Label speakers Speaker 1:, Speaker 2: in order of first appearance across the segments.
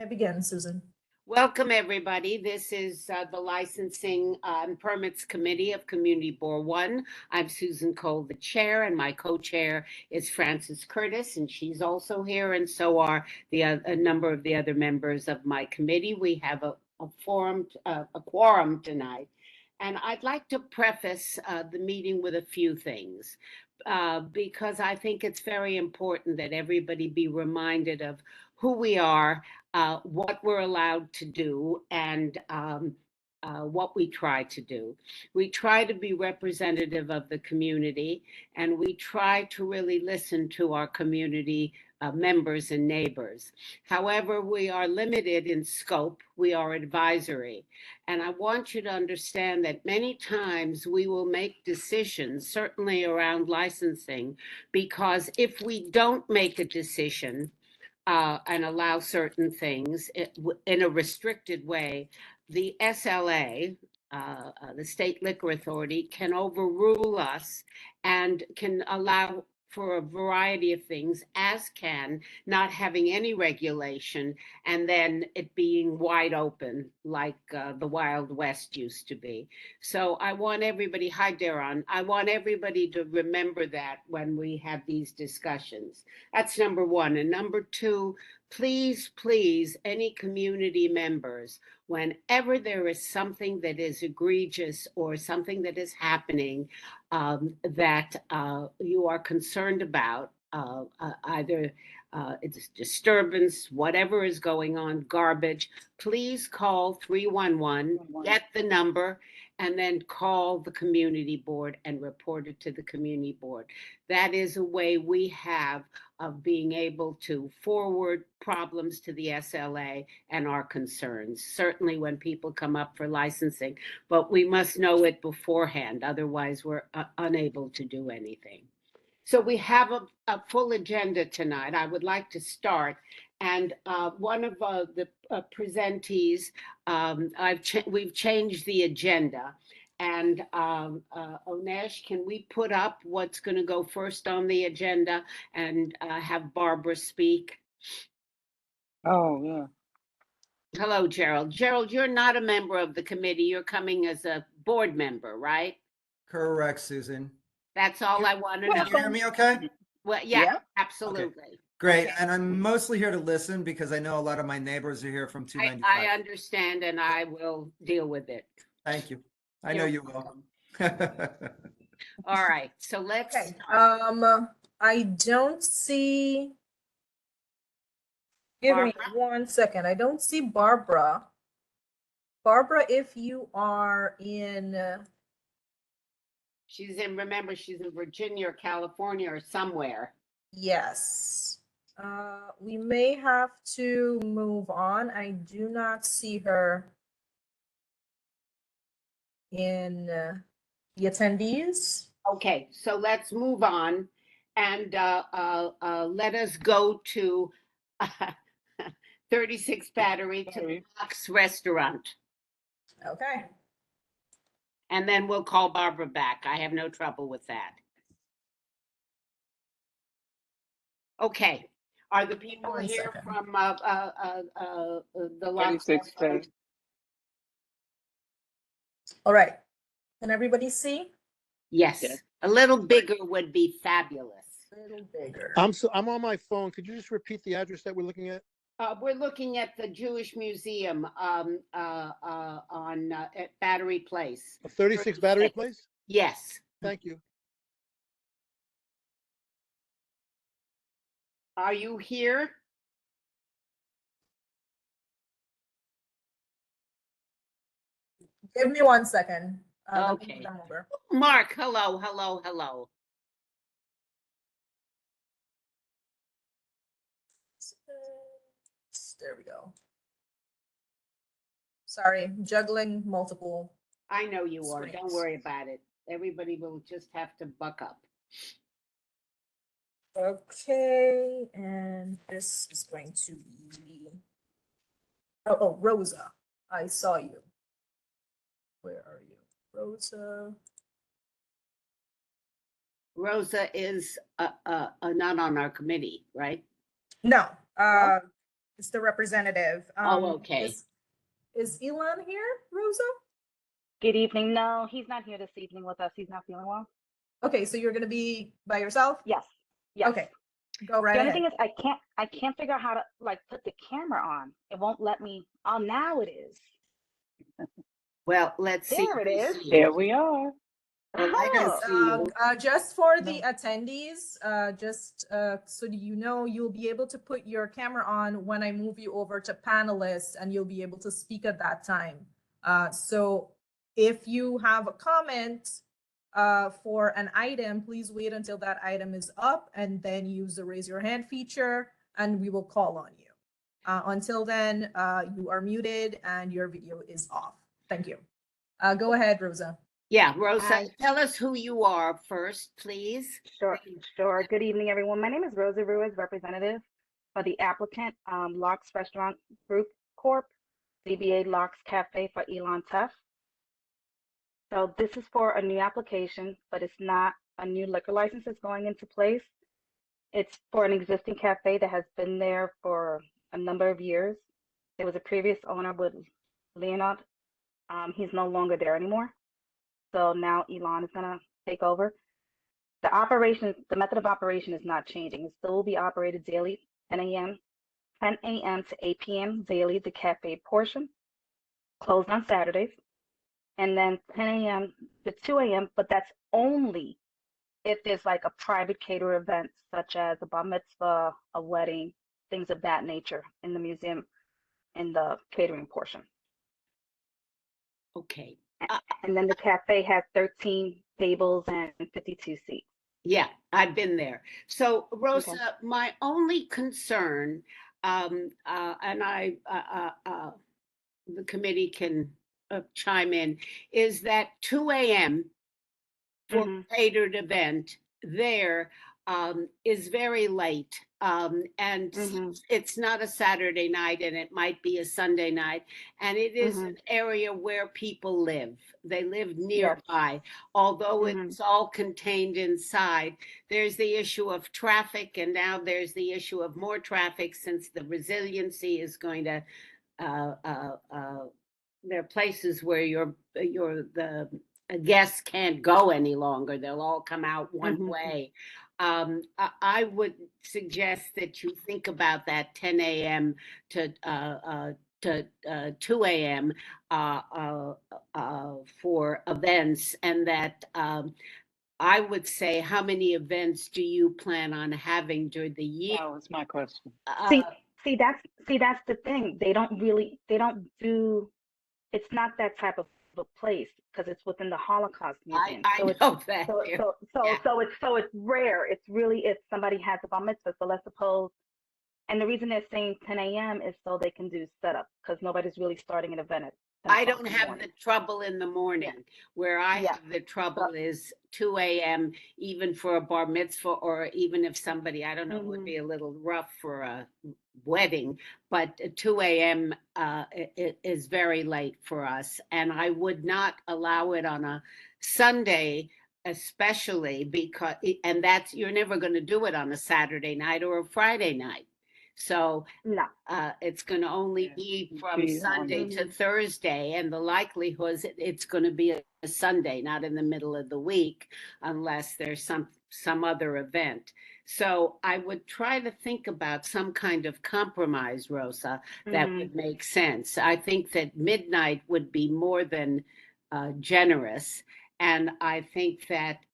Speaker 1: Begin, Susan.
Speaker 2: Welcome, everybody. This is the Licensing and Permits Committee of Community Board 1. I'm Susan Cole, the chair, and my co-chair is Frances Curtis, and she's also here, and so are a number of the other members of my committee. We have a quorum tonight. And I'd like to preface the meeting with a few things. Because I think it's very important that everybody be reminded of who we are, what we're allowed to do, and what we try to do. We try to be representative of the community, and we try to really listen to our community members and neighbors. However, we are limited in scope. We are advisory. And I want you to understand that many times we will make decisions, certainly around licensing, because if we don't make a decision, and allow certain things in a restricted way, the SLA, the State Liquor Authority, can overrule us and can allow for a variety of things, as can not having any regulation and then it being wide open like the Wild West used to be. So I want everybody, hi Darren, I want everybody to remember that when we have these discussions. That's number one. And number two, please, any community members, whenever there is something that is egregious or something that is happening that you are concerned about, either it's disturbance, whatever is going on, garbage, please call 311, get the number, and then call the community board and report it to the community board. That is a way we have of being able to forward problems to the SLA and our concerns, certainly when people come up for licensing, but we must know it beforehand, otherwise we're unable to do anything. So we have a full agenda tonight. I would like to start. And one of the presentees, we've changed the agenda. And Onesh, can we put up what's going to go first on the agenda and have Barbara speak?
Speaker 3: Oh, yeah.
Speaker 2: Hello, Gerald. Gerald, you're not a member of the committee. You're coming as a board member, right?
Speaker 4: Correct, Susan.
Speaker 2: That's all I want to know.
Speaker 4: Can you hear me okay?
Speaker 2: Well, yeah,
Speaker 3: Yeah.
Speaker 2: absolutely.
Speaker 4: Okay. Great.
Speaker 2: Okay.
Speaker 4: And I'm mostly here to listen because I know a lot of my neighbors are here from
Speaker 2: I
Speaker 4: 295.
Speaker 2: understand, and I will deal with it.
Speaker 4: Thank you. I know you will.
Speaker 2: All right, so let's.
Speaker 1: Okay. I don't see. Give me
Speaker 2: Barbara?
Speaker 1: 1 second. I don't see Barbara. Barbara, if you are in,
Speaker 2: Remember, she's in Virginia or California or somewhere.
Speaker 1: yes. We may have to move on. I do not see her in the attendees.
Speaker 2: Okay, so let's move on and let us go to 36 Battery to the Fox Restaurant.
Speaker 1: Okay.
Speaker 2: And then we'll call Barbara back. I have no trouble with that. Okay, are the people
Speaker 1: 1
Speaker 2: here
Speaker 1: second.
Speaker 2: from the
Speaker 3: 36 days.
Speaker 1: All right. Can everybody see?
Speaker 2: Yes,
Speaker 3: Yes.
Speaker 2: a little bigger would be fabulous.
Speaker 1: A little bigger.
Speaker 5: I'm on my phone. Could you just repeat the address that we're looking at?
Speaker 2: We're looking at the Jewish Museum on at Battery Place.
Speaker 5: 36 Battery
Speaker 2: 36.
Speaker 5: Place?
Speaker 2: Yes.
Speaker 5: Thank you.
Speaker 2: Are you here?
Speaker 1: Give me 1 second. Let me
Speaker 2: Okay.
Speaker 1: move them over.
Speaker 2: Mark, hello.
Speaker 1: There we go. Sorry, juggling multiple.
Speaker 2: I know you are. Don't
Speaker 1: Screens.
Speaker 2: worry about it. Everybody will just have to buck up.
Speaker 1: Okay, and this is going to be. Oh, Rosa, I saw you. Where are you, Rosa?
Speaker 2: Rosa is not on our committee, right?
Speaker 1: No, It's the representative.
Speaker 2: Okay.
Speaker 1: Is Elon here, Rosa?
Speaker 6: Good evening. No, he's not here this evening with us. He's not feeling well.
Speaker 1: Okay, so you're gonna be by yourself?
Speaker 6: Yes. Yes.
Speaker 1: Okay, go right
Speaker 6: The only
Speaker 1: ahead.
Speaker 6: thing is I can't figure out how to like put the camera on. It won't let me. Oh, now it is.
Speaker 2: Well, let's see.
Speaker 6: There it
Speaker 2: who's
Speaker 6: is.
Speaker 2: here.
Speaker 3: There we are.
Speaker 2: Well, I can
Speaker 6: Oh.
Speaker 2: see you.
Speaker 1: Just for the attendees, so you know, you'll be able to put your camera on when I move you over to panelists, and you'll be able to speak at that time. So if you have a comment for an item, please wait until that item is up and then use the raise your hand feature, and we will call on you. Until then, you are muted and your video is off. Thank you. Go ahead, Rosa.
Speaker 2: Yeah, Rosa,
Speaker 6: Hi.
Speaker 2: tell us who you are first, please.
Speaker 6: Sure. Sure. Good evening, everyone. My name is Rosa Ruiz, representative for the applicant, Locks Restaurant Group Corp., DBA Locks Cafe for Elon Tuff. So this is for a new application, but it's not a new liquor license that's going into place. It's for an existing cafe that has been there for a number of years. There was a previous owner with Leonard. He's no longer there anymore. So now Elon is gonna take over. The method of operation is not changing. It still will be operated daily, 10 a.m. to 8 p.m. daily, the cafe portion, closed on Saturdays, and then 10 a.m. to 2 a.m., but that's only if there's like a private caterer event, such as a bar mitzvah, a wedding, things of that nature in the museum, in the catering portion.
Speaker 2: Okay.
Speaker 6: And then the cafe has 13 tables and 52 seats.
Speaker 2: Yeah, I've been there. So Rosa, my only concern, and the committee can chime in, is that 2 a.m. for
Speaker 6: Mhm.
Speaker 2: a catered event there is very late. And
Speaker 6: Mhm.
Speaker 2: it's not a Saturday night, and it might be a Sunday night. And it is
Speaker 6: Mhm.
Speaker 2: an area where people live. They live
Speaker 6: Yes.
Speaker 2: nearby. Although
Speaker 6: Mhm.
Speaker 2: it's all contained inside, there's the issue of traffic, and now there's the issue of more traffic since the resiliency is going to there are places where the guests can't go any longer. They'll all come out one
Speaker 6: Mhm.
Speaker 2: way. I would suggest that you think about that 10 a.m. to 2 a.m. For events, and that I would say, how many events do you plan on having during the year?
Speaker 3: That was my question.
Speaker 6: See, that's the thing. They don't do, it's not that type of a place because it's within the Holocaust Museum.
Speaker 2: I
Speaker 6: So it's
Speaker 2: know that. Yeah.
Speaker 6: so it's rare. It's really if somebody has a bar mitzvah. So let's suppose, and the reason they're saying 10 a.m. is so they can do setup because nobody's really starting an event at 10
Speaker 2: I
Speaker 6: o'clock
Speaker 2: don't
Speaker 6: in the
Speaker 2: have
Speaker 6: morning.
Speaker 2: the trouble in the morning. Where I
Speaker 6: Yeah.
Speaker 2: have the trouble is 2 a.m. even for a bar mitzvah, or even if somebody, I don't know, would be a little rough for a wedding, but 2 a.m. Is very late for us. And I would not allow it on a Sunday, especially because, and that's, you're never going to do it on a Saturday night or a Friday night. So
Speaker 6: No.
Speaker 2: it's going to only be from
Speaker 3: Be on
Speaker 2: Sunday
Speaker 6: the-
Speaker 2: to Thursday, and the likelihood is it's going to be a Sunday, not in the middle of the week, unless there's some other event. So I would try to think about some kind of compromise, Rosa, that
Speaker 6: Mhm.
Speaker 2: would make sense. I think that midnight would be more than generous, and I think that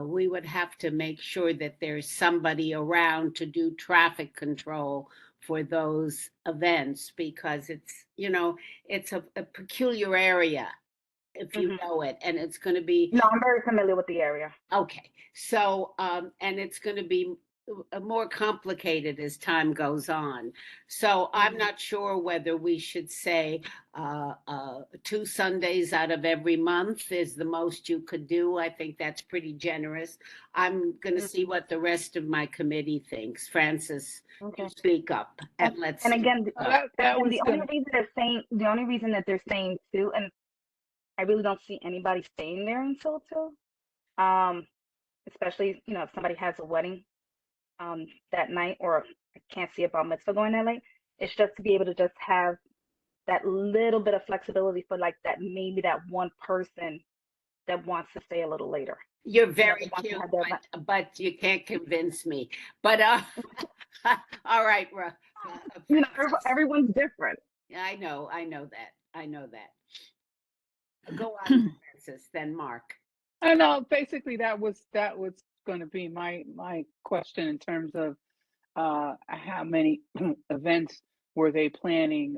Speaker 2: we would have to make sure that there's somebody around to do traffic control for those events, because it's a peculiar area, if you
Speaker 6: Mhm.
Speaker 2: know it, and it's going to be
Speaker 6: No, I'm very familiar with the area.
Speaker 2: okay. So and it's going to be more complicated as time goes on. So I'm not sure whether we should say 2 Sundays out of every month is the most you could do. I think that's pretty generous. I'm going to see what the rest of my committee thinks. Francis,
Speaker 6: Okay.
Speaker 2: you speak up, and let's
Speaker 6: And
Speaker 2: see.
Speaker 6: again,
Speaker 3: That was
Speaker 6: the only reason that they're saying 2, and I really don't see anybody staying there until 2. Especially, if somebody has a wedding, that night, or I can't see a bar mitzvah going that late. It's just to be able to just have that little bit of flexibility for like that, maybe that one person that wants to stay a little later.
Speaker 2: You're
Speaker 6: that
Speaker 2: very
Speaker 6: wants to
Speaker 2: cute,
Speaker 6: have their
Speaker 2: but you can't convince me. But all right, Francis.
Speaker 6: Everyone's different.
Speaker 2: I know that. I know that. Go on, Francis, then Mark.
Speaker 3: I know, basically that was going to be my question in terms of how many events were they planning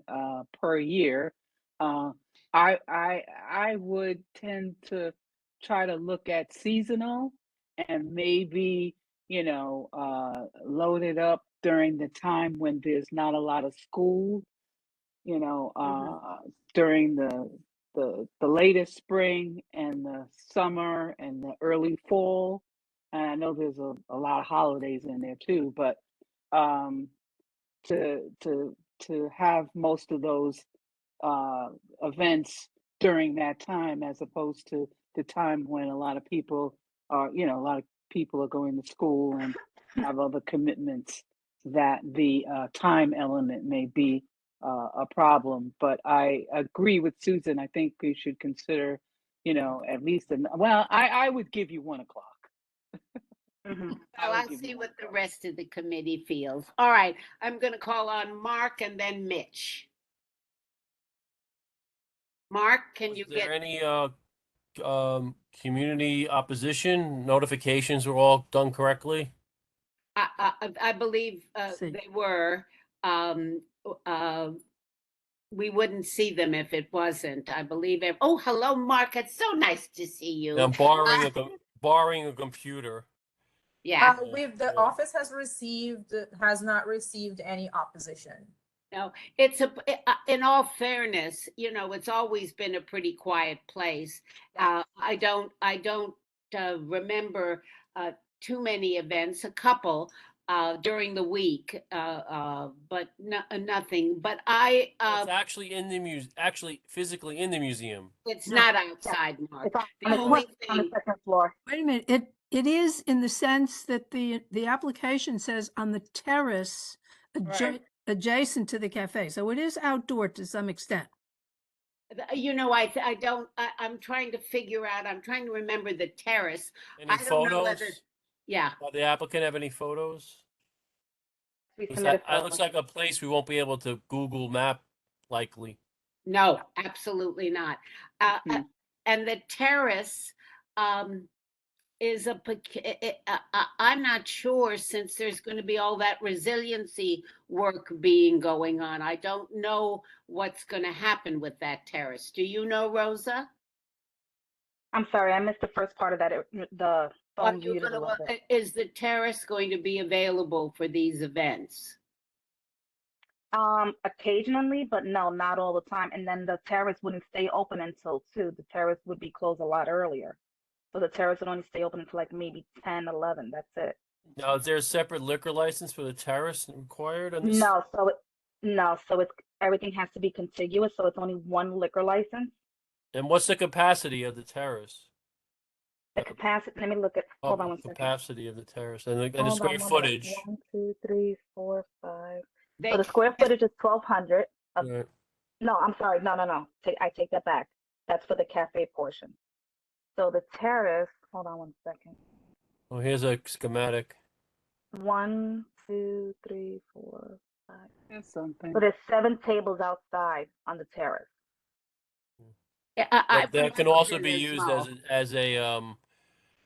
Speaker 3: per year. I would tend to try to look at seasonal and maybe, load it up during the time when there's not a lot of school, during the latest spring and the summer and the early fall. And I know there's a lot of holidays in there too, but to have most of those events during that time, as opposed to the time when a lot of people are going to school and have other commitments, that the time element may be a problem. But I agree with Susan. I think we should consider, at least, I would give you 1 o'clock.
Speaker 6: Mhm.
Speaker 2: Well,
Speaker 3: I
Speaker 2: I'll
Speaker 3: would give
Speaker 2: see
Speaker 3: you
Speaker 2: what
Speaker 3: 1
Speaker 2: the
Speaker 3: o'clock.
Speaker 2: rest of the committee feels. All right, I'm going to call on Mark and then Mitch. Mark, can you
Speaker 7: Was there
Speaker 2: get?
Speaker 7: any community opposition? Notifications were all done correctly?
Speaker 2: I believe
Speaker 8: See.
Speaker 2: they were. Um, uh, we wouldn't see them if it wasn't. I believe. Oh, hello, Mark. It's so nice to see you.
Speaker 7: I'm borrowing a computer.
Speaker 2: Yeah.
Speaker 1: The
Speaker 7: Yeah.
Speaker 1: office has not received any opposition.
Speaker 2: No, in all fairness, it's always been a pretty quiet place. I don't remember too many events, a couple during the week, but nothing. But
Speaker 7: It's actually in the actually physically in the museum.
Speaker 2: it's
Speaker 8: No.
Speaker 2: not outside, Mark.
Speaker 6: It's on
Speaker 2: The
Speaker 6: the
Speaker 2: only
Speaker 6: on the
Speaker 2: thing,
Speaker 6: second floor.
Speaker 8: Wait a minute, it is in the sense that the application says on the terrace
Speaker 2: Right.
Speaker 8: adjacent to the cafe, so it is outdoor to some extent.
Speaker 2: I'm trying to figure out. I'm trying to remember the terrace.
Speaker 7: Any
Speaker 2: I don't know whether.
Speaker 7: photos?
Speaker 2: Yeah.
Speaker 7: Does the applicant have any photos?
Speaker 6: We
Speaker 7: Looks
Speaker 6: submitted
Speaker 7: like, it looks
Speaker 6: photos.
Speaker 7: like a place we won't be able to Google Map likely.
Speaker 2: No, absolutely not.
Speaker 3: Mhm.
Speaker 2: And the terrace is I'm not sure, since there's going to be all that resiliency work being going on. I don't know what's going to happen with that terrace. Do you know, Rosa?
Speaker 6: I'm sorry, I missed the first part of that. The
Speaker 2: Are
Speaker 6: phone
Speaker 2: you
Speaker 6: muted a little bit.
Speaker 2: is the terrace going to be available for these events?
Speaker 6: Occasionally, but no, not all the time. And then the terrace wouldn't stay open until 2. The terrace would be closed a lot earlier. So the terrace would only stay open until like maybe 10, 11. That's it.
Speaker 7: Now, is there a separate liquor license for the terrace required on this?
Speaker 6: No, so it's everything has to be contiguous, so it's only one liquor license.
Speaker 7: And what's the capacity of the terrace?
Speaker 6: The capacity, let me look at, hold on one second.
Speaker 7: Capacity of the terrace and the
Speaker 6: Hold on
Speaker 7: square
Speaker 6: one second.
Speaker 7: footage.
Speaker 6: 1, 2, 3, 4, 5.
Speaker 2: They
Speaker 6: So the square footage is 1,200.
Speaker 7: Right.
Speaker 6: No, I'm sorry. No. I take that back. That's for the cafe portion. So the terrace, hold on one second.
Speaker 7: Oh, here's a schematic.
Speaker 6: 1, 2, 3, 4, 5.
Speaker 3: That's something.
Speaker 6: So there's 7 tables outside on the terrace.
Speaker 7: That can also be
Speaker 2: It is
Speaker 7: used
Speaker 2: small.
Speaker 7: as a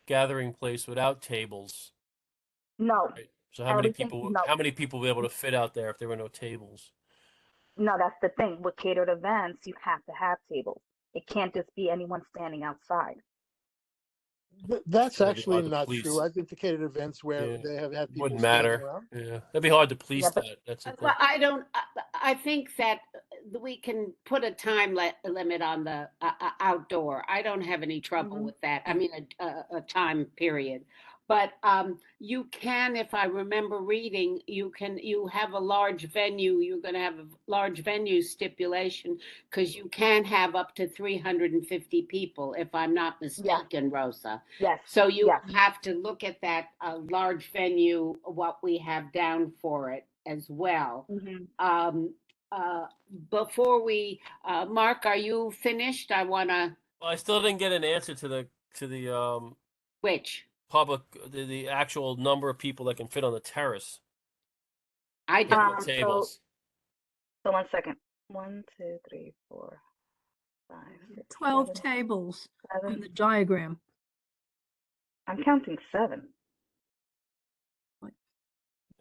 Speaker 7: gathering place without tables.
Speaker 6: No,
Speaker 7: Right? So how many
Speaker 6: everything,
Speaker 7: people
Speaker 6: no,
Speaker 7: how many people will be able to fit out there if there were no tables?
Speaker 6: no, that's the thing. With catered events, you have to have tables. It can't just be anyone standing outside.
Speaker 5: That's
Speaker 7: That'd be
Speaker 5: actually
Speaker 7: hard to
Speaker 5: not
Speaker 7: police.
Speaker 5: true. I've been to catered events where
Speaker 7: Yeah.
Speaker 5: they have had people
Speaker 7: Wouldn't
Speaker 5: standing
Speaker 7: matter.
Speaker 5: around.
Speaker 7: Yeah, that'd be hard to police
Speaker 6: Yeah, but-
Speaker 7: that. That's the thing.
Speaker 2: Well, I think that we can put a time limit on the outdoor. I don't have any trouble
Speaker 6: Mhm.
Speaker 2: with that. I mean, a time period. But you can, if I remember reading, you have a large venue, you're gonna have a large venue stipulation, because you can have up to 350 people, if I'm not mistaken, Rosa.
Speaker 6: Yes.
Speaker 2: So you
Speaker 6: Yes.
Speaker 2: have to look at that large venue, what we have down for it as well.
Speaker 6: Mhm.
Speaker 2: Before we, Mark, are you finished? I wanna,
Speaker 7: Well, I still didn't get an answer to the
Speaker 2: which?
Speaker 7: public the actual number of people that can fit on the terrace.
Speaker 2: I
Speaker 7: With
Speaker 2: don't.
Speaker 7: the
Speaker 6: So
Speaker 7: tables.
Speaker 6: so 1 second. 1, 2, 3, 4, 5, 6,
Speaker 8: 12
Speaker 6: 7,
Speaker 8: tables on
Speaker 6: 7.
Speaker 8: the diagram.
Speaker 6: I'm counting 7.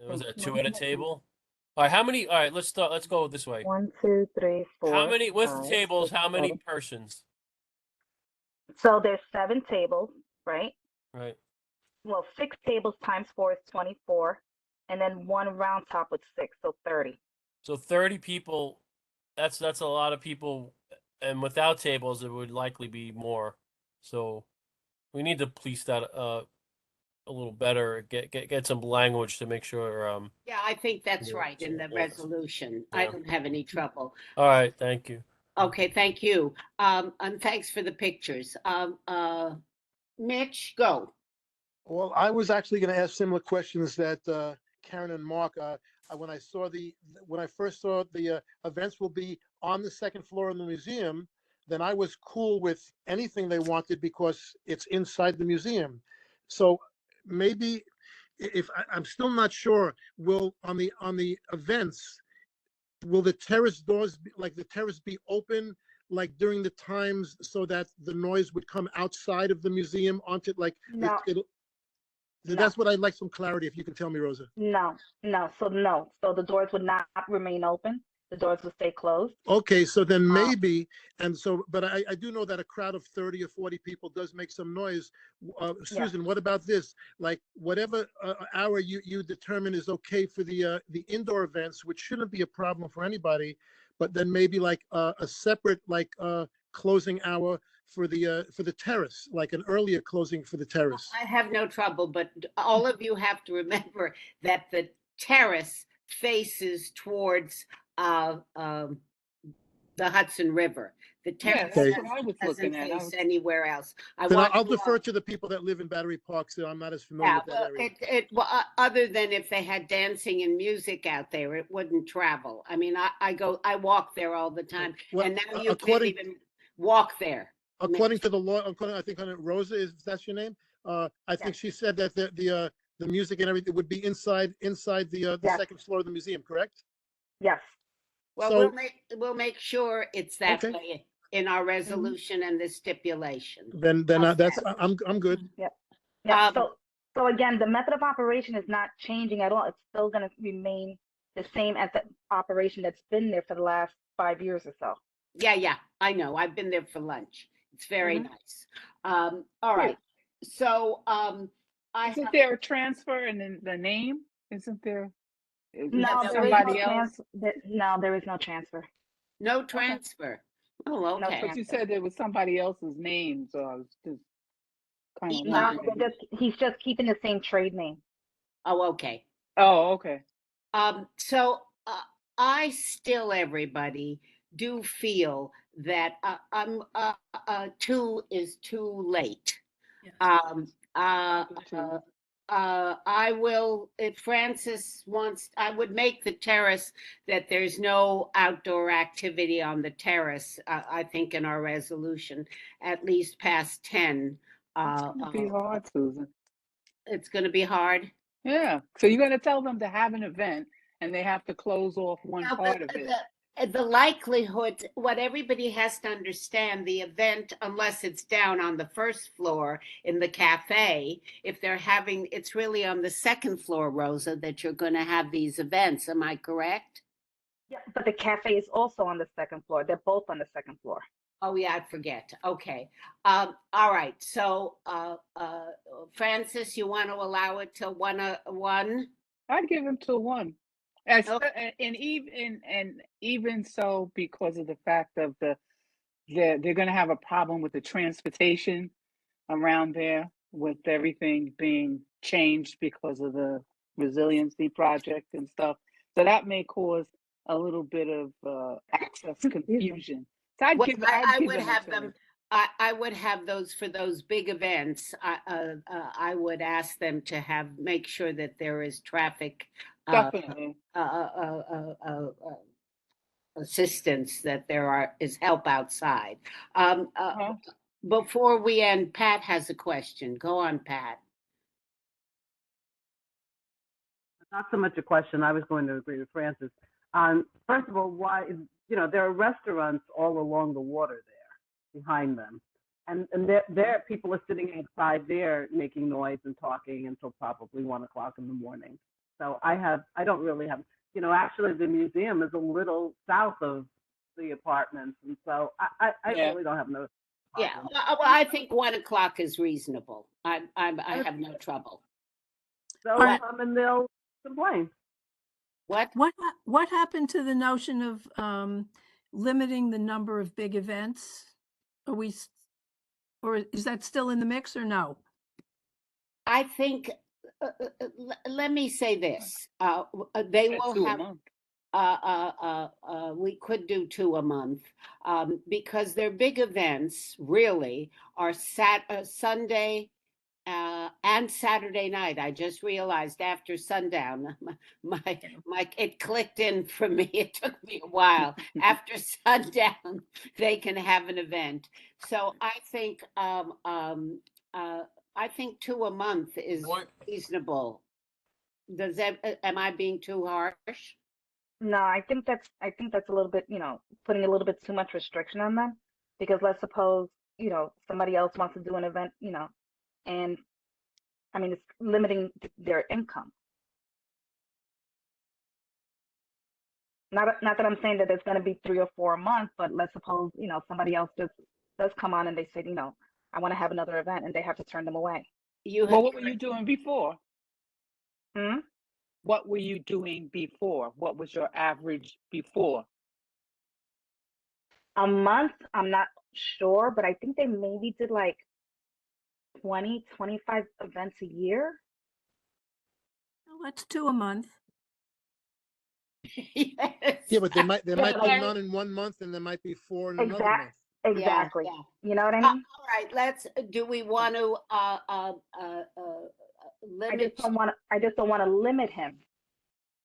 Speaker 7: Was that two
Speaker 6: One
Speaker 7: at a
Speaker 6: second.
Speaker 7: table? All right, how many? All right, let's start. Let's go this way.
Speaker 6: 1, 2, 3, 4.
Speaker 7: How many with the
Speaker 6: 5,
Speaker 7: tables?
Speaker 6: 6,
Speaker 7: How many
Speaker 6: 7.
Speaker 7: persons?
Speaker 6: So there's 7 tables, right?
Speaker 7: Right.
Speaker 6: Well, 6 tables times 4 is 24, and then 1 round top with 6, so 30.
Speaker 7: So 30 people. That's a lot of people, and without tables, it would likely be more. So we need to police that a little better. Get some language to make sure.
Speaker 2: Yeah, I think that's
Speaker 7: Yeah,
Speaker 2: right in the
Speaker 7: yeah.
Speaker 2: resolution. I
Speaker 7: Yeah.
Speaker 2: don't have any trouble.
Speaker 7: All right, thank you.
Speaker 2: Okay, thank you. And thanks for the pictures. Mitch, go.
Speaker 5: Well, I was actually going to ask similar questions that Karen and Mark. When I saw when I first saw the events will be on the second floor in the museum, then I was cool with anything they wanted because it's inside the museum. So maybe if I'm still not sure, will on the events, will the terrace doors like the terrace be open like during the times so that the noise would come outside of the museum onto like
Speaker 6: No,
Speaker 5: it'll
Speaker 6: no,
Speaker 5: that's what I'd like some clarity if you can tell me, Rosa.
Speaker 6: no, no. So no. So the doors would not remain open. The doors would stay closed.
Speaker 5: Okay, so then
Speaker 6: Uh,
Speaker 5: maybe, and so, but I do know that a crowd of 30 or 40 people does make some noise.
Speaker 6: Yes.
Speaker 5: Susan, what about this? Like whatever hour you determine is okay for the indoor events, which shouldn't be a problem for anybody, but then maybe like a separate like closing hour for the terrace, like an earlier closing for the terrace.
Speaker 2: I have no trouble, but all of you have to remember that the terrace faces towards the Hudson River. The
Speaker 3: Yeah,
Speaker 2: terrace
Speaker 3: that's
Speaker 5: Okay.
Speaker 3: what I was
Speaker 2: doesn't
Speaker 3: looking at.
Speaker 2: face anywhere else. I
Speaker 5: Then
Speaker 2: want
Speaker 5: I'll
Speaker 2: you all-
Speaker 5: defer to the people that live in Battery Park, so I'm not as familiar
Speaker 2: Yeah,
Speaker 5: with that
Speaker 2: well,
Speaker 5: area.
Speaker 2: other than if they had dancing and music out there, it wouldn't travel. I mean, I walk there all the time,
Speaker 5: Well,
Speaker 2: and now you can't
Speaker 5: according
Speaker 2: even walk there.
Speaker 5: according to the law, I think on it, Rosa, is that's your name? I think she said that the music and everything would be inside the
Speaker 6: Yes.
Speaker 5: second floor of the museum, correct?
Speaker 6: Yes.
Speaker 2: Well,
Speaker 5: So-
Speaker 2: we'll make sure it's that
Speaker 5: Okay.
Speaker 2: way in our resolution and the stipulation.
Speaker 5: Then that's I'm good.
Speaker 6: Yep. Yeah.
Speaker 2: Um,
Speaker 6: So again, the method of operation is not changing at all. It's still going to remain the same as the operation that's been there for the last 5 years or so.
Speaker 2: Yeah, I know. I've been there for lunch. It's very
Speaker 6: Mhm.
Speaker 2: nice. All right. So, I
Speaker 3: Isn't
Speaker 2: have,
Speaker 3: there a transfer in the name? Isn't there? Is
Speaker 6: No,
Speaker 3: it
Speaker 2: there is
Speaker 3: somebody
Speaker 2: no
Speaker 3: else?
Speaker 6: No, there is no transfer.
Speaker 2: no transfer. Oh,
Speaker 6: No
Speaker 2: okay.
Speaker 3: But you said there was somebody else's name, so I was just kind of
Speaker 2: No,
Speaker 6: No,
Speaker 3: wondering.
Speaker 6: he's just keeping the same trade name.
Speaker 2: Oh, okay.
Speaker 3: Oh, okay.
Speaker 2: So, I still, everybody, do feel that, two is too late.
Speaker 8: Yes.
Speaker 2: I
Speaker 3: do too.
Speaker 2: will, if Francis wants, I would make the terrace that there's no outdoor activity on the terrace, I think in our resolution, at least past 10.
Speaker 3: It's gonna be hard, Susan.
Speaker 2: It's gonna be hard.
Speaker 3: Yeah. So you're gonna tell them to have an event and they have to close off one
Speaker 2: Now,
Speaker 3: part of it.
Speaker 2: the likelihood, what everybody has to understand, the event, unless it's down on the first floor in the cafe, if they're having, it's really on the second floor, Rosa, that you're going to have these events. Am I correct?
Speaker 6: Yeah, but the cafe is also on the second floor. They're both on the second floor.
Speaker 2: Oh, yeah, I forget. Okay. All right. So, Francis, you want to allow it till 1?
Speaker 3: I'd give them to 1.
Speaker 2: Okay.
Speaker 3: And even so, because of the fact of they're gonna have a problem with the transportation around there. with everything being changed because of the resiliency project and stuff. So that may cause a little bit of access confusion. So I'd
Speaker 2: Well,
Speaker 3: give
Speaker 2: I
Speaker 3: give
Speaker 2: would
Speaker 3: them a
Speaker 2: have
Speaker 3: chance.
Speaker 2: them, I would have those for those big events. I would ask them to make sure that there is traffic
Speaker 3: Definitely.
Speaker 2: assistance, that is help outside.
Speaker 3: Uh-huh.
Speaker 2: Before we end, Pat has a question. Go on, Pat.
Speaker 9: Not so much a question. I was going to agree with Francis. First of all, why, there are restaurants all along the water there behind them. And there people are sitting outside there making noise and talking until probably 1 o'clock in the morning. So I don't really have, actually the museum is a little south of the apartments. And so I
Speaker 3: Yeah.
Speaker 9: really don't have no
Speaker 2: Yeah,
Speaker 9: problem.
Speaker 2: well, I think 1 o'clock is reasonable. I have no trouble.
Speaker 9: So
Speaker 2: What?
Speaker 9: come and they'll complain.
Speaker 2: What?
Speaker 8: What happened to the notion of limiting the number of big events? Or is that still in the mix or no?
Speaker 2: I think, let me say this, they will
Speaker 3: Two a
Speaker 2: have,
Speaker 3: month.
Speaker 2: we could do 2 a month, because their big events really are Sunday, and Saturday night. I just realized after sundown, it clicked in for me. It took me a while. After sundown, they can have an event. So I think, I think 2 a month is
Speaker 7: What?
Speaker 2: reasonable. Am I being too harsh?
Speaker 6: No, I think that's a little bit, putting a little bit too much restriction on them, because let's suppose, somebody else wants to do an event, and I mean, it's limiting their income. Not that I'm saying that it's going to be 3 or 4 a month, but let's suppose, somebody else does come on and they say, I want to have another event, and they have to turn them away.
Speaker 3: Well, what were you doing before?
Speaker 6: Hmm?
Speaker 3: What were you doing before? What was your average before?
Speaker 6: A month, I'm not sure, but I think they maybe did like 20, 25 events a year.
Speaker 8: Well, that's 2 a month.
Speaker 2: Yes.
Speaker 5: Yeah, but there might be
Speaker 6: but-
Speaker 5: none in 1 month and there might be 4 in another month.
Speaker 6: Exactly.
Speaker 2: Yeah.
Speaker 6: You know what I
Speaker 2: All
Speaker 6: mean?
Speaker 2: right, do we want to,
Speaker 6: I
Speaker 2: limit?
Speaker 6: just don't want to limit him.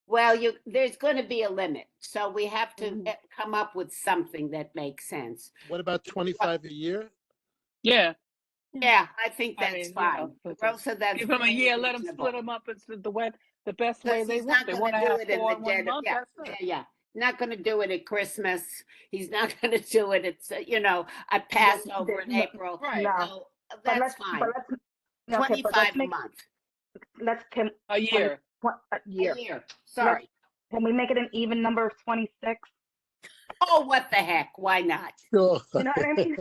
Speaker 2: Well, there's going to be a limit, so we have to
Speaker 6: Mhm.
Speaker 2: come up with something that makes sense.
Speaker 5: What about 25 a year?
Speaker 3: Yeah.
Speaker 2: Yeah, I think
Speaker 3: I
Speaker 2: that's
Speaker 3: mean,
Speaker 2: fine. Rosa, that's
Speaker 3: Give them a
Speaker 2: very
Speaker 3: year, let them
Speaker 2: reasonable.
Speaker 3: split them up. It's the best way
Speaker 2: Because
Speaker 3: they
Speaker 2: he's
Speaker 3: want.
Speaker 2: not
Speaker 3: They
Speaker 2: going
Speaker 3: want
Speaker 2: to
Speaker 3: to
Speaker 2: do
Speaker 3: have
Speaker 2: it in
Speaker 3: 4
Speaker 2: the
Speaker 3: in 1
Speaker 2: dead of,
Speaker 3: month.
Speaker 2: yeah,
Speaker 3: That's it.
Speaker 2: yeah. Not going to do it at Christmas. He's not going to do it at Passover in
Speaker 6: no,
Speaker 2: April.
Speaker 3: Right.
Speaker 6: No.
Speaker 2: So
Speaker 6: But
Speaker 2: that's
Speaker 6: let's,
Speaker 2: fine.
Speaker 6: but let's, okay, but
Speaker 2: 25 a month,
Speaker 3: A year.
Speaker 6: a year.
Speaker 2: a year. Sorry.
Speaker 6: Can we make it an even number of 26?
Speaker 2: Oh, what the heck? Why not?
Speaker 5: Sure.
Speaker 6: You know what I mean?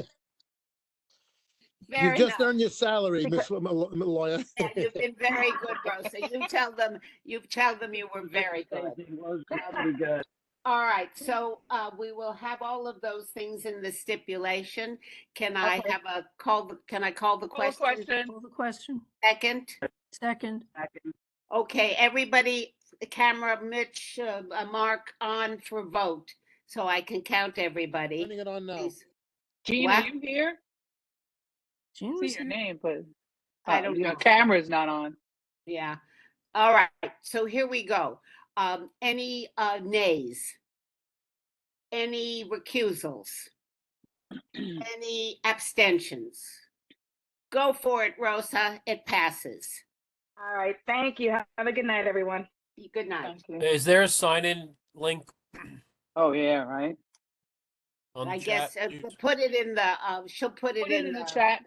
Speaker 5: You
Speaker 2: Very
Speaker 5: just
Speaker 2: nice.
Speaker 5: earned your salary,
Speaker 6: Because-
Speaker 5: Miss Lawyer.
Speaker 2: Yeah, you've been very good, Rosa. You tell them you were very good.
Speaker 9: It was really good.
Speaker 2: All right, so we will have all of those things in the stipulation. Can I
Speaker 6: Okay.
Speaker 2: have can I call the
Speaker 3: Call a
Speaker 2: question?
Speaker 3: question.
Speaker 8: Call the question.
Speaker 2: Second?
Speaker 8: Second.
Speaker 2: Okay, everybody, camera, Mitch, Mark, on for vote, so I can count everybody.
Speaker 5: Turning it on now.
Speaker 2: Please.
Speaker 3: Gene,
Speaker 2: What?
Speaker 3: are you here?
Speaker 8: Jean
Speaker 3: See
Speaker 8: was
Speaker 3: your
Speaker 8: here.
Speaker 3: name, but
Speaker 2: I don't
Speaker 3: your
Speaker 2: know.
Speaker 3: camera's not on.
Speaker 2: Yeah. All right, so here we go. Any nays? Any recusals? Any abstentions? Go for it, Rosa. It passes.
Speaker 6: All right. Thank you. Have a good night, everyone.
Speaker 2: Good night.
Speaker 3: Thank you.
Speaker 7: Is there a sign-in link
Speaker 3: Oh yeah, right.
Speaker 7: on
Speaker 2: I
Speaker 7: the
Speaker 2: guess
Speaker 7: chat?
Speaker 2: put it in the, she'll put it
Speaker 3: Put it
Speaker 2: in
Speaker 3: in the
Speaker 2: the
Speaker 3: chat.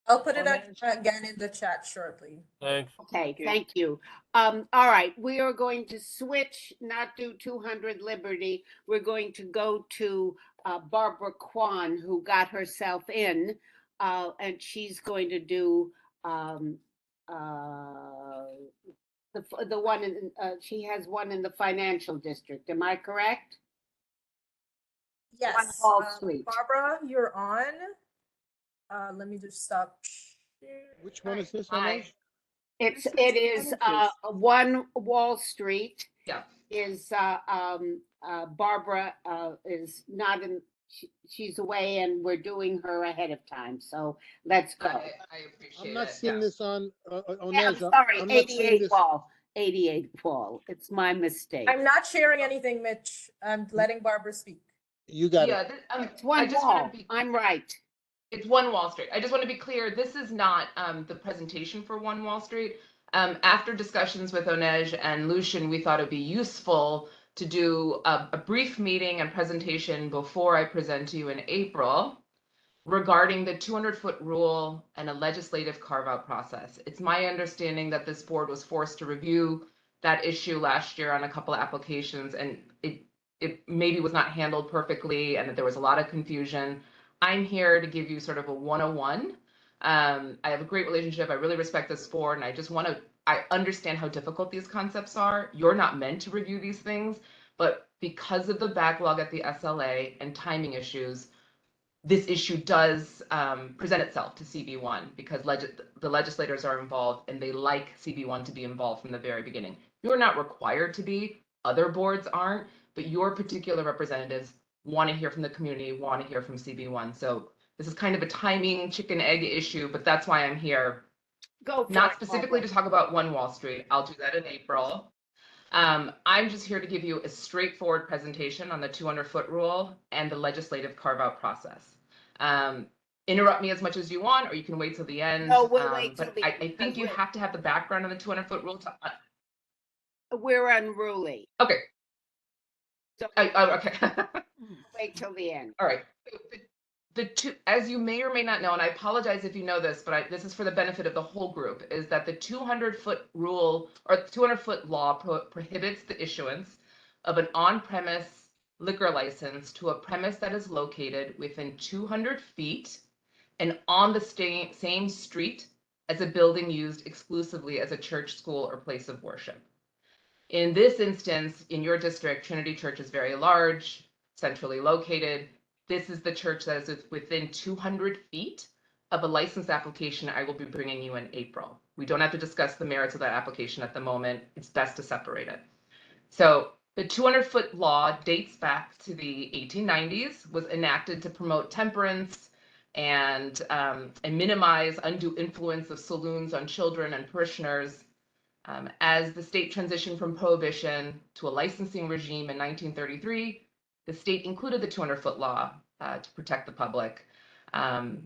Speaker 1: I'll put it
Speaker 3: Well,
Speaker 1: again in the chat shortly.
Speaker 7: Thanks.
Speaker 2: Okay,
Speaker 3: Thank you.
Speaker 2: thank you. All right, we are going to switch, not do 200 Liberty. We're going to go to Barbara Kwan, who got herself in, and she's going to do the one in, she has one in the financial district. Am I correct?
Speaker 1: Yes.
Speaker 2: Hall Street.
Speaker 1: Barbara, you're on. Let me just stop
Speaker 5: Which one is this?
Speaker 10: Hi.
Speaker 2: It is, One Wall Street
Speaker 10: Yeah.
Speaker 2: is, Barbara, is not in, she's away and we're doing her ahead of time, so let's go.
Speaker 10: I appreciate
Speaker 5: I'm not
Speaker 10: it.
Speaker 5: seeing
Speaker 10: Yeah.
Speaker 5: this on,
Speaker 2: Yeah, I'm
Speaker 5: Onej.
Speaker 2: sorry,
Speaker 5: I'm not seeing
Speaker 2: 88
Speaker 5: this.
Speaker 2: Wall, 88 Wall. It's my mistake.
Speaker 1: I'm not sharing anything, Mitch. I'm letting Barbara speak.
Speaker 5: You got it.
Speaker 10: Yeah.
Speaker 2: It's one
Speaker 10: I just want
Speaker 2: wall.
Speaker 10: to be.
Speaker 2: I'm right.
Speaker 10: It's One Wall Street. I just want to be clear, this is not the presentation for One Wall Street. After discussions with Onej and Lucian, we thought it'd be useful to do a brief meeting and presentation before I present to you in April regarding the 200-foot rule and a legislative carve-out process. It's my understanding that this board was forced to review that issue last year on a couple of applications, and it maybe was not handled perfectly and that there was a lot of confusion. I'm here to give you sort of a 101. I have a great relationship. I really respect this board, and I just want to, I understand how difficult these concepts are. You're not meant to review these things, but because of the backlog at the SLA and timing issues, this issue does present itself to CB1 because the legislators are involved and they like CB1 to be involved from the very beginning. You're not required to be, other boards aren't, but your particular representatives want to hear from the community, want to hear from CB1. So this is kind of a timing chicken egg issue, but that's why I'm here.
Speaker 2: Go for
Speaker 10: Not
Speaker 2: it,
Speaker 10: specifically
Speaker 2: Barbara.
Speaker 10: to talk about One Wall Street. I'll do that in April. I'm just here to give you a straightforward presentation on the 200-foot rule and the legislative carve-out process. Interrupt me as much as you want, or you can wait till the end.
Speaker 2: No, we'll wait till
Speaker 10: but
Speaker 2: the
Speaker 10: I
Speaker 2: end,
Speaker 10: think you
Speaker 2: because
Speaker 10: have to have the background on the 200-foot rule to.
Speaker 2: we're unruly.
Speaker 10: Okay.
Speaker 2: So
Speaker 10: Okay.
Speaker 2: wait till the end.
Speaker 10: All right. The two, as you may or may not know, and I apologize if you know this, but this is for the benefit of the whole group, is that the 200-foot rule or 200-foot law prohibits the issuance of an on-premise liquor license to a premise that is located within 200 feet and on the same street as a building used exclusively as a church, school, or place of worship. In this instance, in your district, Trinity Church is very large, centrally located. This is the church that is within 200 feet of a license application I will be bringing you in April. We don't have to discuss the merits of that application at the moment. It's best to separate it. So the 200-foot law dates back to the 1890s, was enacted to promote temperance and minimize undue influence of saloons on children and parishioners. As the state transitioned from prohibition to a licensing regime in 1933, the state included the 200-foot law to protect the public. The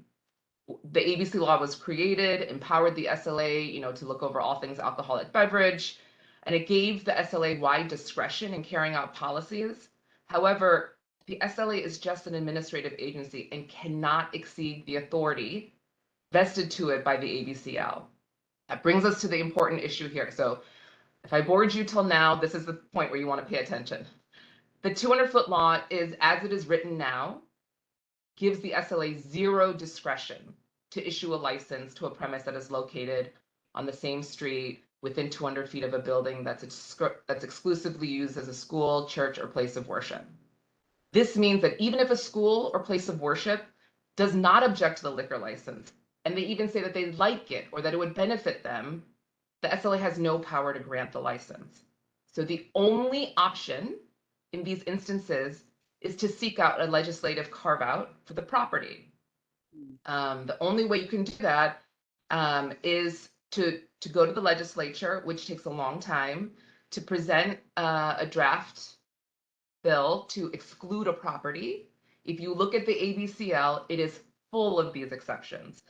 Speaker 10: ABC law was created, empowered the SLA, to look over all things alcoholic beverage, and it gave the SLA wide discretion in carrying out policies. However, the SLA is just an administrative agency and cannot exceed the authority vested to it by the ABCL. That brings us to the important issue here. So if I bored you till now, this is the point where you want to pay attention. The 200-foot law is, as it is written now, gives the SLA zero discretion to issue a license to a premise that is located on the same street within 200 feet of a building that's exclusively used as a school, church, or place of worship. This means that even if a school or place of worship does not object to the liquor license, and they even say that they like it or that it would benefit them, the SLA has no power to grant the license. So the only option in these instances is to seek out a legislative carve out for the property. The only way you can do that is to go to the legislature, which takes a long time, to present a draft bill to exclude a property. If you look at the ABCL, it is full of these exceptions.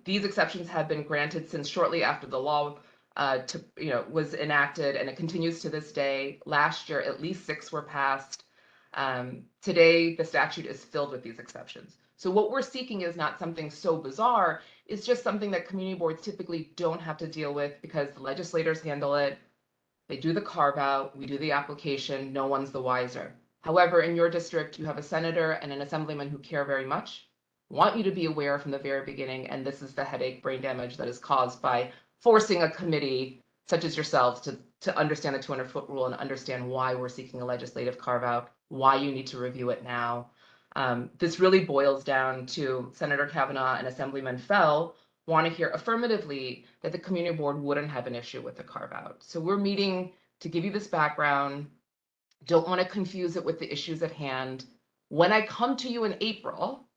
Speaker 10: These exceptions have been granted since shortly after the law was enacted, and it continues to this day. Last year, at least 6 were passed. Today, the statute is filled with these exceptions. So what we're seeking is not something so bizarre. It's just something that community boards typically don't have to deal with because the legislators handle it. They do the carve out, we do the application, no one's the wiser. However, in your district, you have a senator and an assemblyman who care very much, want you to be aware from the very beginning, and this is the headache, brain damage that is caused by forcing a committee such as yourselves to understand the 200-foot rule and understand why we're seeking a legislative carve out, why you need to review it now. This really boils down to Senator Kavanaugh and Assemblyman Fell want to hear affirmatively that the community board wouldn't have an issue with the carve out. So we're meeting to give you this background. Don't want to confuse it with the issues at hand. When I come to you in April,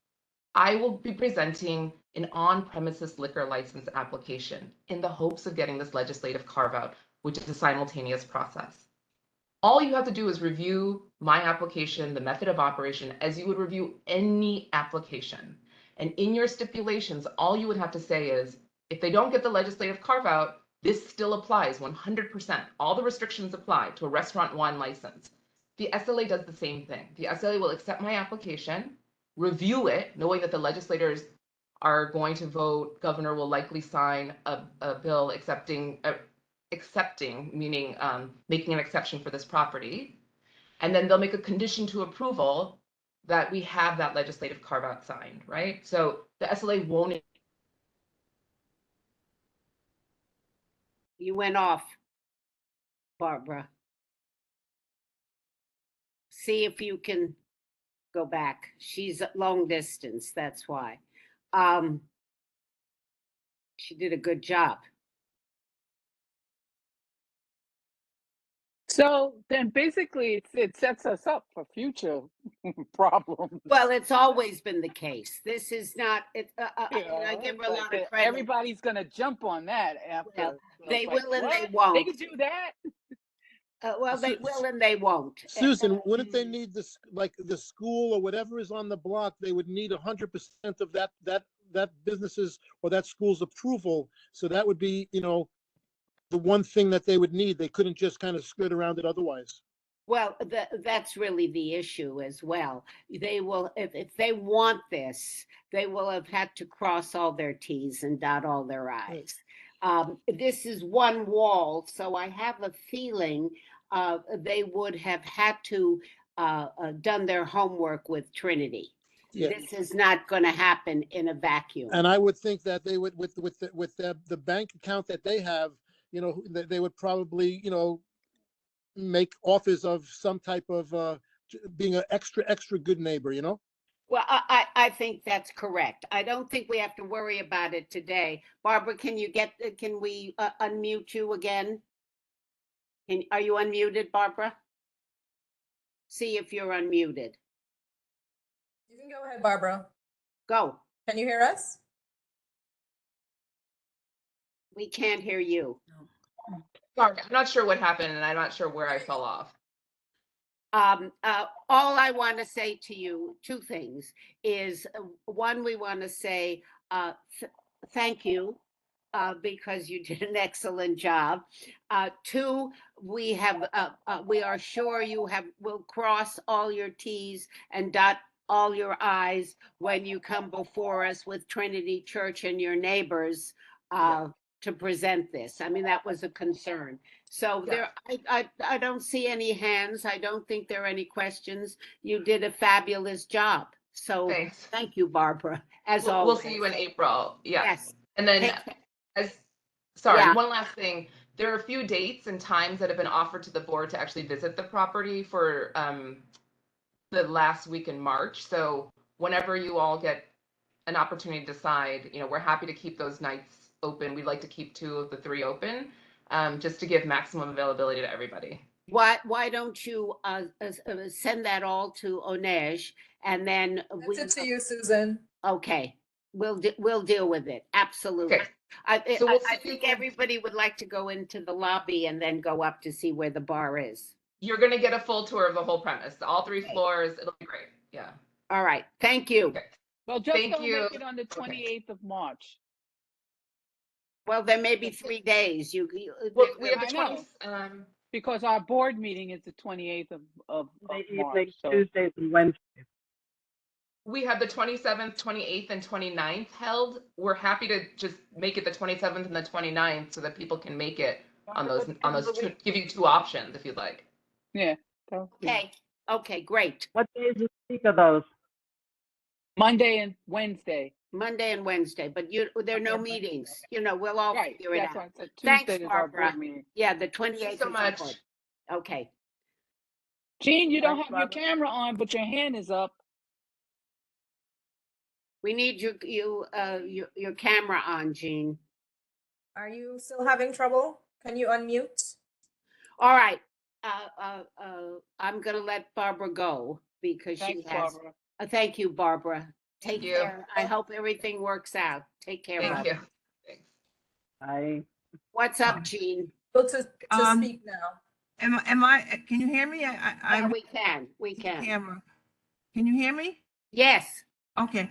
Speaker 10: I will be presenting an on-premises liquor license application in the hopes of getting this legislative carve out, which is a simultaneous process. All you have to do is review my application, the method of operation, as you would review any application. And in your stipulations, all you would have to say is, if they don't get the legislative carve out, this still applies 100%. All the restrictions apply to a restaurant wine license. The SLA does the same thing. The SLA will accept my application, review it, knowing that the legislators are going to vote. Governor will likely sign a bill accepting, meaning making an exception for this property. And then they'll make a condition to approval that we have that legislative carve out signed, right? So the SLA won't.
Speaker 2: You went off, Barbara. See if you can go back. She's at long distance, that's why. She did a good job.
Speaker 3: So then basically it sets us up for future problems.
Speaker 2: Well, it's always been the case. This is not, I give her a
Speaker 3: but
Speaker 2: lot of credit.
Speaker 3: everybody's gonna jump on that after.
Speaker 2: Well, they
Speaker 3: like,
Speaker 2: will and they
Speaker 3: what?
Speaker 2: won't.
Speaker 3: They can do that?
Speaker 2: Well, they will and they won't.
Speaker 5: Susan, wouldn't they need this, like the school or whatever is on the block, they would need 100% of that business's or that school's approval. So that would be, the one thing that they would need. They couldn't just kind of skirt around it otherwise.
Speaker 2: Well, that's really the issue as well. They will, if they want this, they will have had to cross all their T's and dot all their I's. This is one wall, so I have a feeling they would have had to done their homework with Trinity.
Speaker 5: Yeah.
Speaker 2: This is not going to happen in a vacuum.
Speaker 5: And I would think that they would, with the bank account that they have, they would probably, make offers of some type of being an extra good neighbor,
Speaker 2: Well, I think that's correct. I don't think we have to worry about it today. Barbara, can we unmute you again? Are you unmuted, Barbara? See if you're unmuted.
Speaker 1: You can go ahead, Barbara.
Speaker 2: Go.
Speaker 1: Can you hear us?
Speaker 2: We can't hear you.
Speaker 10: Sorry, I'm not sure what happened and I'm not sure where I fell off.
Speaker 2: All I want to say to you, two things, is one, we want to say thank you because you did an excellent job. Two, we are sure you will cross all your T's and dot all your I's when you come before us with Trinity Church and your neighbors to present this. I mean, that was a concern. So I don't see any hands. I don't think there are any questions. You did a fabulous job. So
Speaker 10: Thanks.
Speaker 2: Thank you, Barbara, as always.
Speaker 10: We'll see you in April. Yeah.
Speaker 2: Yes.
Speaker 10: And then
Speaker 2: Yeah.
Speaker 10: one last thing. There are a few dates and times that have been offered to the board to actually visit the property for the last week in March. So whenever you all get an opportunity to decide, we're happy to keep those nights open. We'd like to keep 2 of the 3 open, just to give maximum availability to everybody.
Speaker 2: Why don't you send that all to Onej, and then
Speaker 1: It's it to you, Susan.
Speaker 2: Okay, we'll deal with it. Absolutely.
Speaker 10: Okay. So
Speaker 2: I think everybody would like to go into the lobby and then go up to see where the bar is.
Speaker 10: You're going to get a full tour of the whole premise, all 3 floors. It'll be great. Yeah.
Speaker 2: All right. Thank you.
Speaker 10: Okay.
Speaker 3: Well, just
Speaker 10: Thank
Speaker 3: don't
Speaker 10: you.
Speaker 3: make it on the 28th of March.
Speaker 2: Well, there may be 3 days.
Speaker 10: Well, we have
Speaker 3: I
Speaker 10: the
Speaker 3: know.
Speaker 10: 20th.
Speaker 3: Because our board meeting is the 28th of March. So
Speaker 9: Tuesdays and Wednesdays.
Speaker 10: We have the 27th, 28th, and 29th held. We're happy to just make it the 27th and the 29th so that people can make it on those two, give you 2 options if you'd like.
Speaker 3: yeah.
Speaker 2: Okay, great.
Speaker 9: What days of the week are those?
Speaker 3: Monday and Wednesday.
Speaker 2: Monday and Wednesday, but there are no meetings. We'll all
Speaker 3: Right.
Speaker 2: figure it
Speaker 3: That's
Speaker 2: out.
Speaker 3: why I said
Speaker 2: Thanks,
Speaker 3: Tuesday is our
Speaker 2: Barbara.
Speaker 3: board meeting.
Speaker 2: Yeah, the 28th.
Speaker 10: Thank you so much.
Speaker 2: good. Okay.
Speaker 3: Jean, you don't
Speaker 9: Thanks,
Speaker 3: have your
Speaker 9: Barbara.
Speaker 3: camera on, but your hand is up.
Speaker 2: We need your camera on, Jean.
Speaker 1: Are you still having trouble? Can you unmute?
Speaker 2: All right. I'm gonna let Barbara go because she
Speaker 3: Thanks,
Speaker 2: has.
Speaker 3: Barbara.
Speaker 2: Thank you, Barbara. Take
Speaker 10: Thank you.
Speaker 2: care. I hope everything works out. Take care,
Speaker 10: Thank
Speaker 2: Barbara.
Speaker 10: you. Thanks.
Speaker 9: I
Speaker 2: What's up, Jean?
Speaker 1: Able to
Speaker 11: Um,
Speaker 1: speak now.
Speaker 11: can you hear me?
Speaker 2: Yeah,
Speaker 11: I'm
Speaker 2: we can. We
Speaker 11: the
Speaker 2: can.
Speaker 11: camera. Can you hear me?
Speaker 2: Yes.
Speaker 11: Okay.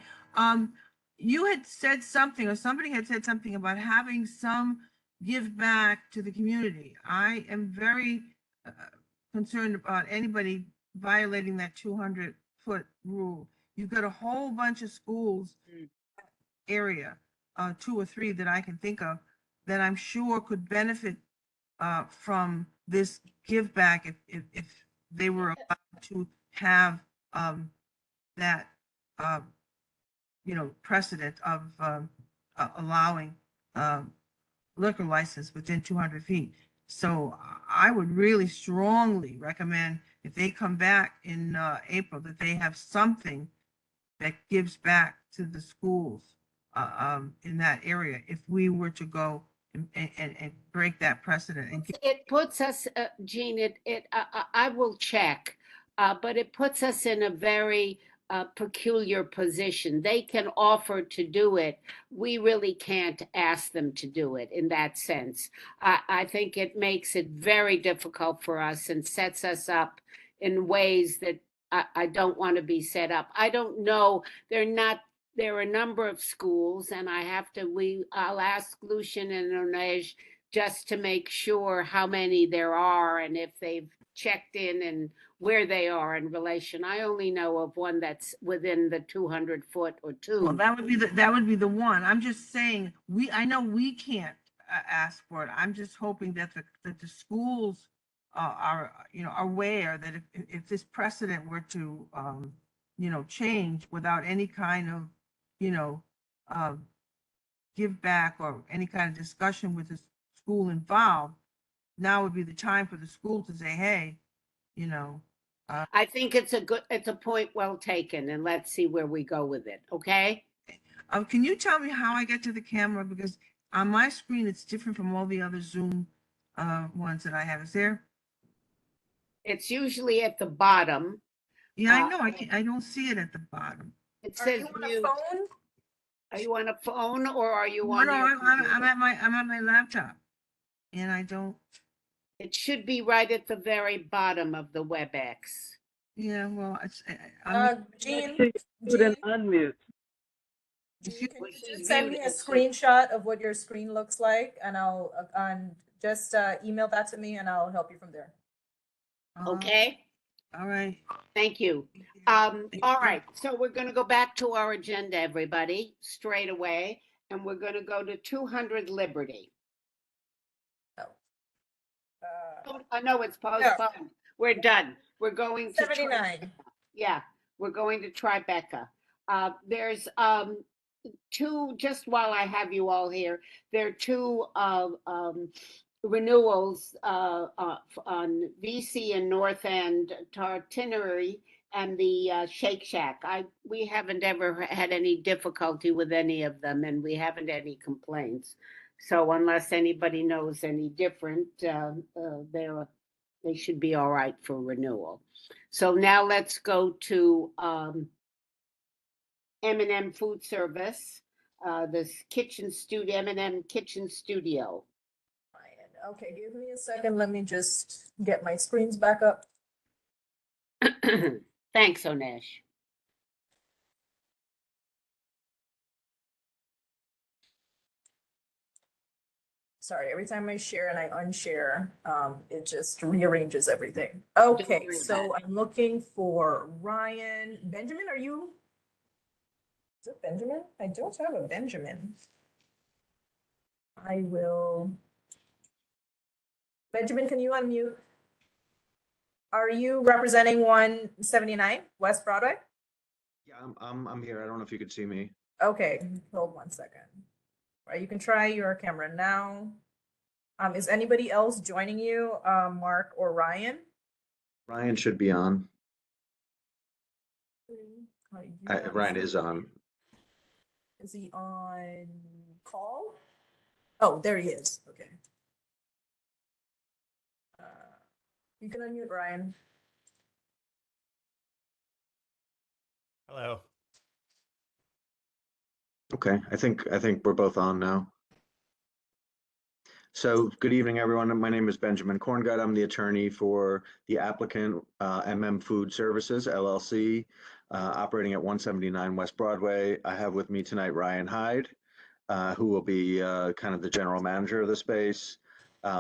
Speaker 11: You had said something, or somebody had said something about having some give back to the community. I am very concerned about anybody violating that 200-foot rule. You've got a whole bunch of schools area, 2 or 3 that I can think of, that I'm sure could benefit from this give back if they were allowed to have that precedent of allowing liquor license within 200 feet. So I would really strongly recommend if they come back in April that they have something that gives back to the schools in that area. If we were to go and break that precedent and
Speaker 2: It puts us, Jean, I will check, but it puts us in a very peculiar position. They can offer to do it. We really can't ask them to do it in that sense. I think it makes it very difficult for us and sets us up in ways that I don't want to be set up. I don't know. There are a number of schools, and I'll ask Lucian and Onej just to make sure how many there are and if they've checked in and where they are in relation. I only know of one that's within the 200-foot or 2.
Speaker 11: well, that would be the one. I'm just saying, I know we can't ask for it. I'm just hoping that the schools are aware that if this precedent were to change without any kind of give back or any kind of discussion with the school involved, now would be the time for the school to say, hey,
Speaker 2: I think it's a point well taken, and let's see where we go with it. Okay.
Speaker 11: Can you tell me how I get to the camera? Because on my screen, it's different from all the other Zoom ones that I have. Is there?
Speaker 2: It's usually at the bottom.
Speaker 11: Yeah, I know. I don't see it at the bottom.
Speaker 2: It
Speaker 1: Are
Speaker 2: says
Speaker 1: you on a
Speaker 2: mute.
Speaker 1: phone?
Speaker 2: Are you on a phone or are you
Speaker 11: No,
Speaker 2: on
Speaker 11: no,
Speaker 2: your
Speaker 11: I'm
Speaker 2: computer?
Speaker 11: at my laptop, and I don't.
Speaker 2: It should be right at the very bottom of the WebEx.
Speaker 11: Yeah, well, I'm.
Speaker 1: Jean,
Speaker 9: mute
Speaker 1: Jean,
Speaker 9: and unmute.
Speaker 1: Jean, can you
Speaker 2: Well, she's
Speaker 1: just send me a
Speaker 2: muted, so-
Speaker 1: screenshot of what your screen looks like, and I'll just email that to me, and I'll help you from there.
Speaker 2: Okay.
Speaker 11: All right.
Speaker 2: Thank you.
Speaker 11: Thank
Speaker 2: All
Speaker 11: you.
Speaker 2: right, so we're going to go back to our agenda, everybody, straight away, and we're going to go to 200 Liberty. No, it's postponed. We're done. We're going to
Speaker 1: 79.
Speaker 2: Yeah, we're going to Tribeca. There's 2, just while I have you all here, there are 2 renewals on VC and North End, Tartinary and the Shake Shack. We haven't ever had any difficulty with any of them, and we haven't any complaints. So unless anybody knows any different, they should be all right for renewal. So now let's go to M&M Food Service, this kitchen studio, M&M Kitchen Studio.
Speaker 1: Okay, give me a second. Let me just get my screens back up.
Speaker 2: Thanks, Onesh.
Speaker 1: Sorry, every time I share and I unshare, it just rearranges everything. Okay,
Speaker 2: worry
Speaker 1: so
Speaker 2: about
Speaker 1: I'm looking for Ryan. Benjamin, are you? Is it Benjamin? I don't have a Benjamin. I will. Benjamin, can you unmute? Are you representing 179 West Broadway?
Speaker 12: Yeah, I'm here. I don't know if you could see me.
Speaker 1: Okay, hold 1 second. Right, you can try your camera now. Is anybody else joining you, Mark or Ryan?
Speaker 12: Ryan should be on.
Speaker 1: Oh, you
Speaker 12: Ryan is on.
Speaker 1: Is he on call? Oh, there he is. Okay. You can unmute Ryan.
Speaker 7: Hello.
Speaker 12: Okay, I think we're both on now. So good evening, everyone. My name is Benjamin Korngut. I'm the attorney for the applicant, MM Food Services LLC, operating at 179 West Broadway. I have with me tonight Ryan Hyde, who will be kind of the general manager of the space.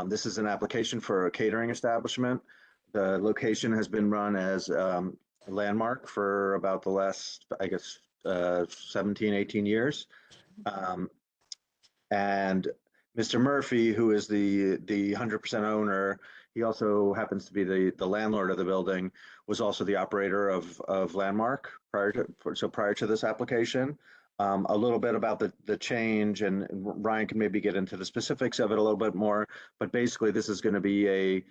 Speaker 12: This is an application for a catering establishment. The location has been run as a landmark for about the last, I guess, 17, 18 years. And Mr. Murphy, who is the 100% owner, he also happens to be the landlord of the building, was also the operator of Landmark prior to this application. A little bit about the change, and Ryan can maybe get into the specifics of it a little bit more, but basically this is going to be a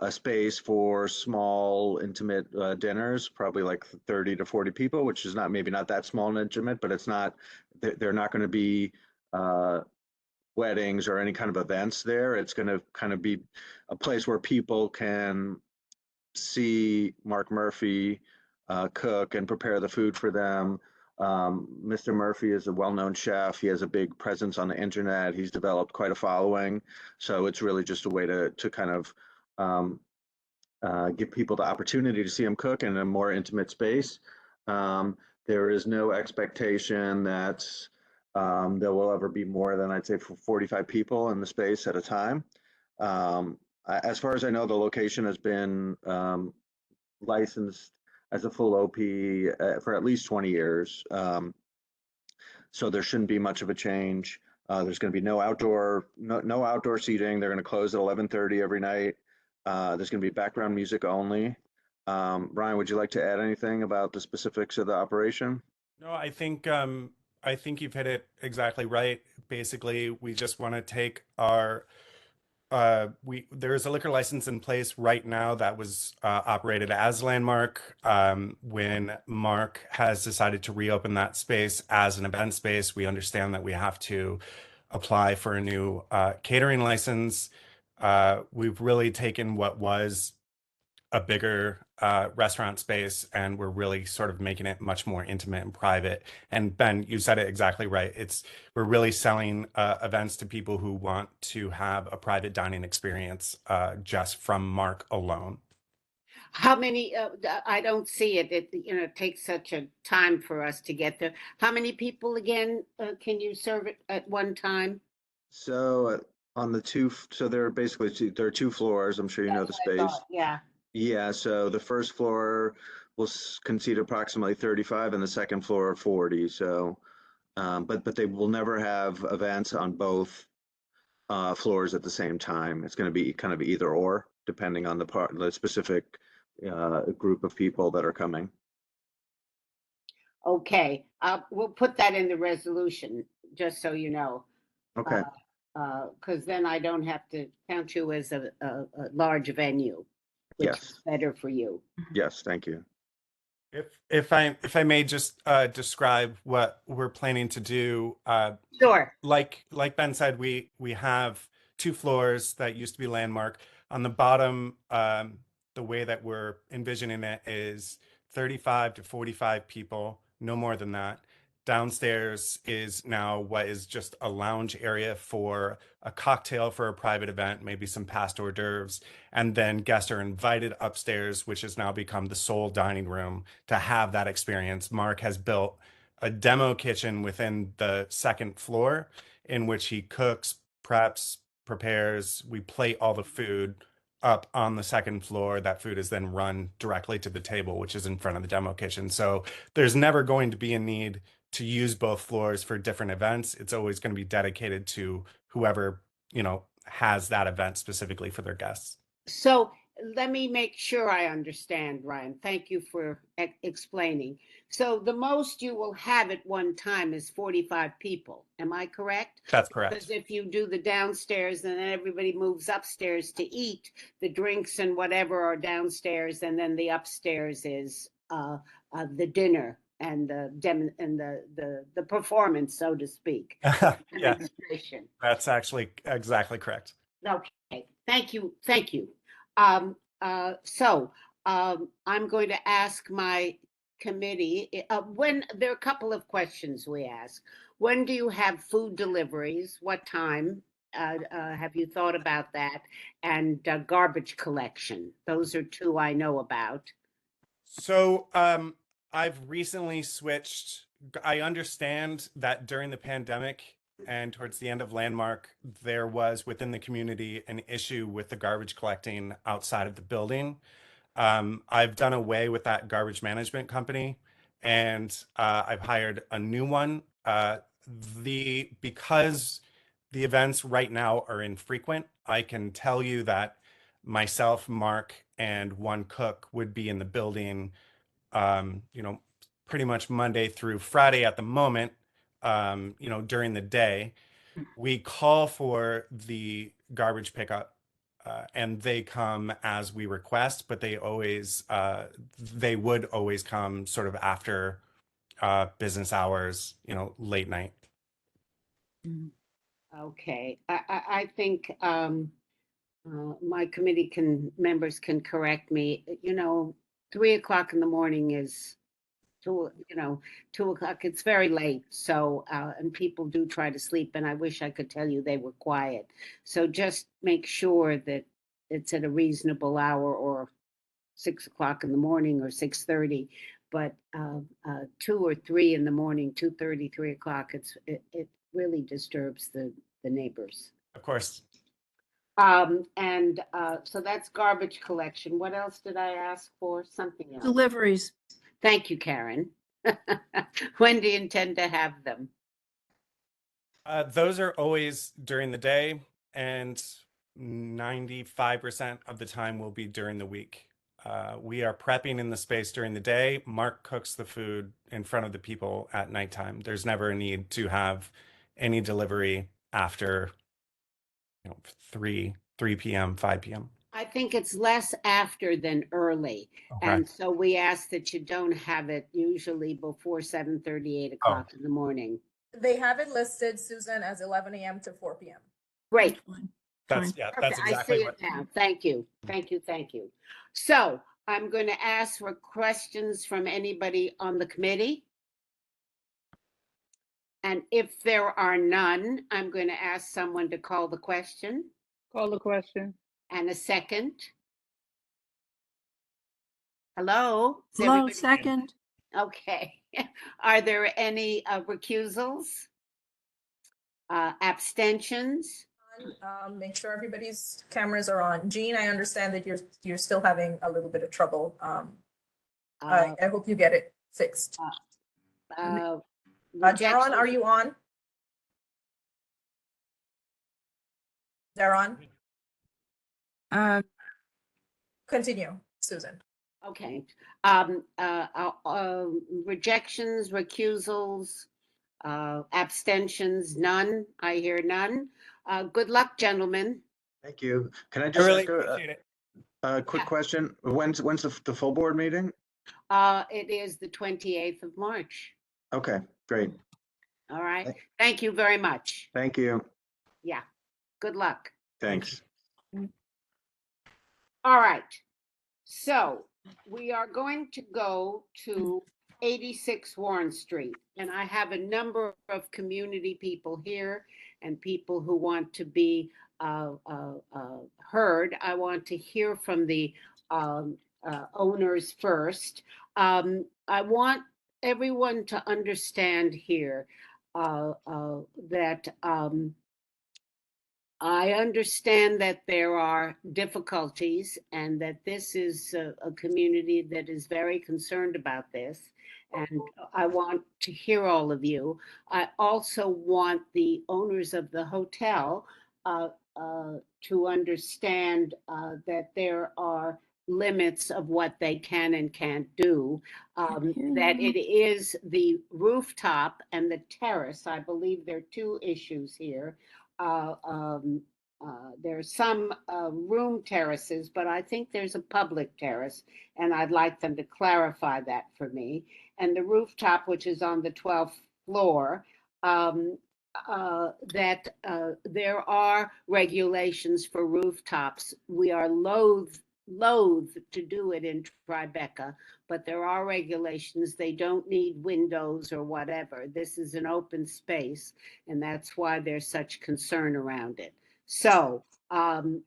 Speaker 12: space for small, intimate dinners, probably like 30 to 40 people, which is maybe not that small and intimate, but they're not going to be weddings or any kind of events there. It's going to kind of be a place where people can see Mark Murphy cook and prepare the food for them. Mr. Murphy is a well-known chef. He has a big presence on the internet. He's developed quite a following. So it's really just a way to kind of give people the opportunity to see him cook in a more intimate space. There is no expectation that there will ever be more than, I'd say, 45 people in the space at a time. As far as I know, the location has been licensed as a full OP for at least 20 years. So there shouldn't be much of a change. There's going to be no outdoor seating. They're going to close at 11:30 every night. There's going to be background music only. Ryan, would you like to add anything about the specifics of the operation?
Speaker 13: No, I think you've hit it exactly right. Basically, we just want to take our there's a liquor license in place right now that was operated as Landmark. When Mark has decided to reopen that space as an event space, we understand that we have to apply for a new catering license. We've really taken what was a bigger restaurant space, and we're really sort of making it much more intimate and private. And Ben, you said it exactly right. We're really selling events to people who want to have a private dining experience just from Mark alone.
Speaker 2: How many, I don't see it, it takes such a time for us to get there. How many people again can you serve it at one time?
Speaker 12: So on the there are basically there are two floors. I'm sure you know the space.
Speaker 2: Yeah.
Speaker 12: Yeah, so the first floor will concede approximately 35 and the second floor 40. So, but they will never have events on both floors at the same time. It's going to be kind of either or, depending on the specific group of people that are coming.
Speaker 2: Okay, we'll put that in the resolution, just so you know.
Speaker 12: Okay.
Speaker 2: Because then I don't have to count you as a large venue. Which
Speaker 12: Yes.
Speaker 2: is better for you.
Speaker 12: Yes, thank you.
Speaker 13: If I may just describe what we're planning to do.
Speaker 2: Sure.
Speaker 13: Like Ben said, we have two floors that used to be Landmark. On the bottom, the way that we're envisioning it is 35 to 45 people, no more than that. Downstairs is now what is just a lounge area for a cocktail for a private event, maybe some past hors d'oeuvres. And then guests are invited upstairs, which has now become the sole dining room, to have that experience. Mark has built a demo kitchen within the second floor in which he cooks, preps, prepares. We plate all the food up on the second floor. That food is then run directly to the table, which is in front of the demo kitchen. So there's never going to be a need to use both floors for different events. It's always going to be dedicated to whoever, has that event specifically for their guests.
Speaker 2: So let me make sure I understand, Ryan. Thank you for explaining. So the most you will have at one time is 45 people. Am I correct?
Speaker 13: That's correct.
Speaker 2: Because if you do the downstairs and then everybody moves upstairs to eat, the drinks and whatever are downstairs, and then the upstairs is the dinner and the performance, so to speak.
Speaker 13: Yeah,
Speaker 2: Demonstration.
Speaker 13: that's actually exactly correct.
Speaker 2: Okay, thank you. So I'm going to ask my committee, when, there are a couple of questions we ask. When do you have food deliveries? What time? Have you thought about that? And garbage collection. Those are two I know about.
Speaker 13: So I've recently switched. I understand that during the pandemic and towards the end of Landmark, there was within the community an issue with the garbage collecting outside of the building. I've done away with that garbage management company, and I've hired a new one. Because the events right now are infrequent, I can tell you that myself, Mark, and one cook would be in the building, pretty much Monday through Friday at the moment, during the day. We call for the garbage pickup, and they come as we request, but they would always come sort of after business hours, late night.
Speaker 2: Okay, I think my committee members can correct me. 3 o'clock in the morning is 2 o'clock. It's very late. So and people do try to sleep, and I wish I could tell you they were quiet. So just make sure that it's at a reasonable hour, or 6 o'clock in the morning, or 6:30. But 2 or 3 in the morning, 2:30, 3 o'clock, it really disturbs the neighbors.
Speaker 13: Of course.
Speaker 2: And so that's garbage collection. What else did I ask for? Something else.
Speaker 8: Deliveries.
Speaker 2: Thank you, Karen. When do you intend to have them?
Speaker 13: Those are always during the day, and 95% of the time will be during the week. We are prepping in the space during the day. Mark cooks the food in front of the people at nighttime. There's never a need to have any delivery after 3 p.m., 5 p.m.
Speaker 2: I think it's less after than early.
Speaker 13: Okay.
Speaker 2: And so we ask that you don't have it usually before 7:30, 8 o'clock in the morning.
Speaker 1: They have it listed, Susan, as 11 a.m. to 4 p.m.
Speaker 2: Great.
Speaker 13: That's
Speaker 2: Okay,
Speaker 13: exactly
Speaker 2: I see
Speaker 13: what.
Speaker 2: it now. Thank you. So I'm going to ask for questions from anybody on the committee. And if there are none, I'm going to ask someone to call the question.
Speaker 3: Call the question.
Speaker 2: And a second. Hello? Is
Speaker 8: Hello,
Speaker 2: everybody-
Speaker 8: second.
Speaker 2: Okay. Are there any recusals? Abstentions?
Speaker 1: Make sure everybody's cameras are on. Jean, I understand that you're still having a little bit of trouble. I hope you get it fixed. Daron, are you on? Daron? Continue, Susan.
Speaker 2: Okay. Rejections, recusals, abstentions, none. I hear none. Good luck, gentlemen.
Speaker 12: Thank you. Can I
Speaker 13: I
Speaker 12: just
Speaker 13: really
Speaker 12: ask
Speaker 13: appreciate it.
Speaker 12: a quick question? When's the full board meeting?
Speaker 2: It is the 28th of March.
Speaker 12: Okay, great.
Speaker 2: All right. Thank you very much.
Speaker 12: Thank you.
Speaker 2: Yeah. Good luck.
Speaker 12: Thanks.
Speaker 2: All right. So we are going to go to 86 Warren Street, and I have a number of community people here and people who want to be heard. I want to hear from the owners first. I want everyone to understand here that I understand that there are difficulties and that this is a community that is very concerned about this. And I want to hear all of you. I also want the owners of the hotel to understand that there are limits of what they can and can't do, that it is the rooftop and the terrace. I believe there are two issues here. There are some room terraces, but I think there's a public terrace, and I'd like them to clarify that for me. And the rooftop, which is on the 12th floor, that there are regulations for rooftops. We are loath to do it in Tribeca, but there are regulations. They don't need windows or whatever. This is an open space, and that's why there's such concern around it. So, with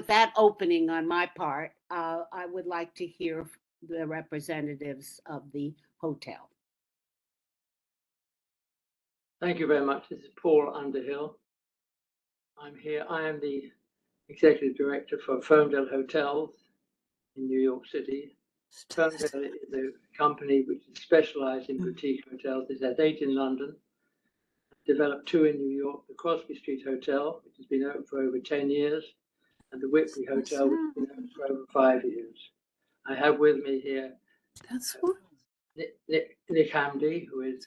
Speaker 2: that opening on my part, I would like to hear the representatives of the hotel.
Speaker 14: Thank you very much. This is Paul Underhill. I'm here. I am the executive director for Ferndale Hotels in New York City. Ferndale is a company which is specialized in boutique hotels. It has 8 in London, developed 2 in New York, the Crosby Street Hotel, which has been open for over 10 years, and the Whitby Hotel, which has been open for over 5 years. I have with me here Nick Hamdy, who is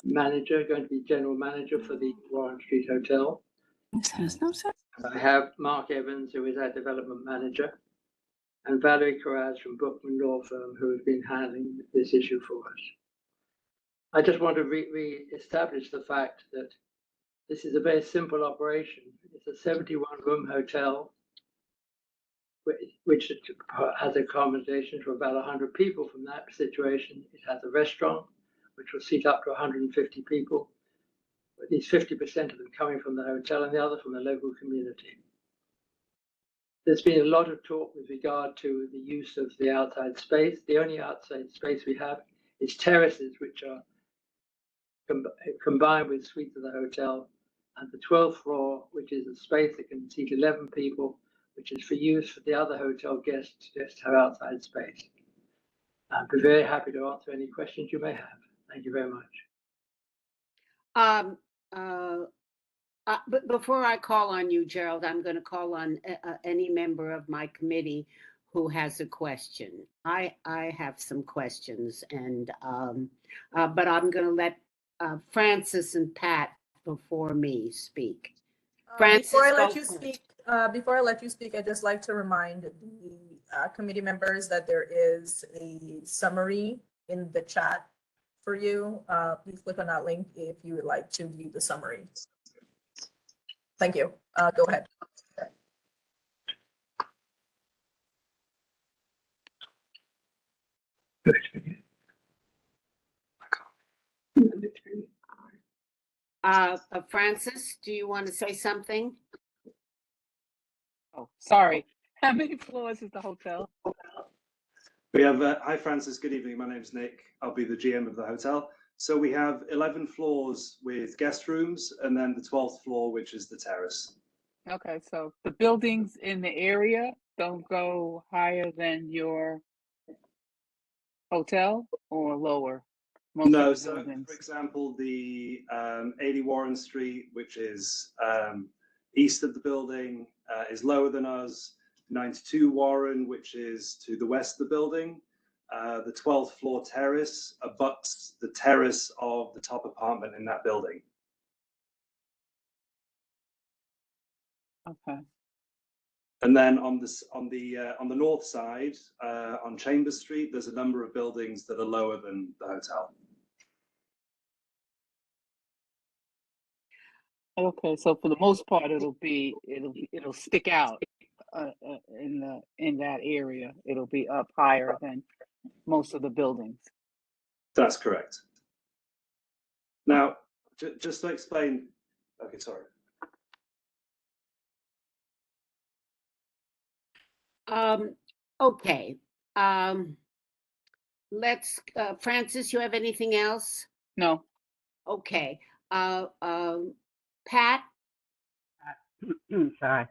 Speaker 14: manager, going to be general manager for the Warren Street Hotel.
Speaker 8: This has no sense.
Speaker 14: I have Mark Evans, who is our development manager, and Valerie Carraz from Bookman Law Firm, who has been handling this issue for us. I just want to re-establish the fact that this is a very simple operation. It's a 71-room hotel, which has accommodation for about 100 people. From that situation, it has a restaurant, which will seat up to 150 people, at least 50% of them coming from the hotel and the other from the local community. There's been a lot of talk with regard to the use of the outside space. The only outside space we have is terraces, which are combined with suites of the hotel, and the 12th floor, which is a space that can seat 11 people, which is for use for the other hotel guests just to have outside space. I'd be very happy to answer any questions you may have. Thank you very much.
Speaker 2: But before I call on you, Gerald, I'm going to call on any member of my committee who has a question. I have some questions, and but I'm going to let Francis and Pat before me speak. Francis,
Speaker 1: before I let you speak, I'd just like to remind the committee members that there is a summary in the chat for you. Please click on that link if you would like to view the summary. Thank you. Go ahead.
Speaker 2: Francis, do you want to say something?
Speaker 3: Oh, sorry. How many floors is the hotel?
Speaker 15: We have, hi Francis, good evening. My name's Nick. I'll be the GM of the hotel. So we have 11 floors with guest rooms, and then the 12th floor, which is the terrace.
Speaker 3: Okay, so the buildings in the area don't go higher than your hotel or lower?
Speaker 15: No, so for example, the 80 Warren Street, which is east of the building, is lower than us. 92 Warren, which is to the west of the building. The 12th floor terrace abuts the terrace of the top apartment in that building.
Speaker 3: Okay.
Speaker 15: And then on the north side, on Chambers Street, there's a number of buildings that are lower than the hotel.
Speaker 3: Okay, so for the most part, it'll stick out in that area. It'll be up higher than most of the buildings.
Speaker 15: That's correct. Now, just to explain, okay, sorry.
Speaker 2: Okay. Let's, Francis, you have anything else?
Speaker 3: No.
Speaker 2: Okay. Pat?
Speaker 9: Sorry.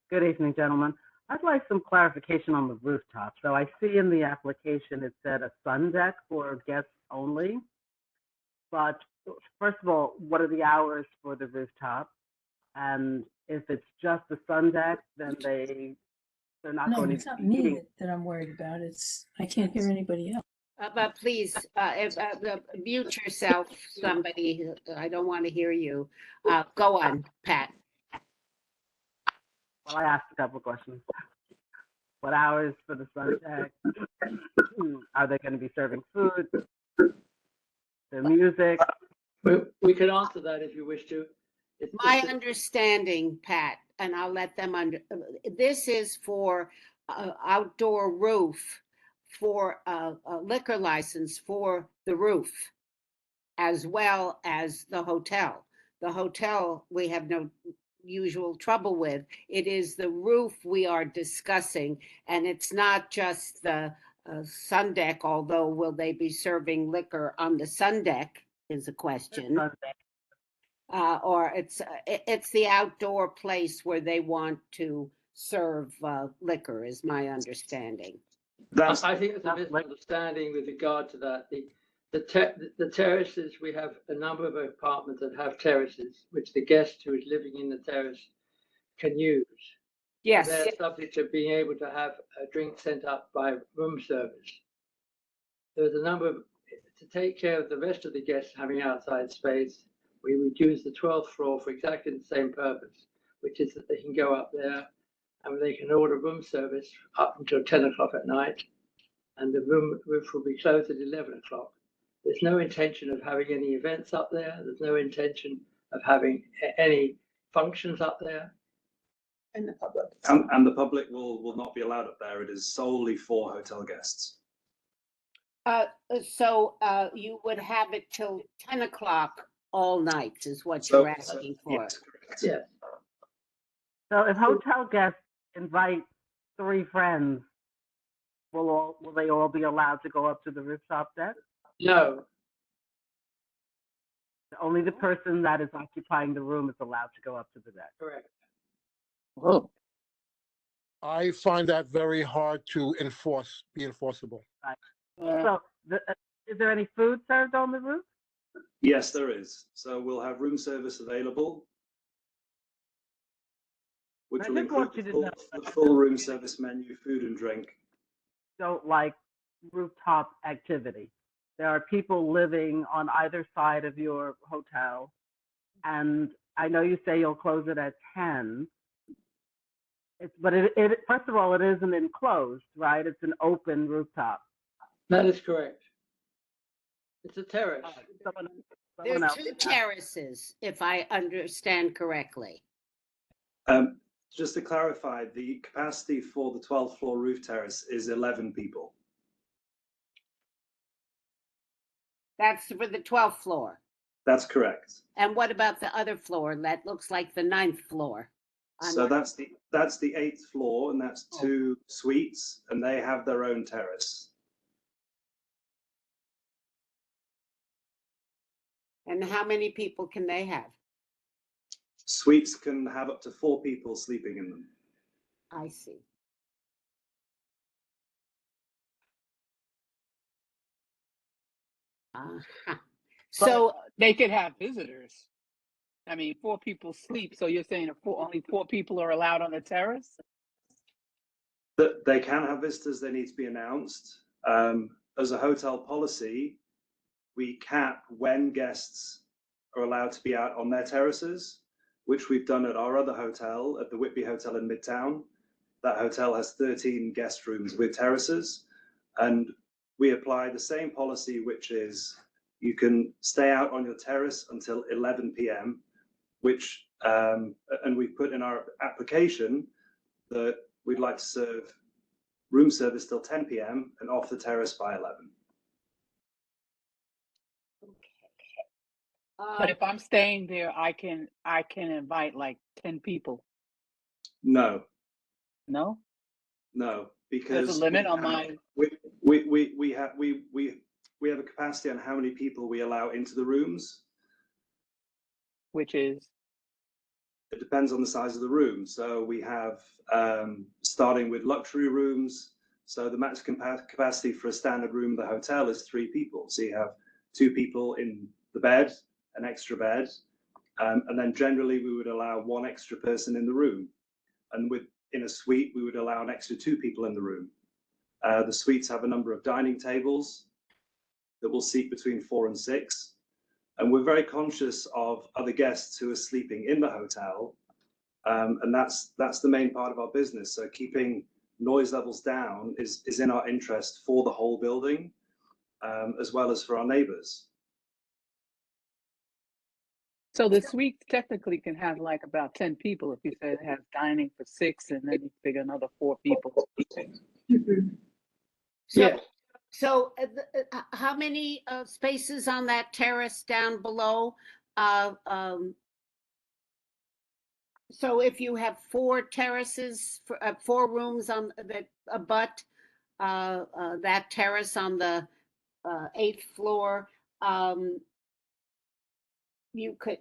Speaker 9: Good evening, gentlemen. I'd like some clarification on the rooftop. So I see in the application it said a sun deck for guests only. But first of all, what are the hours for the rooftop? And if it's just the sun deck, then they're not
Speaker 8: No,
Speaker 9: going
Speaker 8: it's
Speaker 9: to
Speaker 8: not
Speaker 9: be
Speaker 8: me
Speaker 9: meeting.
Speaker 8: that I'm worried about. I can't hear anybody else.
Speaker 2: But please, mute yourself, somebody. I don't want to hear you. Go on, Pat.
Speaker 9: Well, I asked a couple of questions. What hours for the Sunday? Are they going to be serving food? The music?
Speaker 14: We can answer that if you wish to.
Speaker 2: My understanding, Pat, and I'll let them this is for outdoor roof, for a liquor license for the roof, as well as the hotel. The hotel, we have no usual trouble with. It is the roof we are discussing, and it's not just the sun deck, although will they be serving liquor on the sun deck is a question. Or it's the outdoor place where they want to serve liquor, is my understanding.
Speaker 14: I think it's a misunderstanding with regard to that. The terraces, we have a number of apartments that have terraces, which the guest who is living in the terrace can use.
Speaker 2: Yes.
Speaker 14: They're subject to being able to have a drink sent up by room service. There's a number of, to take care of the rest of the guests having outside space, we would use the 12th floor for exactly the same purpose, which is that they can go up there and they can order room service up until 10 o'clock at night, and the roof will be closed at 11 o'clock. There's no intention of having any events up there. There's no intention of having any functions up there.
Speaker 15: And the public will not be allowed up there. It is solely for hotel guests.
Speaker 2: So you would have it till 10 o'clock all night is what you're asking for.
Speaker 15: Yes, correct.
Speaker 14: Yeah.
Speaker 9: So if hotel guests invite 3 friends, will they all be allowed to go up to the rooftop deck?
Speaker 14: No.
Speaker 9: Only the person that is occupying the room is allowed to go up to the deck.
Speaker 14: Correct.
Speaker 5: Whoa. I find that very hard to be enforceable.
Speaker 9: So is there any food served on the roof?
Speaker 15: Yes, there is. So we'll have room service available, which will include the full room service menu, food and drink.
Speaker 9: Don't like rooftop activity. There are people living on either side of your hotel, and I know you say you'll close it at 10. But first of all, it isn't enclosed, right? It's an open rooftop.
Speaker 14: That is correct. It's a terrace.
Speaker 2: There are 2 terraces, if I understand correctly.
Speaker 15: Just to clarify, the capacity for the 12th floor roof terrace is 11 people.
Speaker 2: That's for the 12th floor.
Speaker 15: That's correct.
Speaker 2: And what about the other floor? That looks like the 9th floor.
Speaker 15: So that's the 8th floor, and that's 2 suites, and they have their own terrace.
Speaker 2: And how many people can they have?
Speaker 15: Suites can have up to 4 people sleeping in them.
Speaker 2: I see. So
Speaker 3: they could have visitors. I mean, 4 people sleep. So you're saying only 4 people are allowed on the terrace?
Speaker 15: They can have visitors. They need to be announced. As a hotel policy, we cap when guests are allowed to be out on their terraces, which we've done at our other hotel, at the Whitby Hotel in Midtown. That hotel has 13 guest rooms with terraces. And we apply the same policy, which is you can stay out on your terrace until 11 p.m., which, and we put in our application that we'd like to serve room service till 10 p.m. and off the terrace by 11.
Speaker 3: But if I'm staying there, I can invite like 10 people.
Speaker 15: No.
Speaker 3: No?
Speaker 15: No, because
Speaker 3: there's a limit on my.
Speaker 15: We have a capacity on how many people we allow into the rooms.
Speaker 3: Which is?
Speaker 15: It depends on the size of the room. So we have starting with luxury rooms. So the max capacity for a standard room in the hotel is 3 people. So you have 2 people in the bed, an extra bed, and then generally we would allow 1 extra person in the room. And in a suite, we would allow an extra 2 people in the room. The suites have a number of dining tables, that will seat between 4 and 6. And we're very conscious of other guests who are sleeping in the hotel. And that's the main part of our business. So keeping noise levels down is in our interest for the whole building, as well as for our neighbors.
Speaker 3: So the suite technically can have like about 10 people if you say it has dining for 6 and then you figure another 4 people.
Speaker 2: So, so how many spaces on that terrace down below? So if you have 4 terraces, 4 rooms on that abut that terrace on the 8th floor,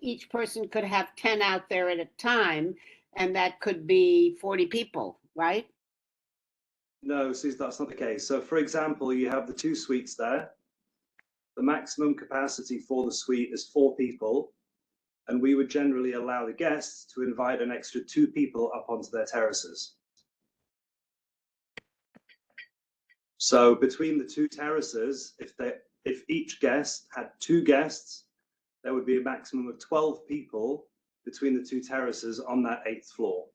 Speaker 2: each person could have 10 out there at a time, and that could be 40 people, right?
Speaker 15: No, Susan, that's not the case. So for example, you have the 2 suites there. The maximum capacity for the suite is 4 people. And we would generally allow the guests to invite an extra 2 people up onto their terraces. So between the 2 terraces, if each guest had 2 guests, there would be a maximum of 12 people between the 2 terraces on that 8th floor.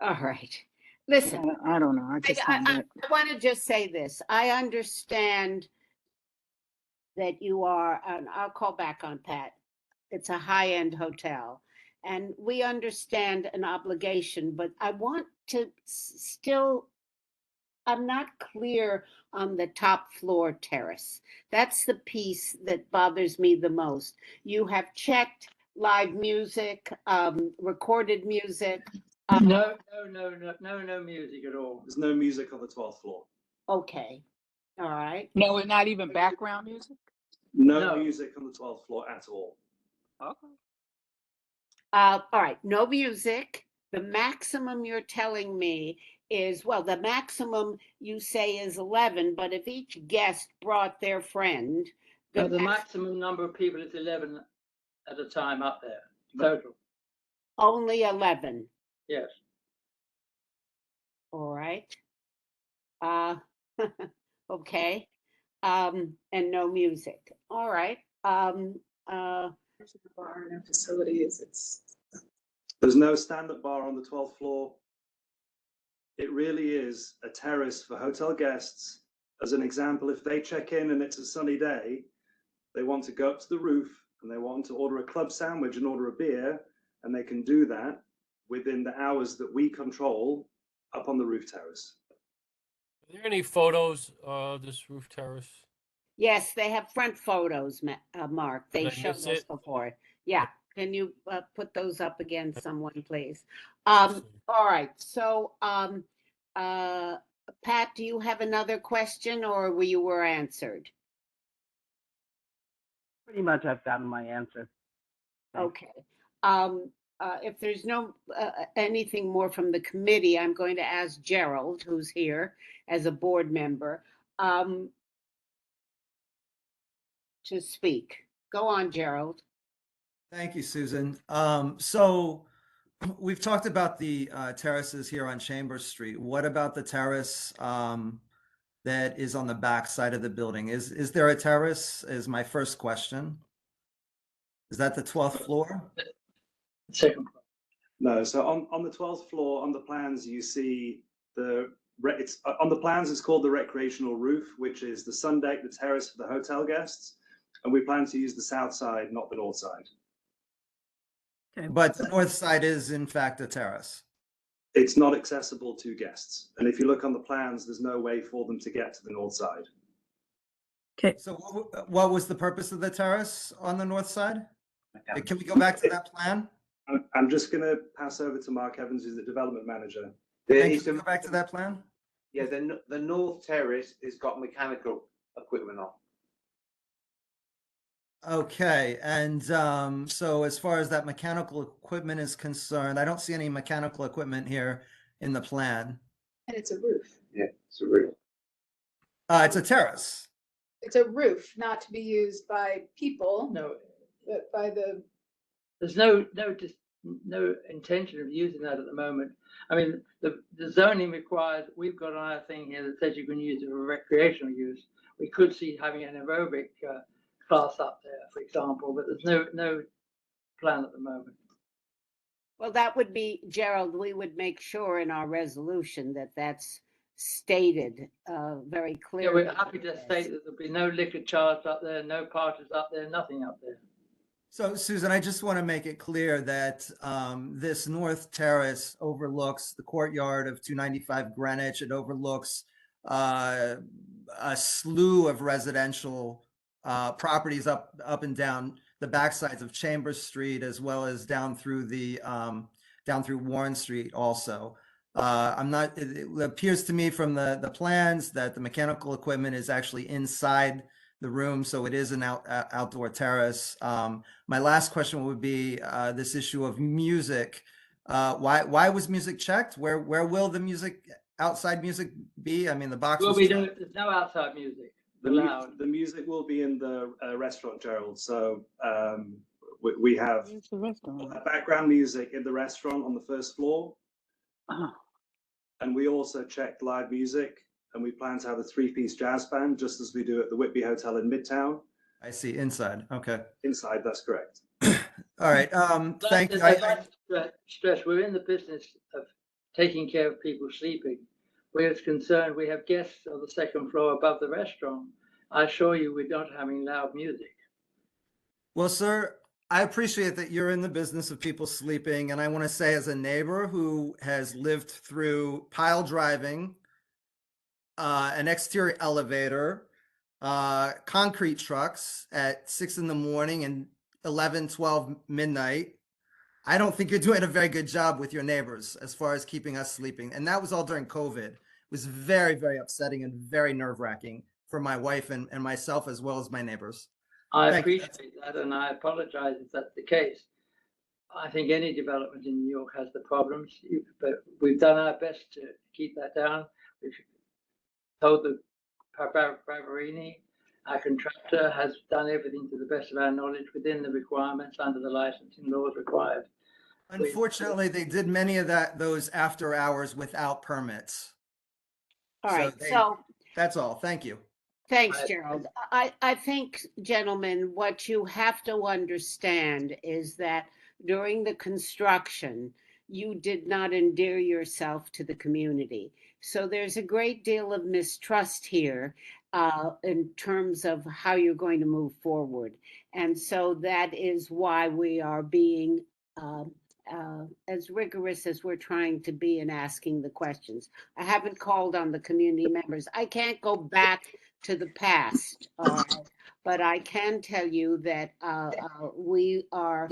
Speaker 2: All right. Listen,
Speaker 3: I don't know. I just
Speaker 2: I want to just say this. I understand that you are, and I'll call back on Pat. It's a high-end hotel, and we understand an obligation, but I want to still, I'm not clear on the top floor terrace. That's the piece that bothers me the most. You have checked live music, recorded music.
Speaker 14: No music at all.
Speaker 15: There's no music on the 12th floor.
Speaker 2: Okay, all right.
Speaker 3: No, it's not even background music?
Speaker 15: No music on the 12th floor at all.
Speaker 3: Okay.
Speaker 2: All right, no music. The maximum you're telling me is, well, the maximum you say is 11, but if each guest brought their friend.
Speaker 14: The maximum number of people is 11 at a time up there, total.
Speaker 2: Only 11.
Speaker 14: Yes.
Speaker 2: All right. Okay. And no music. All right.
Speaker 16: There's a bar in our facilities.
Speaker 15: There's no stand-up bar on the 12th floor. It really is a terrace for hotel guests. As an example, if they check in and it's a sunny day, they want to go up to the roof and they want to order a club sandwich and order a beer, and they can do that within the hours that we control up on the roof terrace.
Speaker 7: Are there any photos of this roof terrace?
Speaker 2: Yes, they have front photos, Mark. They
Speaker 7: Did I
Speaker 2: showed
Speaker 7: miss
Speaker 2: us
Speaker 7: it?
Speaker 2: before. Yeah. Can you put those up again, someone, please? All right. So, Pat, do you have another question, or you were answered?
Speaker 9: Pretty much I've gotten my answer.
Speaker 2: Okay. If there's no anything more from the committee, I'm going to ask Gerald, who's here as a board member, to speak. Go on, Gerald.
Speaker 4: Thank you, Susan. So we've talked about the terraces here on Chambers Street. What about the terrace that is on the back side of the building? Is there a terrace? Is my first question. Is that the 12th floor?
Speaker 14: Second.
Speaker 15: No, so on the 12th floor, on the plans, you see on the plans, it's called the recreational roof, which is the sun deck, the terrace for the hotel guests. And we plan to use the south side, not the north side.
Speaker 8: Okay.
Speaker 4: But the north side is in fact a terrace.
Speaker 15: It's not accessible to guests. And if you look on the plans, there's no way for them to get to the north side.
Speaker 8: Okay.
Speaker 4: So what was the purpose of the terrace on the north side? Can we go back to that plan?
Speaker 15: I'm just going to pass over to Mark Evans, who's the development manager.
Speaker 4: Can you go back to that plan?
Speaker 17: Yeah, the north terrace has got mechanical equipment on.
Speaker 4: Okay, and so as far as that mechanical equipment is concerned, I don't see any mechanical equipment here in the plan.
Speaker 16: And it's a roof.
Speaker 17: Yeah, it's a roof.
Speaker 4: It's a terrace.
Speaker 16: It's a roof, not to be used by people.
Speaker 14: No,
Speaker 16: But by the.
Speaker 14: there's no no intention of using that at the moment. I mean, the zoning requires, we've got our thing here that says you can use it for recreational use. We could see having an aerobic class up there, for example, but there's no plan at the moment.
Speaker 2: Well, that would be, Gerald, we would make sure in our resolution that that's stated very
Speaker 14: Yeah,
Speaker 2: clearly.
Speaker 14: we're happy to state that there'll be no liquor charged up there, no parties up there, nothing up there.
Speaker 4: So Susan, I just want to make it clear that this North Terrace overlooks the courtyard of 295 Greenwich. It overlooks a slew of residential properties up and down the backsides of Chambers Street, as well as down through Warren Street also. It appears to me from the plans that the mechanical equipment is actually inside the room, so it is an outdoor terrace. My last question would be this issue of music. Why was music checked? Where will the outside music be? I mean, the box
Speaker 14: Well,
Speaker 4: was
Speaker 14: there's no outside music allowed.
Speaker 15: The music will be in the restaurant, Gerald. So we have
Speaker 3: It's the restaurant.
Speaker 15: background music in the restaurant on the first floor.
Speaker 3: Oh.
Speaker 15: And we also checked live music, and we plan to have a 3-piece jazz band, just as we do at the Whitby Hotel in Midtown.
Speaker 4: I see, inside. Okay.
Speaker 15: Inside, that's correct.
Speaker 4: All right. Thank you.
Speaker 14: I'd like to stress, we're in the business of taking care of people sleeping. We're concerned, we have guests on the second floor above the restaurant. I assure you, we're not having loud music.
Speaker 4: Well, sir, I appreciate that you're in the business of people sleeping. And I want to say, as a neighbor who has lived through pile driving, an exterior elevator, concrete trucks at 6 in the morning and 11, 12 midnight, I don't think you're doing a very good job with your neighbors as far as keeping us sleeping. And that was all during COVID. It was very, very upsetting and very nerve-wracking for my wife and myself, as well as my neighbors.
Speaker 14: I
Speaker 4: Thank you.
Speaker 14: appreciate that, and I apologize if that's the case. I think any development in New York has the problems, but we've done our best to keep that down. We've told the Barberini, our contractor, has done everything to the best of our knowledge within the requirements under the licensing laws required.
Speaker 4: Unfortunately, they did many of those after hours without permits.
Speaker 2: All right,
Speaker 4: they-
Speaker 2: so
Speaker 4: That's all. Thank you.
Speaker 2: thanks, Gerald. I think, gentlemen, what you have to understand is that during the construction, you did not endear yourself to the community. So there's a great deal of mistrust here in terms of how you're going to move forward. And so that is why we are being as rigorous as we're trying to be in asking the questions. I haven't called on the community members. I can't go back to the past, but I can tell you that we are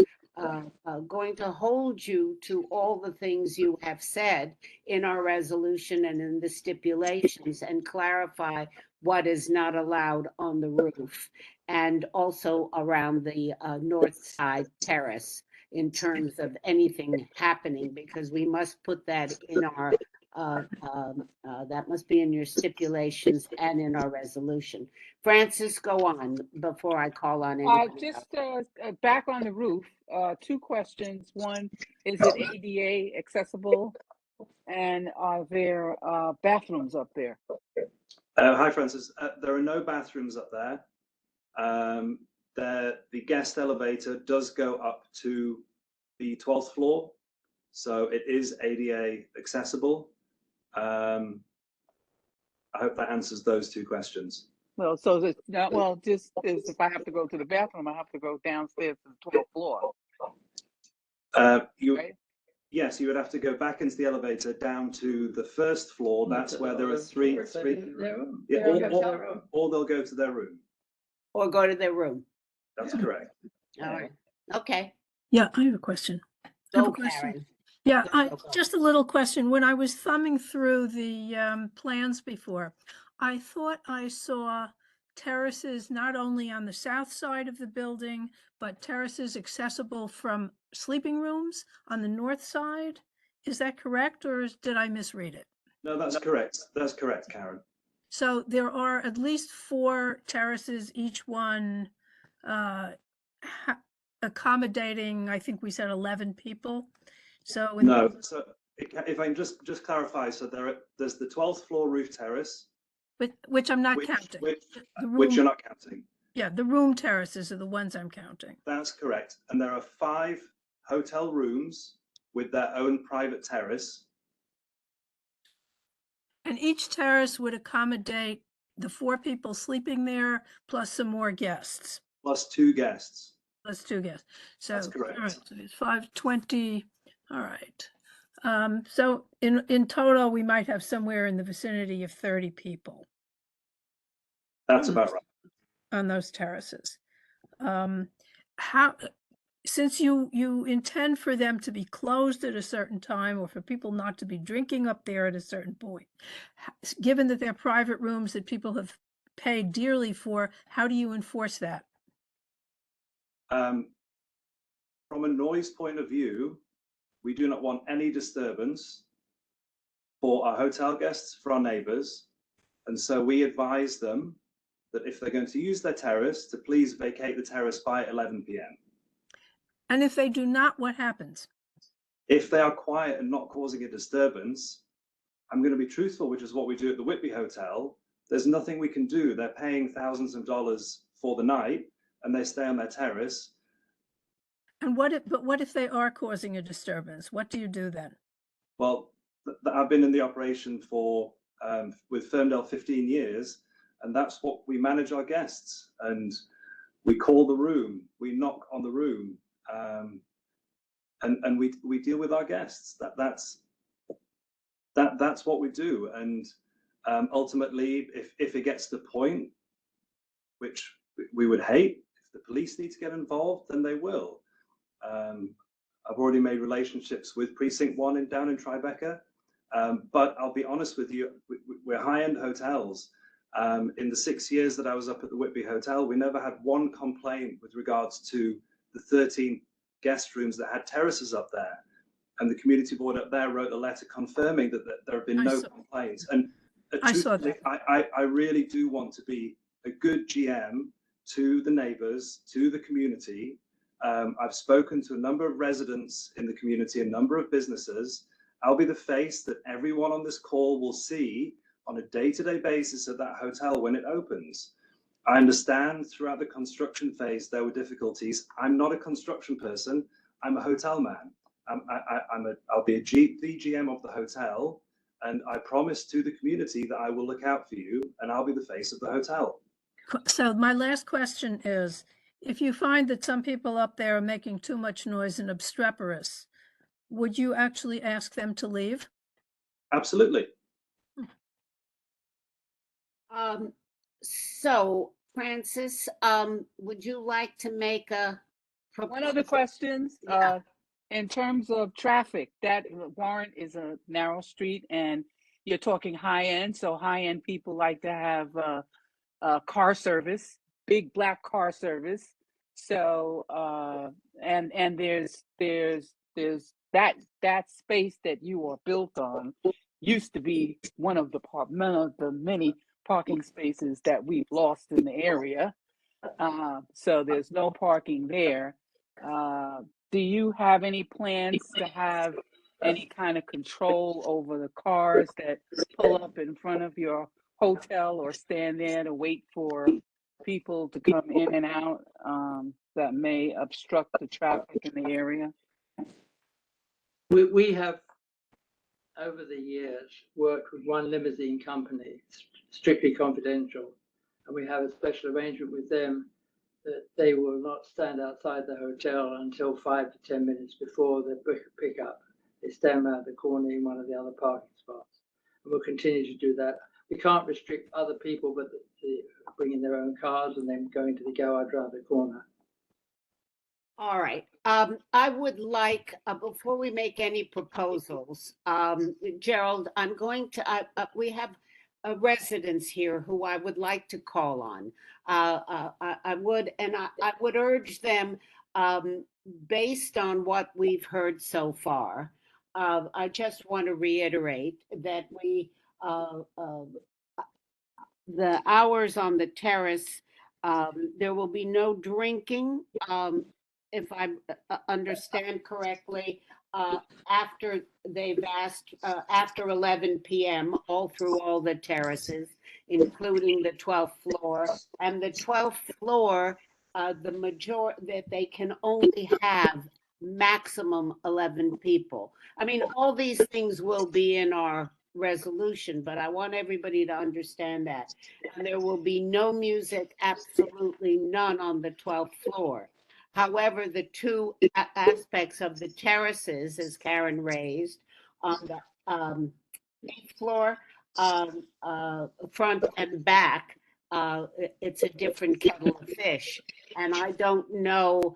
Speaker 2: going to hold you to all the things you have said in our resolution and in the stipulations, and clarify what is not allowed on the roof, and also around the north side terrace in terms of anything happening, because we must put that in our that must be in your stipulations and in our resolution. Francis, go on before I call on anybody else.
Speaker 3: Just back on the roof, 2 questions. One, is it ADA accessible? And are there bathrooms up there?
Speaker 15: Hi, Francis. There are no bathrooms up there. The guest elevator does go up to the 12th floor, so it is ADA accessible. I hope that answers those 2 questions.
Speaker 3: Well, so it's not, well, just as if I have to go to the bathroom, I have to go downstairs to the 12th floor. Right?
Speaker 15: Yes, you would have to go back into the elevator down to the 1st floor. That's where there are three. Yeah, or they'll go to their room.
Speaker 2: Or go to their room.
Speaker 15: That's correct.
Speaker 2: All right. Okay.
Speaker 8: Yeah, I have a question. I have
Speaker 2: Go,
Speaker 8: a question.
Speaker 2: Karen.
Speaker 8: Yeah,
Speaker 2: Go.
Speaker 8: just a little question. When I was thumbing through the plans before, I thought I saw terraces not only on the south side of the building, but terraces accessible from sleeping rooms on the north side. Is that correct, or did I misread it?
Speaker 15: No, that's correct. That's correct, Karen.
Speaker 8: So there are at least 4 terraces, each one accommodating, I think we said 11 people. So in
Speaker 15: No, so if I can just clarify, so there's the 12th floor roof terrace,
Speaker 8: which I'm not
Speaker 15: which,
Speaker 8: counting.
Speaker 15: which,
Speaker 8: The
Speaker 15: which
Speaker 8: room,
Speaker 15: you're not counting.
Speaker 8: yeah, the room terraces are the ones I'm counting.
Speaker 15: That's correct. And there are 5 hotel rooms with their own private terrace.
Speaker 8: And each terrace would accommodate the 4 people sleeping there, plus some more guests.
Speaker 15: Plus 2 guests.
Speaker 8: Plus 2 guests. So,
Speaker 15: That's correct.
Speaker 8: all right, so it's 520. All right. So in total, we might have somewhere in the vicinity of 30 people
Speaker 15: That's about right.
Speaker 8: on those terraces. How, since you intend for them to be closed at a certain time or for people not to be drinking up there at a certain point, given that they're private rooms that people have paid dearly for, how do you enforce that?
Speaker 15: From a noise point of view, we do not want any disturbance for our hotel guests, for our neighbors. And so we advise them that if they're going to use their terrace, to please vacate the terrace by 11 p.m.
Speaker 8: And if they do not, what happens?
Speaker 15: If they are quiet and not causing a disturbance, I'm going to be truthful, which is what we do at the Whitby Hotel. There's nothing we can do. They're paying thousands of dollars for the night and they stay on their terrace.
Speaker 8: And what if they are causing a disturbance? What do you do then?
Speaker 15: Well, I've been in the operation for with Ferndale 15 years, and that's what we manage our guests. And we call the room, we knock on the room, and we deal with our guests. That's what we do. And ultimately, if it gets to the point, which we would hate, if the police need to get involved, then they will. I've already made relationships with Precinct 1 down in Tribeca, but I'll be honest with you, we're high-end hotels. In the 6 years that I was up at the Whitby Hotel, we never had one complaint with regards to the 13 guest rooms that had terraces up there. And the community board up there wrote a letter confirming that there have been no complaints. And truthfully, I really do want to be a good GM to the neighbors, to the community. I've spoken to a number of residents in the community, a number of businesses. I'll be the face that everyone on this call will see on a day-to-day basis at that hotel when it opens. I understand throughout the construction phase there were difficulties. I'm not a construction person. I'm a hotel man. I'll be the GM of the hotel, and I promise to the community that I will look out for you, and I'll be the face of the hotel.
Speaker 8: So my last question is, if you find that some people up there are making too much noise and obstreperous, would you actually ask them to leave?
Speaker 15: Absolutely.
Speaker 2: So Francis, would you like to make a
Speaker 3: One of the questions,
Speaker 2: Yeah.
Speaker 3: in terms of traffic, that Warren is a narrow street and you're talking high end. So high end people like to have car service, big black car service. So and there's that space that you are built on used to be one of the many parking spaces that we've lost in the area. So there's no parking there. Do you have any plans to have any kind of control over the cars that pull up in front of your hotel or stand there to wait for people to come in and out that may obstruct the traffic in the area?
Speaker 14: We have, over the years, worked with one limousine company, strictly confidential, and we have a special arrangement with them that they will not stand outside the hotel until 5 to 10 minutes before the pickup. They stand around the corner in one of the other parking spots. And we'll continue to do that. We can't restrict other people, but bringing their own cars and then going to the garage around the corner.
Speaker 2: All right. I would like, before we make any proposals, Gerald, I'm going to, we have residents here who I would like to call on. I would urge them, based on what we've heard so far, I just want to reiterate that the hours on the terrace, there will be no drinking if I understand correctly, after they've asked, after 11 p.m., all through all the terraces, including the 12th floor, and the 12th floor, that they can only have maximum 11 people. I mean, all these things will be in our resolution, but I want everybody to understand that. And there will be no music, absolutely none on the 12th floor. However, the two aspects of the terraces, as Karen raised, on the 8th floor, front and back, it's a different kettle of fish. And I don't know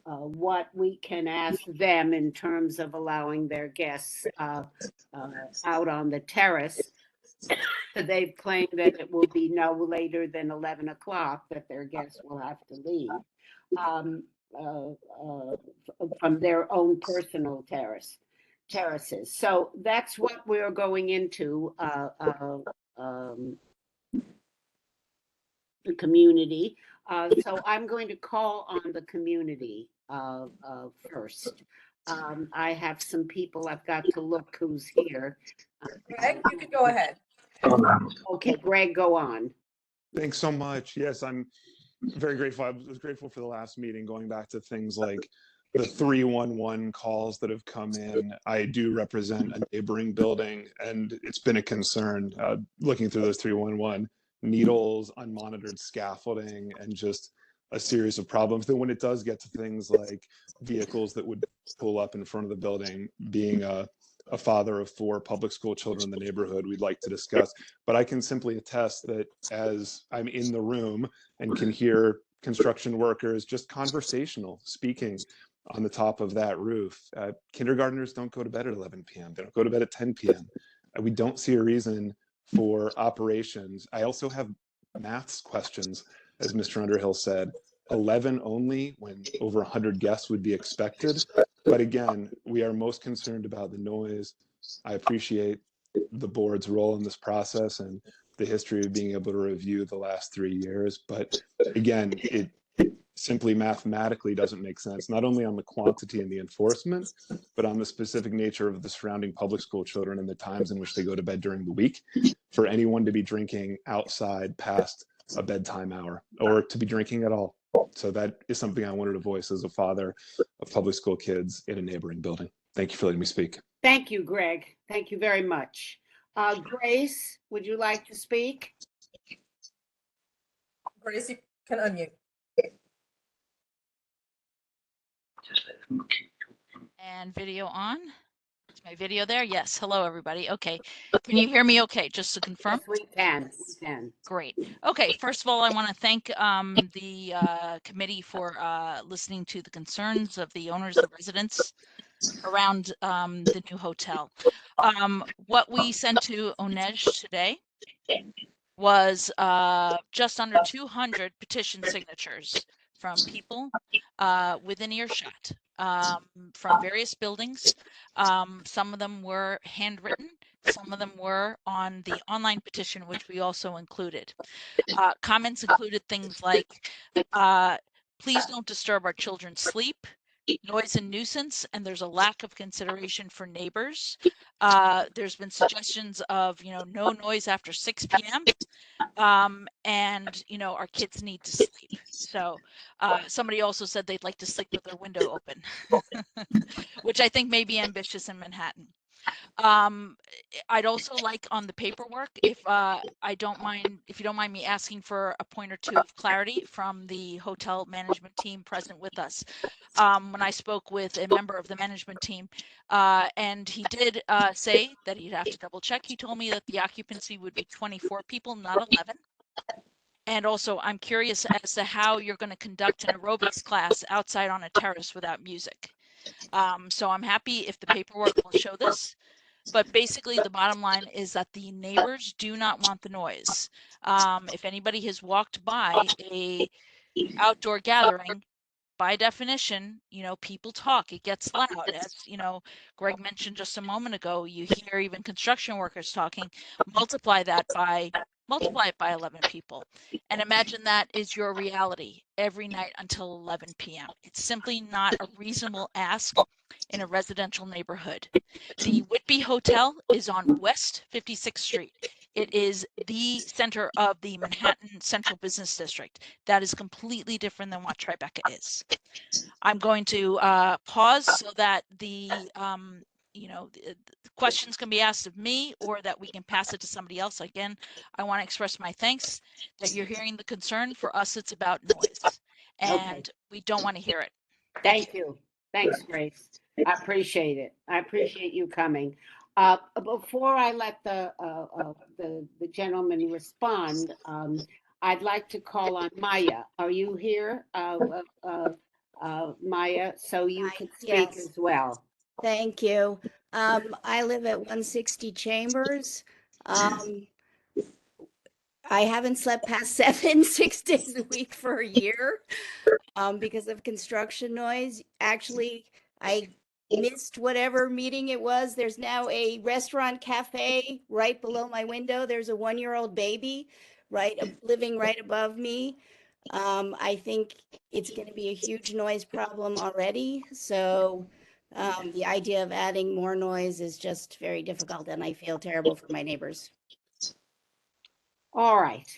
Speaker 2: what we can ask them in terms of allowing their guests out on the terrace. They've claimed that it will be no later than 11 o'clock that their guests will have to leave from their own personal terraces. So that's what we're going into the community. So I'm going to call on the community first. I have some people I've got to look who's here.
Speaker 1: Greg, you can go ahead.
Speaker 2: Okay, Greg, go on.
Speaker 18: Thanks so much. Yes, I'm very grateful. I was grateful for the last meeting, going back to things like the 311 calls that have come in. I do represent a neighboring building, and it's been a concern looking through those 311 needles, unmonitored scaffolding, and just a series of problems. Then when it does get to things like vehicles that would pull up in front of the building, being a father of 4 public school children in the neighborhood, we'd like to discuss. But I can simply attest that as I'm in the room and can hear construction workers just conversational speaking on the top of that roof, kindergartners don't go to bed at 11 p.m. They don't go to bed at 10 p.m. We don't see a reason for operations. I also have maths questions, as Mr. Underhill said. 11 only when over 100 guests would be expected. But again, we are most concerned about the noise. I appreciate the board's role in this process and the history of being able to review the last 3 years. But again, it simply mathematically doesn't make sense, not only on the quantity and the enforcement, but on the specific nature of the surrounding public school children and the times in which they go to bed during the week, for anyone to be drinking outside past a bedtime hour or to be drinking at all. So that is something I wanted to voice as a father of public school kids in a neighboring building. Thank you for letting me speak.
Speaker 2: Thank you, Greg. Thank you very much. Grace, would you like to speak?
Speaker 1: Grace, you can unmute.
Speaker 19: And video on. Is my video there? Yes. Hello, everybody. Okay. Can you hear me okay? Just to confirm?
Speaker 2: Yes, we can. We can.
Speaker 19: Great. Okay. First of all, I want to thank the committee for listening to the concerns of the owners, the residents around the new hotel. What we sent to ONEJ today was just under 200 petition signatures from people within earshot from various buildings. Some of them were handwritten. Some of them were on the online petition, which we also included. Comments included things like, please don't disturb our children's sleep, noise and nuisance, and there's a lack of consideration for neighbors. There's been suggestions of, no noise after 6 p.m. And, our kids need to sleep. So somebody also said they'd like to sleep with their window open, which I think may be ambitious in Manhattan. I'd also like on the paperwork, if you don't mind me asking for a point or two of clarity from the hotel management team present with us. When I spoke with a member of the management team, and he did say that he'd have to double check. He told me that the occupancy would be 24 people, not 11. And also, I'm curious as to how you're going to conduct an aerobics class outside on a terrace without music. So I'm happy if the paperwork will show this. But basically, the bottom line is that the neighbors do not want the noise. If anybody has walked by a outdoor gathering, by definition, people talk, it gets loud. As, Greg mentioned just a moment ago, you hear even construction workers talking, multiply that by multiply it by 11 people, and imagine that is your reality every night until 11 p.m. It's simply not a reasonable ask in a residential neighborhood. The Whitby Hotel is on West 56th Street. It is the center of the Manhattan Central Business District. That is completely different than what Tribeca is. I'm going to pause so that the questions can be asked of me, or that we can pass it to somebody else. Again, I want to express my thanks that you're hearing the concern. For us, it's about noise, and we don't want to hear it.
Speaker 2: Thank you. Thanks, Grace. I appreciate it. I appreciate you coming. Before I let the gentleman respond, I'd like to call on Maya. Are you here, Maya? So you can speak
Speaker 20: Yes.
Speaker 2: as well.
Speaker 20: Thank you. I live at 160 Chambers. I haven't slept past 6 days a week for a year because of construction noise. Actually, I missed whatever meeting it was. There's now a restaurant cafe right below my window. There's a 1-year-old baby living right above me. I think it's going to be a huge noise problem already. So the idea of adding more noise is just very difficult, and I feel terrible for my neighbors.
Speaker 2: All right.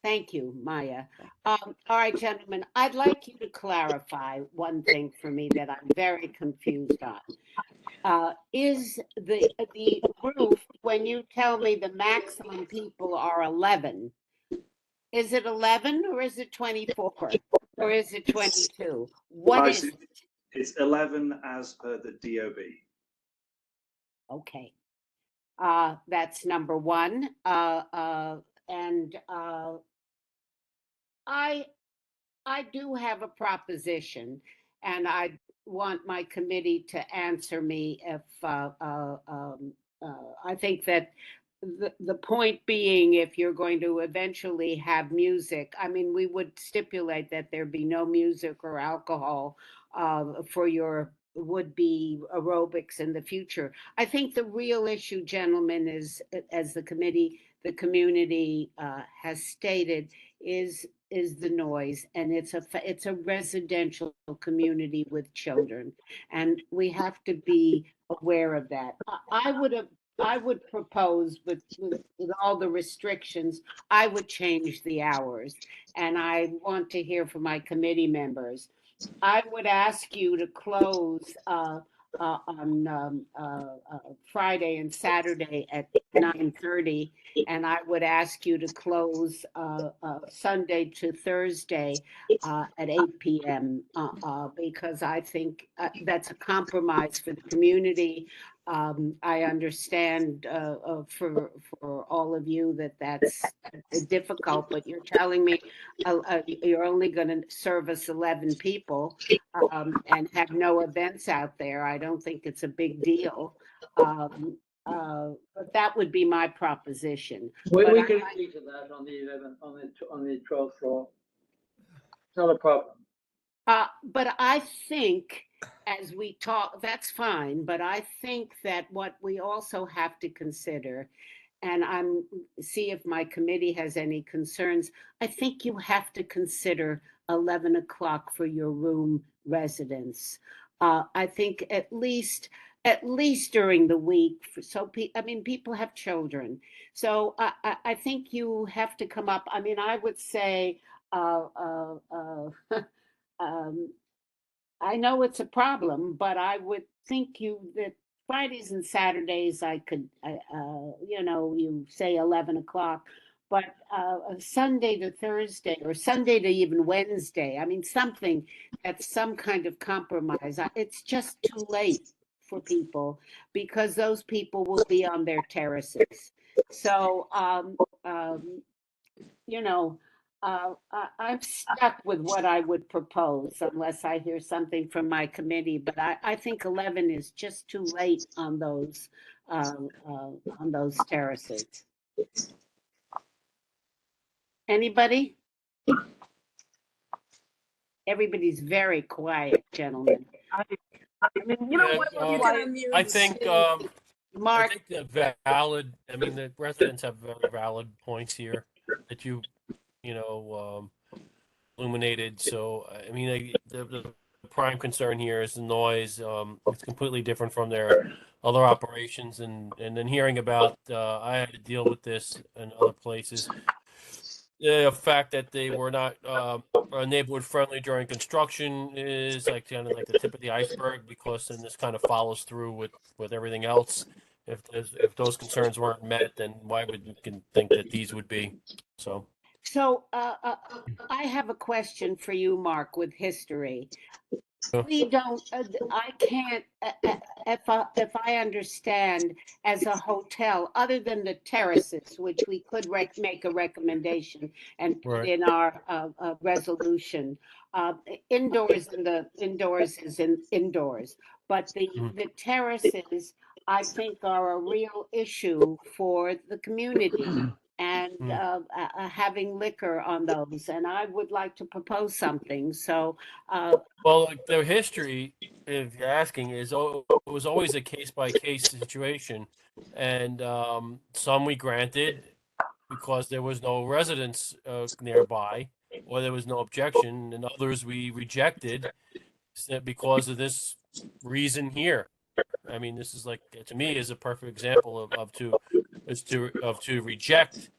Speaker 2: Thank you, Maya. All right, gentlemen, I'd like you to clarify one thing for me that I'm very confused on. Is the roof, when you tell me the maximum people are 11, is it 11 or is it 24 or is it 22? What is it?
Speaker 15: It's 11 as per the DOB.
Speaker 2: Okay. That's number one. I do have a proposition, and I want my committee to answer me if I think that the point being, if you're going to eventually have music, I mean, we would stipulate that there be no music or alcohol for your would-be aerobics in the future. I think the real issue, gentlemen, is, as the community has stated, is the noise, and it's a residential community with children, and we have to be aware of that. I would propose, with all the restrictions, I would change the hours, and I want to hear from my committee members. I would ask you to close on Friday and Saturday at 9:30, and I would ask you to close Sunday to Thursday at 8 p.m. Because I think that's a compromise for the community. I understand for all of you that that's difficult, but you're telling me you're only going to service 11 people and have no events out there. I don't think it's a big deal. But that would be my proposition.
Speaker 14: We
Speaker 2: But
Speaker 14: can agree to that on the 11th, on the 12th floor. It's not a problem.
Speaker 2: But I think, as we talk, that's fine, but I think that what we also have to consider, and see if my committee has any concerns, I think you have to consider 11 o'clock for your room residents. I think at least during the week, I mean, people have children. So I think you have to come up, I mean, I would say, I know it's a problem, but I would think that Fridays and Saturdays I could, you say 11 o'clock, but Sunday to Thursday or Sunday to even Wednesday, I mean, something that's some kind of compromise. It's just too late for people because those people will be on their terraces. So, I'm stuck with what I would propose unless I hear something from my committee, but I think 11 is just too late on those terraces. Anybody? Everybody's very quiet, gentlemen.
Speaker 10: I mean, you know what?
Speaker 7: I think I
Speaker 2: Mark,
Speaker 7: think the valid, I mean, the residents have very valid points here that you know, illuminated. So, I mean, the prime concern here is the noise. It's completely different from their other operations. And then hearing about, I had to deal with this in other places. The fact that they were not neighborhood friendly during construction is like kind of like the tip of the iceberg, because then this kind of follows through with everything else. If those concerns weren't met, then why would you can think that these would be? So
Speaker 2: so I have a question for you, Mark, with history. We don't, I can't, if I understand, as a hotel, other than the terraces, which we could make a recommendation and put
Speaker 7: Right.
Speaker 2: in our resolution. Indoors is indoors, but the terraces, I think, are a real issue for the community. And having liquor on those, and I would like to propose something. So,
Speaker 7: well, like their history, if you're asking, is it was always a case by case situation, and some we granted because there was no residence nearby, or there was no objection, and others we rejected because of this reason here. I mean, this is like, to me, is a perfect example to reject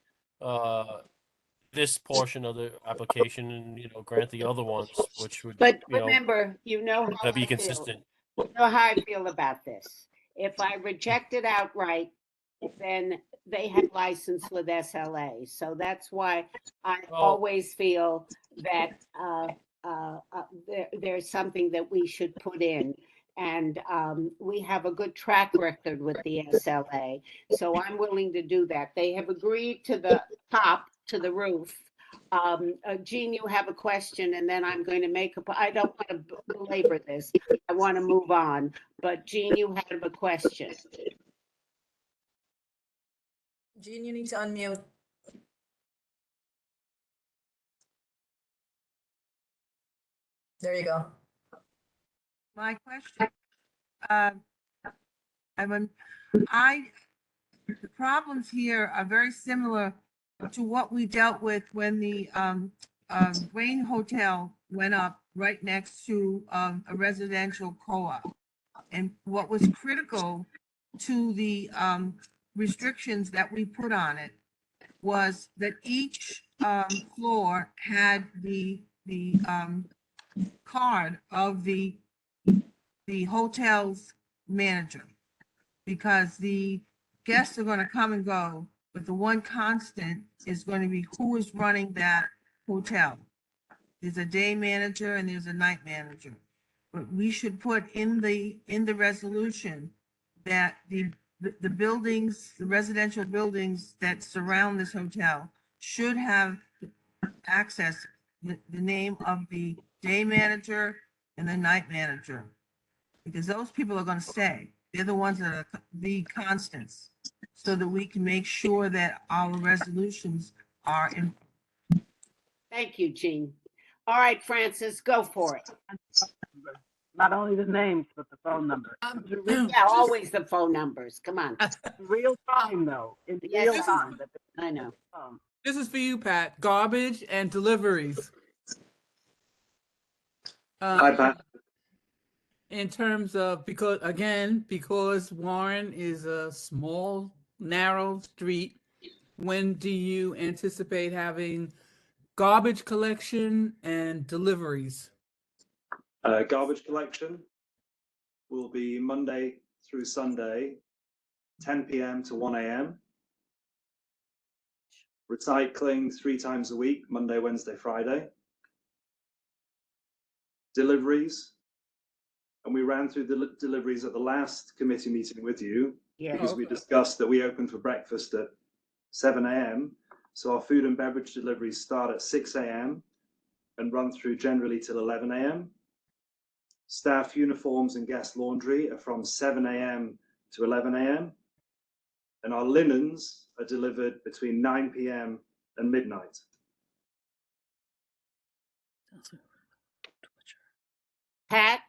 Speaker 7: this portion of the application and grant the other ones, which would
Speaker 2: but remember, you know how
Speaker 7: be
Speaker 2: I feel.
Speaker 7: consistent.
Speaker 2: You know how I feel about this. If I reject it outright, then they have license with SLA. So that's why I always feel that there's something that we should put in. And we have a good track record with the SLA. So I'm willing to do that. They have agreed to the top, to the roof. Jean, you have a question, and then I'm going to I don't want to belabor this. I want to move on. But Jean, you have a question.
Speaker 1: Jean, you need to unmute. There you go.
Speaker 11: My question, the problems here are very similar to what we dealt with when the Rain Hotel went up right next to a residential co-op. And what was critical to the restrictions that we put on it was that each floor had the card of the hotel's manager, because the guests are going to come and go, but the one constant is going to be who is running that hotel. There's a day manager and there's a night manager. But we should put in the resolution that the buildings, the residential buildings that surround this hotel should have access, the name of the day manager and the night manager. Because those people are going to stay. They're the ones that are the constants, so that we can make sure that our resolutions are in.
Speaker 2: Thank you, Jean. All right, Francis, go for it.
Speaker 9: Not only the names, but the phone number.
Speaker 2: Yeah, always the phone numbers. Come on.
Speaker 9: Real time, though. In real time.
Speaker 2: I know.
Speaker 21: This is for you, Pat. Garbage and deliveries.
Speaker 15: Hi, Pat.
Speaker 21: In terms of, because Warren is a small, narrow street, when do you anticipate having garbage collection and deliveries?
Speaker 15: Garbage collection will be Monday through Sunday, 10 p.m. to 1 a.m. Recycling 3 times a week, Monday, Wednesday, Friday. Deliveries, and we ran through the deliveries at the last committee meeting with you, because we discussed that we open for breakfast at 7 a.m. So our food and beverage deliveries start at 6 a.m. and run through generally till 11 a.m. Staff uniforms and guest laundry are from 7 a.m. to 11 a.m. And our linens are delivered between 9 p.m. and midnight.
Speaker 2: Pat?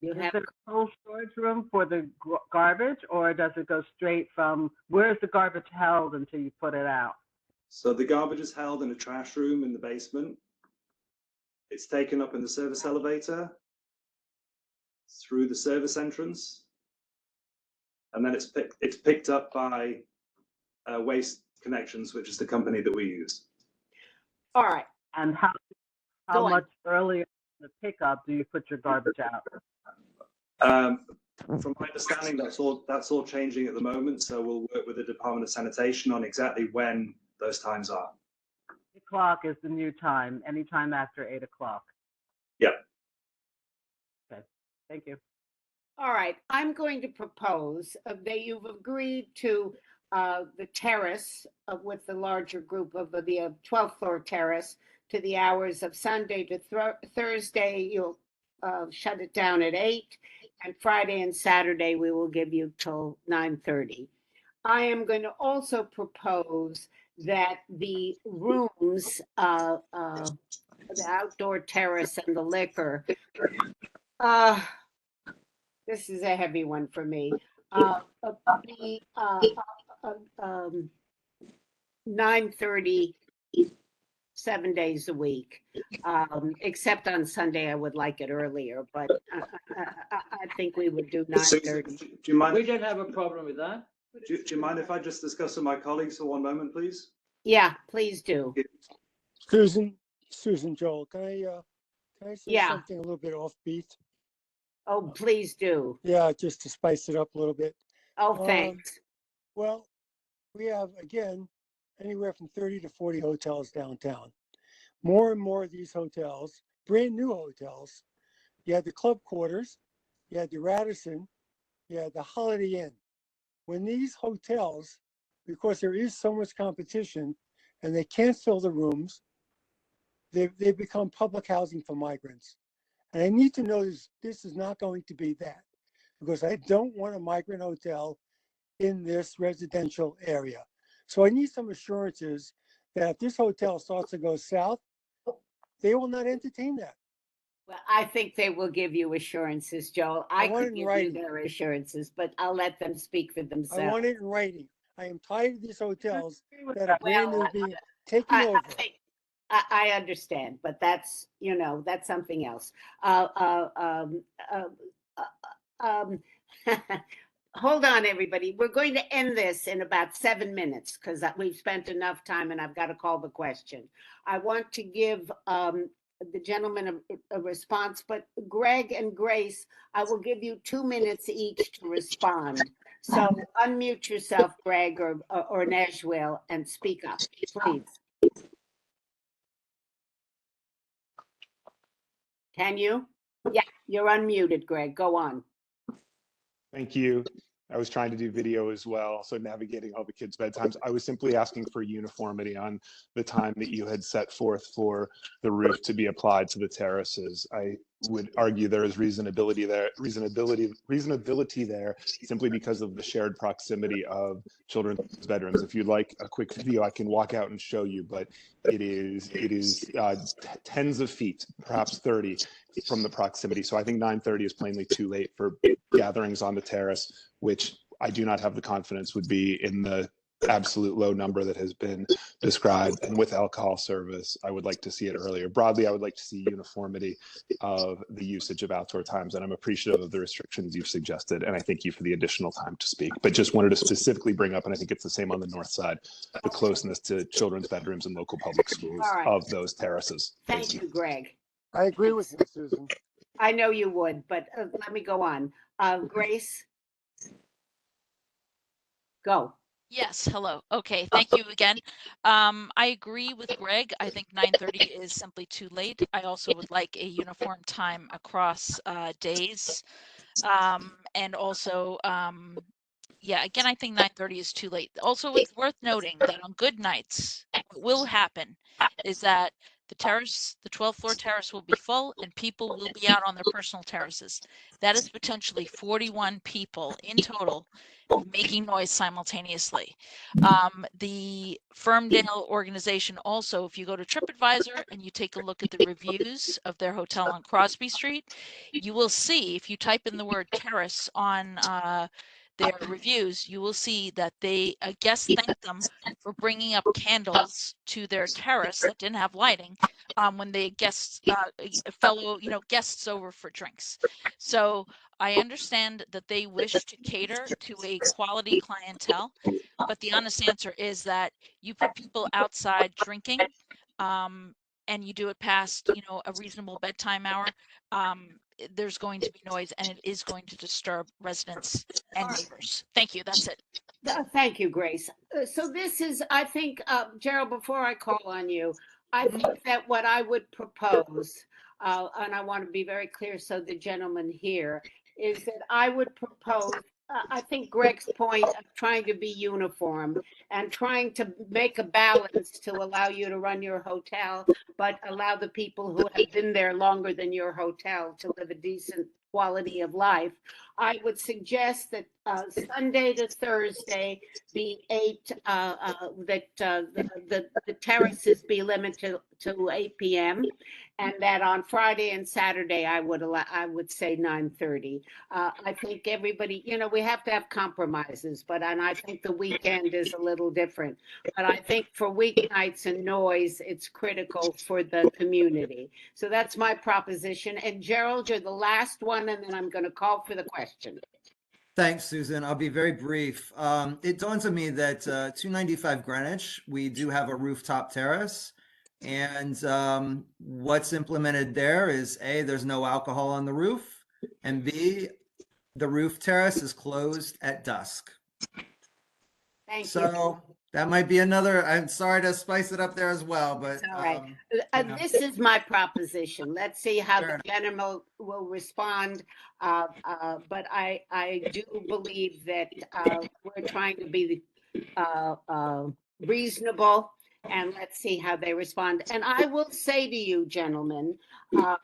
Speaker 2: You
Speaker 9: Is
Speaker 2: have,
Speaker 9: there a cold storage room for the garbage, or does it go straight from, where's the garbage held until you put it out?
Speaker 15: So the garbage is held in a trash room in the basement. It's taken up in the service elevator through the service entrance, and then it's picked up by Waste Connections, which is the company that we use.
Speaker 2: all right,
Speaker 9: And how
Speaker 2: Go on.
Speaker 9: much earlier than the pickup do you put your garbage out?
Speaker 15: From my understanding, that's all changing at the moment. So we'll work with the Department of Sanitation on exactly when those times are.
Speaker 9: 8 o'clock is the new time, anytime after 8 o'clock.
Speaker 15: Yeah.
Speaker 9: Okay, thank you.
Speaker 2: all right. I'm going to propose that you've agreed to the terrace with the larger group of the 12th floor terrace to the hours of Sunday to Thursday. You'll shut it down at 8, and Friday and Saturday we will give you till 9:30. I am going to also propose that the rooms, the outdoor terrace and the liquor, this is a heavy one for me, be 9:30, 7 days a week, except on Sunday. I would like it earlier, but I think we would do 9:30.
Speaker 15: Do you mind?
Speaker 14: We don't have a problem with that.
Speaker 15: Do you mind if I just discuss with my colleagues for one moment, please?
Speaker 2: Yeah, please do.
Speaker 6: Susan, Joel, can I say
Speaker 2: Yeah.
Speaker 6: something a little bit offbeat?
Speaker 2: Oh, please do.
Speaker 6: Yeah, just to spice it up a little bit.
Speaker 2: Oh, thanks.
Speaker 6: Well, we have, again, anywhere from 30 to 40 hotels downtown. More and more of these hotels, brand new hotels. You had the Club Quarters, you had the Radisson, you had the Holiday Inn. When these hotels, because there is so much competition and they can't fill the rooms, they've become public housing for migrants. And I need to know this is not going to be that, because I don't want a migrant hotel in this residential area. So I need some assurances that if this hotel starts to go south, they will not entertain that.
Speaker 2: Well, I think they will give you assurances, Joel. I
Speaker 6: want it
Speaker 2: could
Speaker 6: in
Speaker 2: give you
Speaker 6: writing.
Speaker 2: their assurances, but I'll let them speak for
Speaker 6: I
Speaker 2: themselves.
Speaker 6: want it in writing. I am tired of these hotels that are brand new
Speaker 2: Well,
Speaker 6: being taken
Speaker 2: I
Speaker 6: over.
Speaker 2: think I understand, but that's, that's something else. Hold on, everybody. We're going to end this in about 7 minutes because we've spent enough time and I've got to call the question. I want to give the gentleman a response, but Greg and Grace, I will give you 2 minutes each to respond. So unmute yourself, Greg or Najwil, and speak up, please. Can you? Yeah, you're unmuted, Greg. Go on.
Speaker 18: Thank you. I was trying to do video as well, so navigating all the kids' bedtimes. I was simply asking for uniformity on the time that you had set forth for the roof to be applied to the terraces. I would argue there is reasonability there simply because of the shared proximity of children's bedrooms. If you'd like a quick video, I can walk out and show you, but it is tens of feet, perhaps 30 from the proximity. So I think 9:30 is plainly too late for gatherings on the terrace, which I do not have the confidence would be in the absolute low number that has been described. And with alcohol service, I would like to see it earlier. Broadly, I would like to see uniformity of the usage of outdoor times, and I'm appreciative of the restrictions you've suggested, and I thank you for the additional time to speak. But just wanted to specifically bring up, and I think it's the same on the north side, the closeness to children's bedrooms and local public schools
Speaker 2: All right.
Speaker 18: of those terraces.
Speaker 2: Thank you, Greg.
Speaker 6: I agree with you, Susan.
Speaker 2: I know you would, but let me go on. Grace? Go.
Speaker 19: Yes, hello. Okay, thank you again. I agree with Greg. I think 9:30 is simply too late. I also would like a uniform time across days. And also, yeah, again, I think 9:30 is too late. Also, it's worth noting that on good nights, what will happen is that The terrace, the 12th floor terrace will be full and people will be out on their personal terraces. That is potentially 41 people in total making noise simultaneously. The Firmdale organization also, if you go to TripAdvisor and you take a look at the reviews of their hotel on Crosby Street, you will see, if you type in the word terrace on their reviews, you will see that guests thank them for bringing up candles to their terrace that didn't have lighting when they guests guests over for drinks. So I understand that they wish to cater to a quality clientele, but the honest answer is that you put people outside drinking, and you do it past, a reasonable bedtime hour, there's going to be noise and it is going to disturb residents and neighbors. Thank you. That's it.
Speaker 2: Thank you, Grace. So this is, I think, Gerald, before I call on you, I think that what I would propose, and I want to be very clear so the gentleman here, is that I would propose, I think Greg's point of trying to be uniform and trying to make a balance to allow you to run your hotel, but allow the people who have been there longer than your hotel to live a decent quality of life. I would suggest that Sunday to Thursday be 8, that the terraces be limited to 8 p.m. and that on Friday and Saturday I would say 9:30. I think everybody, we have to have compromises, and I think the weekend is a little different. But I think for weeknights and noise, it's critical for the community. So that's my proposition. And Gerald, you're the last one, and then I'm going to call for the question.
Speaker 4: Thanks, Susan. I'll be very brief. It dawns on me that 295 Greenwich, we do have a rooftop terrace. And what's implemented there is A, there's no alcohol on the roof, and B, the roof terrace is closed at dusk.
Speaker 2: Thank you.
Speaker 4: So that might be another, I'm sorry to spice it up there as well, but.
Speaker 2: All right. This is my proposition. Let's see how the gentleman will respond. But I do believe that we're trying to be reasonable, and let's see how they respond. And I will say to you, gentlemen, that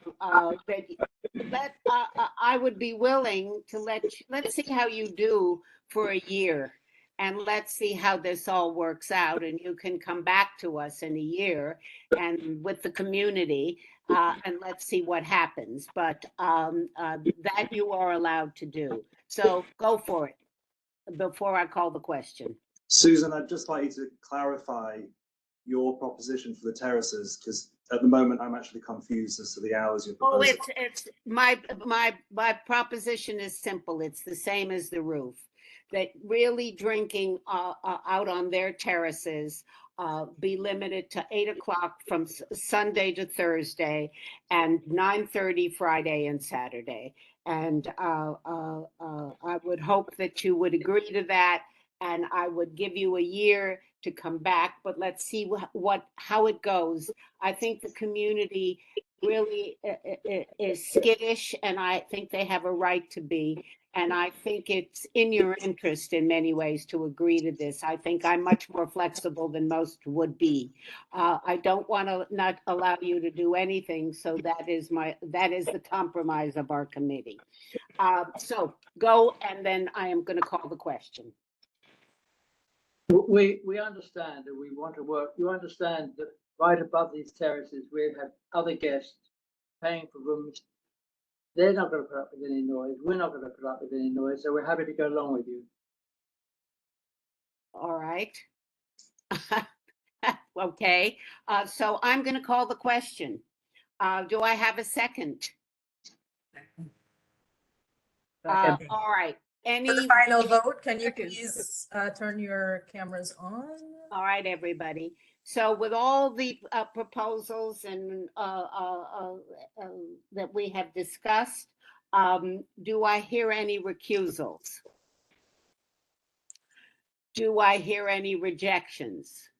Speaker 2: I would be willing to let's see how you do for a year. And let's see how this all works out. And you can come back to us in a year and with the community, and let's see what happens. But that you are allowed to do. So go for it before I call the question.
Speaker 15: Susan, I'd just like you to clarify your proposition for the terraces, because at the moment I'm actually confused as to the hours you're proposing.
Speaker 2: Oh, it's my proposition is simple. It's the same as the roof. That really drinking out on their terraces be limited to 8 o'clock from Sunday to Thursday and 9:30 Friday and Saturday. And I would hope that you would agree to that, and I would give you a year to come back, but let's see how it goes. I think the community really is skittish, and I think they have a right to be. And I think it's in your interest in many ways to agree to this. I think I'm much more flexible than most would be. I don't want to not allow you to do anything. So that is the compromise of our committee. So go, and then I am going to call the question.
Speaker 14: We understand that we want to work. You understand that right above these terraces, we have other guests paying for rooms. They're not going to put up with any noise. We're not going to put up with any noise. So we're happy to go along with you.
Speaker 2: All right. Okay. So I'm going to call the question. Do I have a second? All right.
Speaker 1: For the final vote, can you please turn your cameras on?
Speaker 2: All right, everybody. So with all the proposals and that we have discussed, do I hear any recusals? Do I hear any rejections?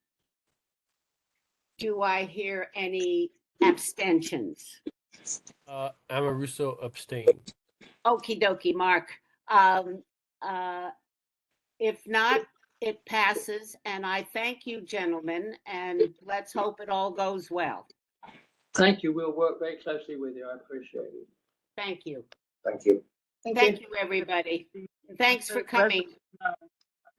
Speaker 2: Do I hear any abstentions?
Speaker 7: Amoruso abstain.
Speaker 2: Okie dokie, Mark. If not, it passes, and I thank you, gentlemen, and let's hope it all goes well.
Speaker 14: Thank you. We'll work very closely with you. I appreciate it.
Speaker 2: Thank you.
Speaker 17: Thank you.
Speaker 2: Thank you, everybody. Thanks for coming.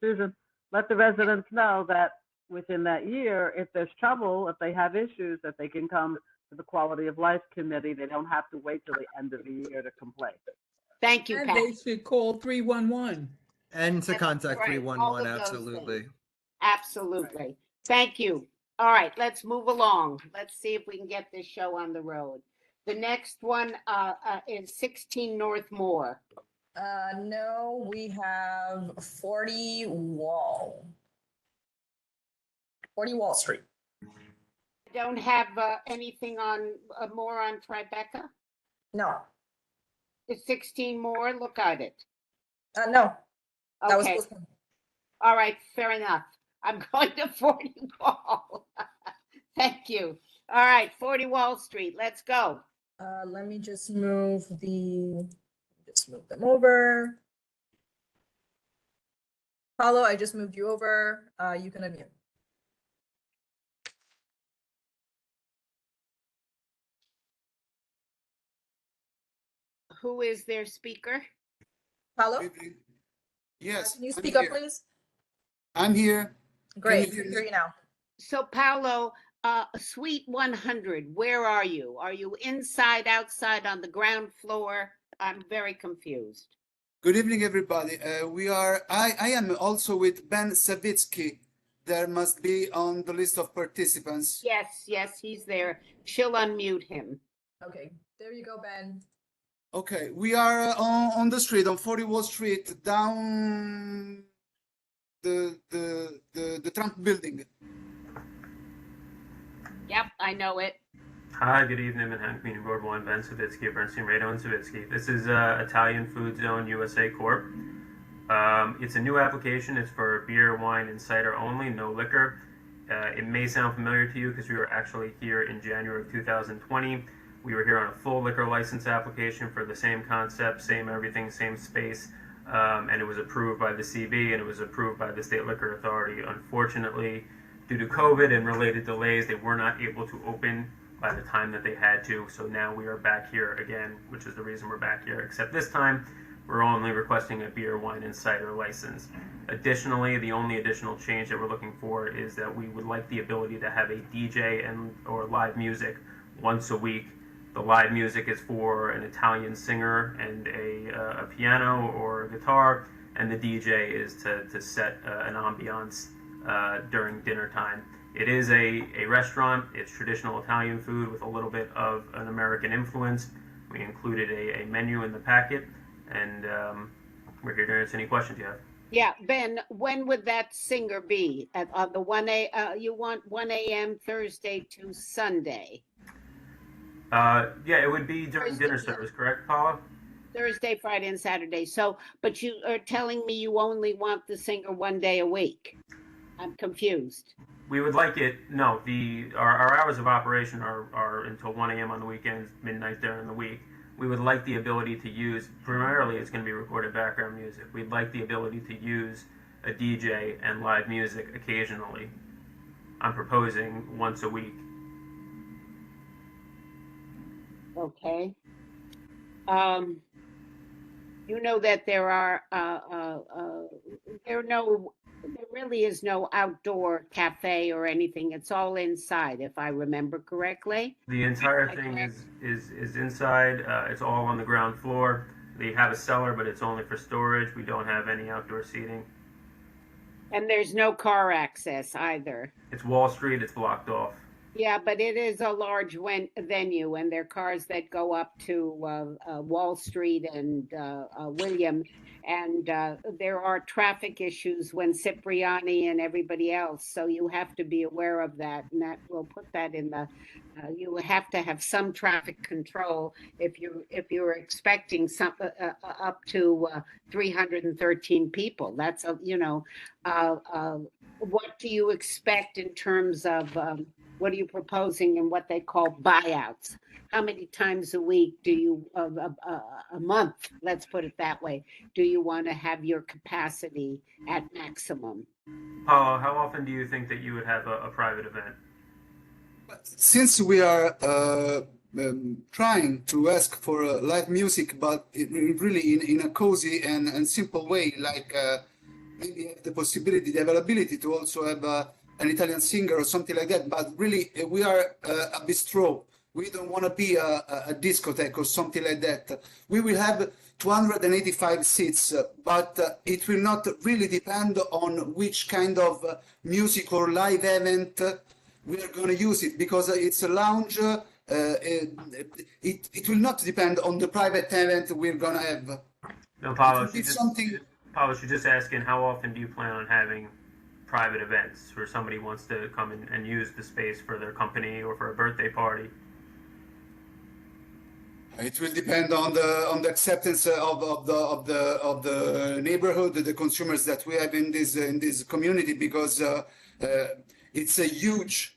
Speaker 9: Susan, let the residents know that within that year, if there's trouble, if they have issues, that they can come to the Quality of Life Committee. They don't have to wait till the end of the year to complain.
Speaker 2: Thank you,
Speaker 21: And
Speaker 2: Pat.
Speaker 21: they should call 311.
Speaker 4: And to contact
Speaker 2: right, all
Speaker 4: 311,
Speaker 2: of those
Speaker 4: absolutely.
Speaker 2: things. Absolutely. Thank you. All right, let's move along. Let's see if we can get this show on the road. The next one is 16 North Moore.
Speaker 1: No, we have 40 Wall Street.
Speaker 2: Don't have anything on more on Tribeca?
Speaker 1: No,
Speaker 2: Is 16 more? Look at it.
Speaker 1: no. That was
Speaker 2: Okay.
Speaker 1: postponed.
Speaker 2: All right, fair enough. I'm going to 40 Wall. Thank you. All right, 40 Wall Street. Let's go.
Speaker 1: Let me just move them over. Paulo, I just moved you over. You can unmute.
Speaker 2: Who is their speaker?
Speaker 1: Paulo,
Speaker 13: Yes.
Speaker 1: can you
Speaker 13: I'm
Speaker 1: speak up,
Speaker 13: here.
Speaker 1: please?
Speaker 13: I'm here.
Speaker 1: Great,
Speaker 13: you hear
Speaker 1: we hear
Speaker 13: me?
Speaker 1: you now.
Speaker 2: So Paolo, Suite 100, where are you? Are you inside, outside, on the ground floor? I'm very confused.
Speaker 13: Good evening, everybody. I am also with Ben Savitsky. There must be on the list of participants.
Speaker 2: Yes, he's there. She'll unmute him.
Speaker 1: Okay, there you go, Ben.
Speaker 13: Okay, we are on the street, on 40 Wall Street, down the Trump building.
Speaker 2: Yep, I know it.
Speaker 22: Hi, good evening, Manhattan Community Board 1, Ben Savitsky, Bernstein, Rado, and Savitsky. This is Italian Food Zone USA Corp. It's a new application. It's for beer, wine, and cider only, no liquor. It may sound familiar to you because we were actually here in January of 2020. We were here on a full liquor license application for the same concept, same everything, same space, and it was approved by the CB and it was approved by the State Liquor Authority. Unfortunately, due to COVID and related delays, they were not able to open by the time that they had to. So now we are back here again, which is the reason we're back here, except this time we're only requesting a beer, wine, and cider license. Additionally, the only additional change that we're looking for is that we would like the ability to have a DJ or live music once a week. The live music is for an Italian singer and a piano or a guitar, and the DJ is to set an ambiance during dinner time. It is a restaurant. It's traditional Italian food with a little bit of an American influence. We included a menu in the packet, and we're here to answer any questions you have.
Speaker 2: Yeah, Ben, when would that singer be? At the you want 1 a.m. Thursday to Sunday?
Speaker 22: Yeah, it would be during dinner service, correct, Paula?
Speaker 2: Thursday, Friday, and Saturday. So, but you are telling me you only want the singer 1 day a week. I'm confused.
Speaker 22: We would like it, no, our hours of operation are until 1 a.m. on the weekends, midnight during the week. We would like the ability to use, primarily it's going to be recorded background music. We'd like the ability to use a DJ and live music occasionally. I'm proposing once a week.
Speaker 2: Okay. You know that there really is no outdoor cafe or anything. It's all inside, if I remember correctly.
Speaker 22: The entire thing is inside. It's all on the ground floor. They have a cellar, but it's only for storage. We don't have any outdoor seating.
Speaker 2: And there's no car access either.
Speaker 22: It's Wall Street. It's blocked off.
Speaker 2: Yeah, but it is a large venue, and there are cars that go up to Wall Street and William, and there are traffic issues when Cipriani and everybody else. So you have to be aware of that, and that we'll put that in the. You have to have some traffic control if you're expecting some up to 313 people. That's what do you expect in terms of? What are you proposing in what they call buyouts? How many times a week do you, a month, let's put it that way, do you want to have your capacity at maximum?
Speaker 22: Paulo, how often do you think that you would have a private event?
Speaker 13: Since we are trying to ask for live music, but really in a cozy and simple way, like maybe have the possibility, the availability to also have an Italian singer or something like that. But really, we are a bistro. We don't want to be a discotheque or something like that. We will have 285 seats, but it will not really depend on which kind of music or live event we are going to use it, because it's a lounge. It will not depend on the private event we're going to have.
Speaker 22: No, Paolo,
Speaker 13: It's something.
Speaker 22: Paolo, she's just asking, how often do you plan on having private events where somebody wants to come and use the space for their company or for a birthday party?
Speaker 13: It will depend on the acceptance of the neighborhood, the consumers that we have in this community, because it's a huge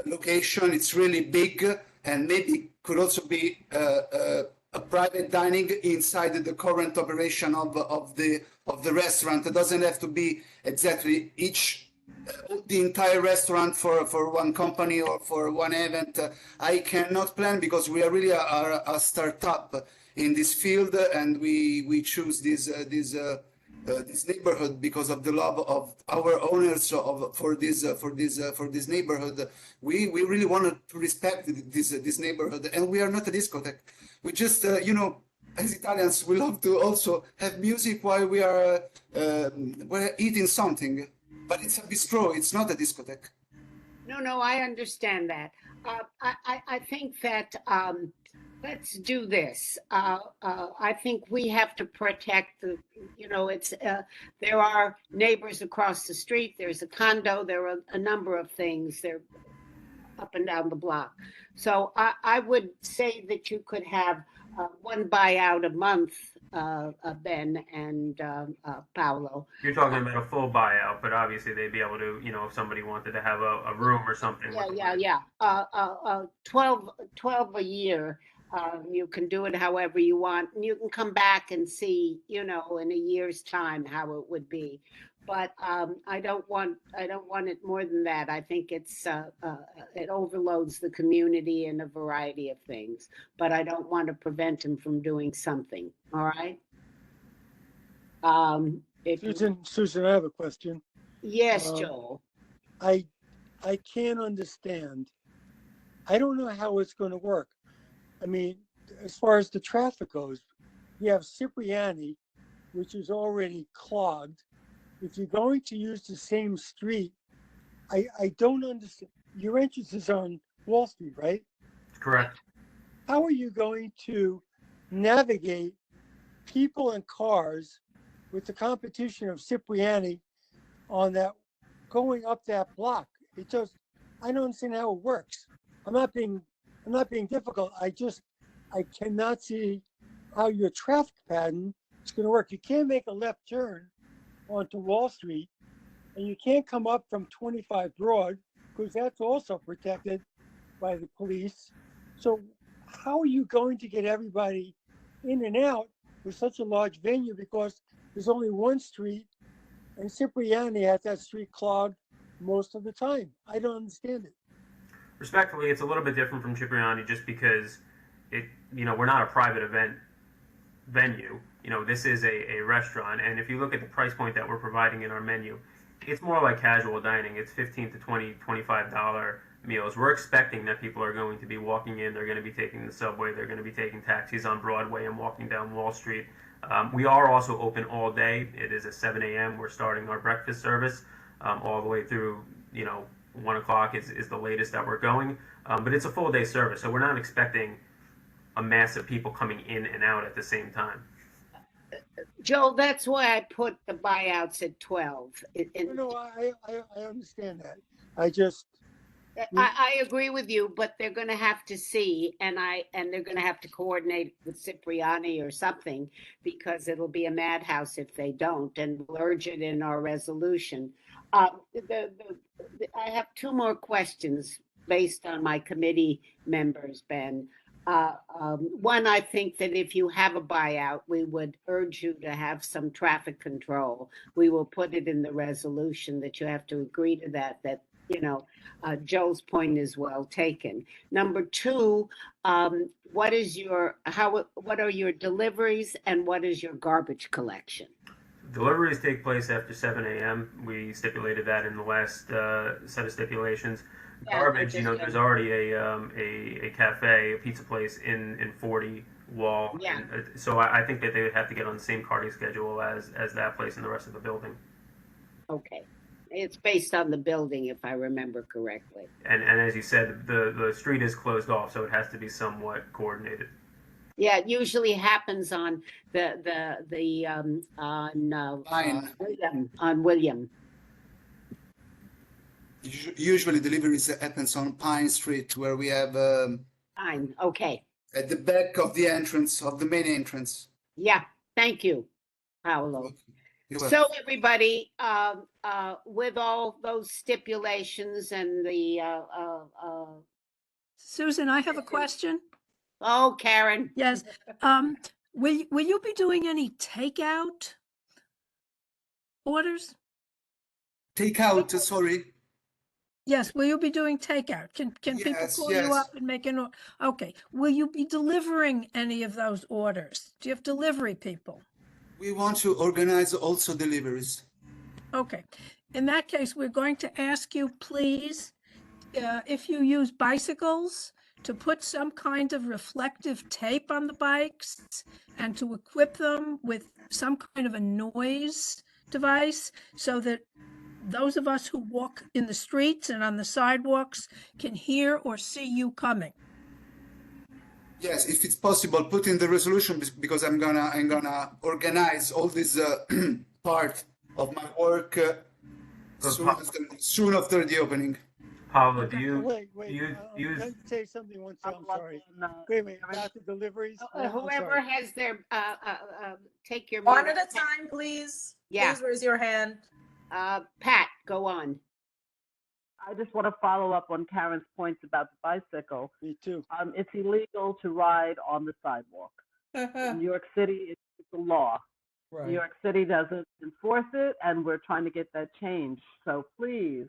Speaker 13: location. It's really big, and maybe could also be a private dining inside the current operation of the restaurant. It doesn't have to be exactly the entire restaurant for one company or for one event. I cannot plan, because we are really a startup in this field, and we choose this neighborhood because of the love of our owners for this neighborhood. We really want to respect this neighborhood, and we are not a discotheque. We just as Italians, we love to also have music while we're eating something. But it's a bistro, it's not a discotheque.
Speaker 2: No, I understand that. I think that let's do this. I think we have to protect there are neighbors across the street, there's a condo, there are a number of things. They're up and down the block. So I would say that you could have one buyout a month, Ben and Paolo.
Speaker 22: You're talking about a full buyout, but obviously they'd be able to, if somebody wanted to have a room or something.
Speaker 2: Yeah. 12 a year. You can do it however you want, and you can come back and see, in a year's time how it would be. But I don't want it more than that. I think it overloads the community in a variety of things. But I don't want to prevent him from doing something. All right.
Speaker 6: Susan, I have a question.
Speaker 2: Yes, Joel.
Speaker 6: I can't understand. I don't know how it's going to work. I mean, as far as the traffic goes, you have Cipriani, which is already clogged. If you're going to use the same street, I don't understand. Your entrance is on Wall Street, right?
Speaker 22: Correct.
Speaker 6: How are you going to navigate people and cars with the competition of Cipriani on that, going up that block? I don't understand how it works. I'm not being difficult. I cannot see how your traffic pattern is going to work. You can't make a left turn onto Wall Street, and you can't come up from 25 Broad, because that's also protected by the police. So how are you going to get everybody in and out with such a large venue, because there's only one street, and Cipriani has that street clogged most of the time? I don't understand it.
Speaker 22: Respectfully, it's a little bit different from Cipriani, just because we're not a private event venue. This is a restaurant, and if you look at the price point that we're providing in our menu, it's more like casual dining. It's $15 to $25 meals. We're expecting that people are going to be walking in, they're going to be taking the subway, they're going to be taking taxis on Broadway and walking down Wall Street. We are also open all day. It is at 7 a.m. We're starting our breakfast service all the way through, 1 o'clock is the latest that we're going. But it's a full day service, so we're not expecting a mass of people coming in and out at the same time.
Speaker 2: Joel, that's why I put the buyouts at 12.
Speaker 6: I understand that.
Speaker 2: I agree with you, but they're going to have to see, and they're going to have to coordinate with Cipriani or something, because it'll be a madhouse if they don't, and we'll urge it in our resolution. I have two more questions based on my committee members, Ben. One, I think that if you have a buyout, we would urge you to have some traffic control. We will put it in the resolution that you have to agree to that you know, Joel's point is well taken. Number two, what are your deliveries and what is your garbage collection?
Speaker 22: Deliveries take place after 7 a.m. We stipulated that in the last set of stipulations.
Speaker 2: Yeah,
Speaker 22: Garbage,
Speaker 2: I just-
Speaker 22: there's already a cafe, a pizza place in 40 Wall.
Speaker 2: Yeah.
Speaker 22: And, so I think that they would have to get on the same carting schedule as that place and the rest of the building.
Speaker 2: Okay. It's based on the building, if I remember correctly.
Speaker 22: And as you said, the street is closed off, so it has to be somewhat coordinated.
Speaker 2: Yeah, it usually happens on on William.
Speaker 13: Usually deliveries happens on Pine Street where we have
Speaker 2: Fine, okay.
Speaker 13: at the back of the entrance, of the main entrance.
Speaker 2: Yeah, thank you, Paolo.
Speaker 13: You're
Speaker 2: So
Speaker 13: welcome.
Speaker 2: everybody, with all those stipulations and the,
Speaker 8: Susan, I have a question.
Speaker 2: oh, Karen.
Speaker 8: Yes. Will you be doing any takeout orders?
Speaker 13: Take out, sorry.
Speaker 8: Yes, will you be doing takeout? Can people
Speaker 13: Yes,
Speaker 8: call you
Speaker 13: yes.
Speaker 8: up and make an, okay. Will you be delivering any of those orders? Do you have delivery people?
Speaker 13: We want to organize also deliveries.
Speaker 8: Okay. In that case, we're going to ask you, please, if you use bicycles, to put some kind of reflective tape on the bikes and to equip them with some kind of a noise device so that those of us who walk in the streets and on the sidewalks can hear or see you coming.
Speaker 13: Yes, if it's possible, put in the resolution because I'm gonna organize all this part of my work soon after the opening.
Speaker 22: Paolo, do you
Speaker 6: Wait,
Speaker 22: you use
Speaker 6: can I say something once? I'm sorry. Wait a minute, about the deliveries. I'm
Speaker 2: Whoever
Speaker 6: sorry.
Speaker 2: has their, take your.
Speaker 1: One
Speaker 2: minute.
Speaker 1: at a time, please.
Speaker 2: Yeah.
Speaker 1: Please raise your hand.
Speaker 2: Pat, go on.
Speaker 9: I just want to follow up on Karen's points about the bicycle.
Speaker 6: Me too.
Speaker 9: It's illegal to ride on the sidewalk. In New York City, it's a law. New York City doesn't enforce it, and we're trying to get that changed. So please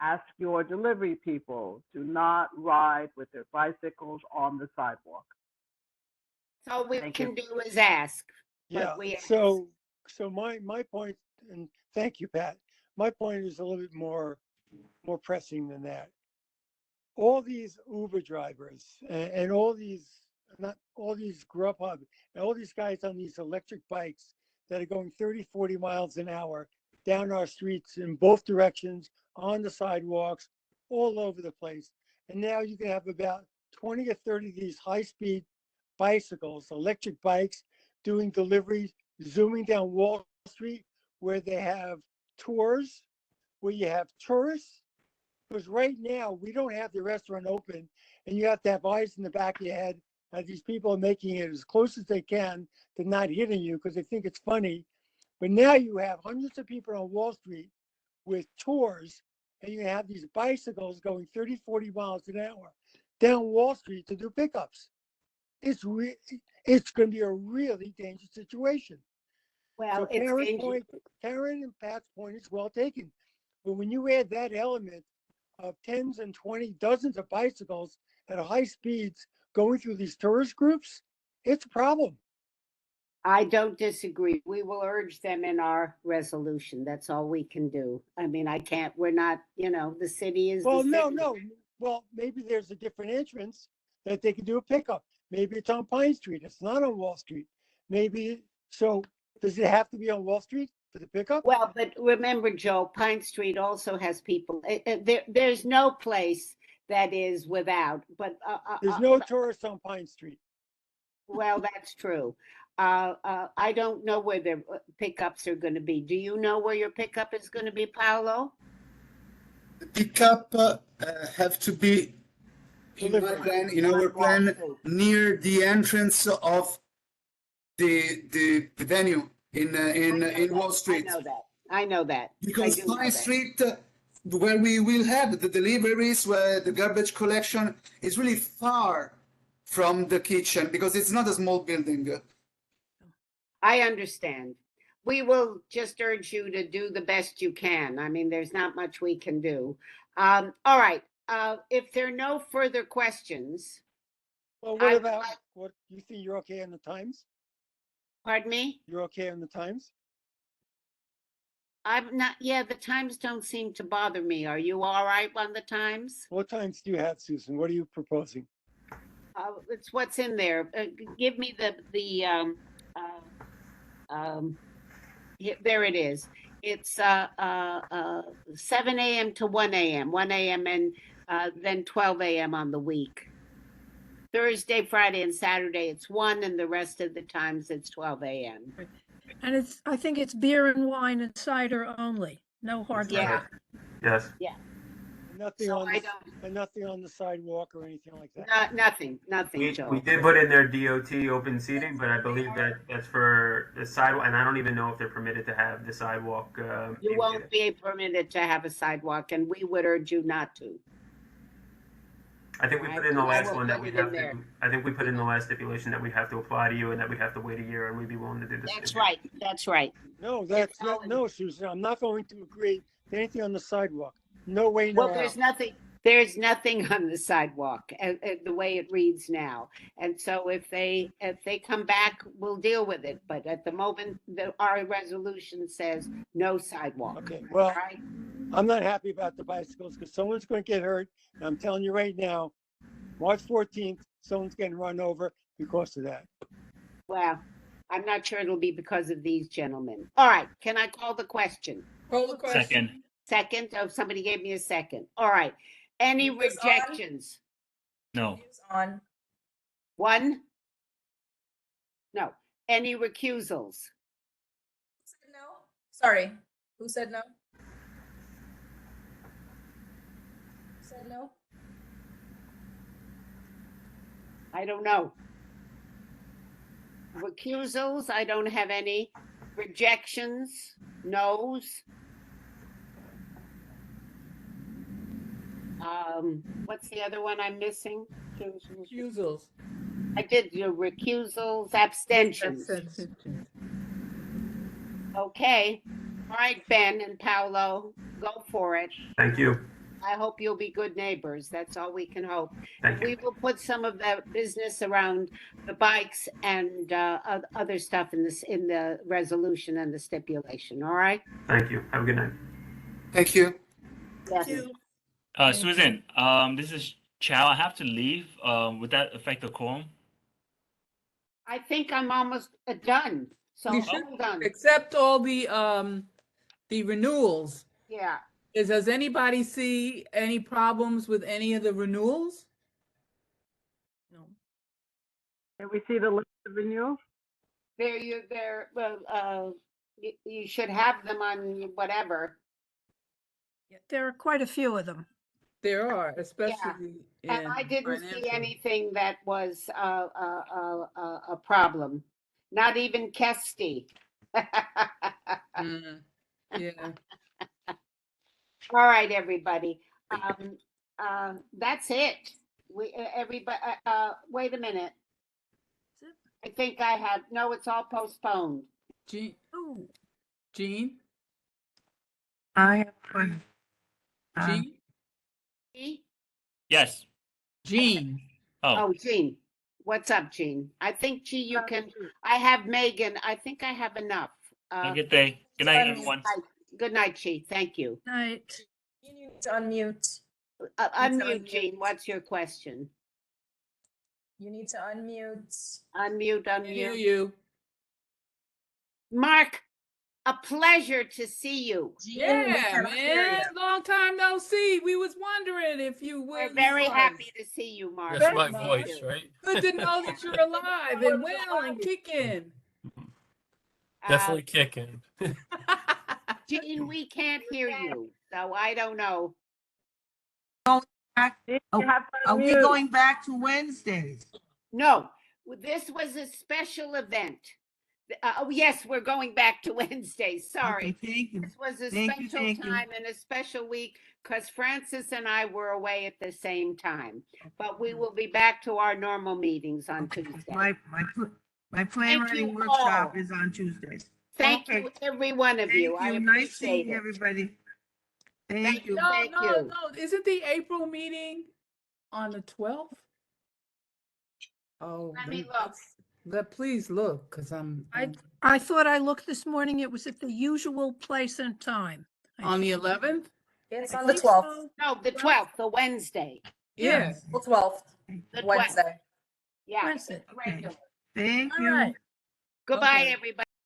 Speaker 9: ask your delivery people, do not ride with their bicycles on the sidewalk.
Speaker 2: All we
Speaker 9: Thank
Speaker 2: can
Speaker 9: you.
Speaker 2: do is ask.
Speaker 6: Yeah,
Speaker 2: But we ask.
Speaker 6: so my point, and thank you, Pat. My point is a little bit more pressing than that. All these Uber drivers and all these, not all these Grubhub, and all these guys on these electric bikes that are going 30, 40 miles an hour down our streets in both directions, on the sidewalks, all over the place. And now you can have about 20 or 30 of these high-speed bicycles, electric bikes, doing deliveries, zooming down Wall Street, where they have tours, where you have tourists. Because right now, we don't have the restaurant open, and you have to have eyes in the back of your head. And these people are making it as close as they can to not hitting you because they think it's funny. But now you have hundreds of people on Wall Street with tours, and you have these bicycles going 30, 40 miles an hour down Wall Street to do pickups. It's going to be a really dangerous situation.
Speaker 2: Well,
Speaker 6: So
Speaker 2: it's dangerous.
Speaker 6: Karen and Pat's point is well taken. But when you add that element of tens and 20 dozens of bicycles at high speeds going through these tourist groups, it's a problem.
Speaker 2: I don't disagree. We will urge them in our resolution. That's all we can do. I mean, we're not, the city is.
Speaker 6: Well,
Speaker 2: the
Speaker 6: no,
Speaker 2: city.
Speaker 6: no. Well, maybe there's a different entrance that they can do a pickup. Maybe it's on Pine Street. It's not on Wall Street. Maybe, so does it have to be on Wall Street for the pickup?
Speaker 2: Well, but remember, Joe, Pine Street also has people. There's no place that is without, but.
Speaker 6: There's no tourists on Pine Street.
Speaker 2: Well, that's true. I don't know where the pickups are going to be. Do you know where your pickup is going to be, Paolo?
Speaker 13: The pickup have to be in our plan near the entrance of the venue in Wall Street.
Speaker 2: I know that.
Speaker 13: Because Pine Street, where we will have the deliveries, where the garbage collection is really far from the kitchen because it's not a small building.
Speaker 2: I understand. We will just urge you to do the best you can. I mean, there's not much we can do. All right, if there are no further questions,
Speaker 6: Well,
Speaker 2: I
Speaker 6: what
Speaker 2: would
Speaker 6: about,
Speaker 2: like-
Speaker 6: what, you think you're okay on the times?
Speaker 2: pardon me?
Speaker 6: You're okay on the times?
Speaker 2: I'm not, yeah, the times don't seem to bother me. Are you all right on the times?
Speaker 6: What times do you have, Susan? What are you proposing?
Speaker 2: It's what's in there. Give me there it is. It's 7 a.m. to 1 a.m., 1 a.m. and then 12 a.m. on the week. Thursday, Friday, and Saturday, it's 1, and the rest of the times it's 12 a.m.
Speaker 8: And I think it's beer and wine and cider only, no hard
Speaker 2: Yeah.
Speaker 8: liquor.
Speaker 22: Yes.
Speaker 2: Yeah.
Speaker 6: Nothing
Speaker 2: So
Speaker 6: on,
Speaker 2: I
Speaker 6: and nothing on the sidewalk or anything like that?
Speaker 2: Nothing,
Speaker 22: We
Speaker 2: Joe.
Speaker 22: did put in their DOT open seating, but I believe that's for the sidewalk, and I don't even know if they're permitted to have the sidewalk.
Speaker 2: You won't be permitted to have a sidewalk, and we would urge you not to.
Speaker 22: I think we put in the
Speaker 2: I
Speaker 22: last
Speaker 2: will
Speaker 22: one that
Speaker 2: put
Speaker 22: we
Speaker 2: it in
Speaker 22: have
Speaker 2: there.
Speaker 22: to, I think we put in the last stipulation that we have to apply to you and that we have to wait a year and we'd be willing to do this.
Speaker 2: That's right, that's right.
Speaker 6: No, no, Susan, I'm not going to agree to anything on the sidewalk. No way, no
Speaker 2: Well,
Speaker 6: how.
Speaker 2: there's nothing on the sidewalk, the way it reads now. And so if they come back, we'll deal with it. But at the moment, our resolution says no sidewalk.
Speaker 6: Okay, well,
Speaker 2: All right?
Speaker 6: I'm not happy about the bicycles because someone's going to get hurt. And I'm telling you right now, March 14th, someone's getting run over because of that.
Speaker 2: Well, I'm not sure it'll be because of these gentlemen. All right, can I call the question?
Speaker 11: Call the question.
Speaker 5: Second.
Speaker 2: Second? Oh, somebody gave me a second. All right. Any
Speaker 1: Mute is on.
Speaker 2: rejections?
Speaker 5: No.
Speaker 1: It's on.
Speaker 2: One? No. Any recusals?
Speaker 1: Who said no? Sorry, who said no? Who said no?
Speaker 2: I don't know. Recusals, I don't have any. Rejections, no's. What's the other one I'm missing?
Speaker 11: Recusals.
Speaker 2: I did your recusals, abstentions. Okay. All right, Ben and Paolo, go for it.
Speaker 22: Thank you.
Speaker 2: I hope you'll be good neighbors. That's all we can hope.
Speaker 22: Thank you.
Speaker 2: We will put some of the business around the bikes and other stuff in the resolution and the stipulation. All right?
Speaker 22: Thank you. Have a good night.
Speaker 13: Thank you.
Speaker 2: Yes.
Speaker 5: Susan, this is Chow. I have to leave. Would that affect the quorum?
Speaker 2: I think I'm almost done. So
Speaker 11: We should
Speaker 2: hold on.
Speaker 11: accept all the renewals.
Speaker 2: Yeah.
Speaker 11: Does anybody see any problems with any of the renewals?
Speaker 8: No.
Speaker 9: Can we see the list of renewals?
Speaker 2: You should have them on whatever.
Speaker 8: There are quite a few of them.
Speaker 11: There are, especially
Speaker 2: And
Speaker 11: in
Speaker 2: I didn't see
Speaker 11: financial.
Speaker 2: anything that was a problem. Not even Kesty.
Speaker 11: Yeah.
Speaker 2: All right, everybody. That's it. Everybody, wait a minute. I think I have, no, it's all postponed.
Speaker 11: Jean? Jean? I have one. Jean?
Speaker 5: Yes.
Speaker 11: Jean.
Speaker 2: Oh, Jean. What's up, Jean? I think, you can, I have Megan. I think I have enough.
Speaker 5: Have a good day. Good night, everyone.
Speaker 2: Good night, Chi. Thank you.
Speaker 8: Night.
Speaker 1: You need to unmute.
Speaker 2: Unmute, Jean. What's your question?
Speaker 1: You need to unmute.
Speaker 2: Unmute,
Speaker 11: Hear
Speaker 2: unmute.
Speaker 11: you.
Speaker 2: Mark, a pleasure to see you.
Speaker 11: Yeah, man. Long time no see. We was wondering if you were.
Speaker 2: We're very happy to see you, Mark.
Speaker 7: That's my voice, right?
Speaker 11: Good to know that you're alive and well and kicking.
Speaker 7: Definitely kicking.
Speaker 2: Jean, we can't hear you, so I don't know.
Speaker 11: Are we going back to Wednesdays?
Speaker 2: No, this was a special event. Oh, yes, we're going back to Wednesdays. Sorry.
Speaker 11: Okay, thank you.
Speaker 2: This was a
Speaker 11: Thank you,
Speaker 2: special
Speaker 11: thank you.
Speaker 2: time and a special week because Francis and I were away at the same time. But we will be back to our normal meetings on Tuesday.
Speaker 11: My
Speaker 2: Thank
Speaker 11: playwriting
Speaker 2: you
Speaker 11: workshop
Speaker 2: all.
Speaker 11: is on Tuesdays.
Speaker 2: Thank
Speaker 11: Okay.
Speaker 2: you, every one of you. I
Speaker 11: Thank you. Nice
Speaker 2: appreciate
Speaker 11: seeing
Speaker 2: it.
Speaker 11: everybody. Thank you.
Speaker 10: No,
Speaker 2: Thank
Speaker 10: no,
Speaker 2: you.
Speaker 10: no. Isn't the April meeting on the 12th? Oh,
Speaker 2: Let me
Speaker 10: then
Speaker 2: look.
Speaker 10: please look, because
Speaker 8: I thought I looked this morning, it was at the usual place and time. I
Speaker 10: on the
Speaker 8: think.
Speaker 10: 11th?
Speaker 1: It's
Speaker 8: I
Speaker 1: on the
Speaker 8: think
Speaker 1: 12th.
Speaker 8: so.
Speaker 2: No, the 12th, the Wednesday.
Speaker 10: Yeah.
Speaker 1: April 12th,
Speaker 2: The 12th.
Speaker 1: Wednesday.
Speaker 2: Yeah.
Speaker 8: Wednesday.
Speaker 2: Regular.
Speaker 11: Thank
Speaker 8: All
Speaker 11: you.
Speaker 8: right.
Speaker 2: Goodbye,
Speaker 10: Okay.
Speaker 2: everybody.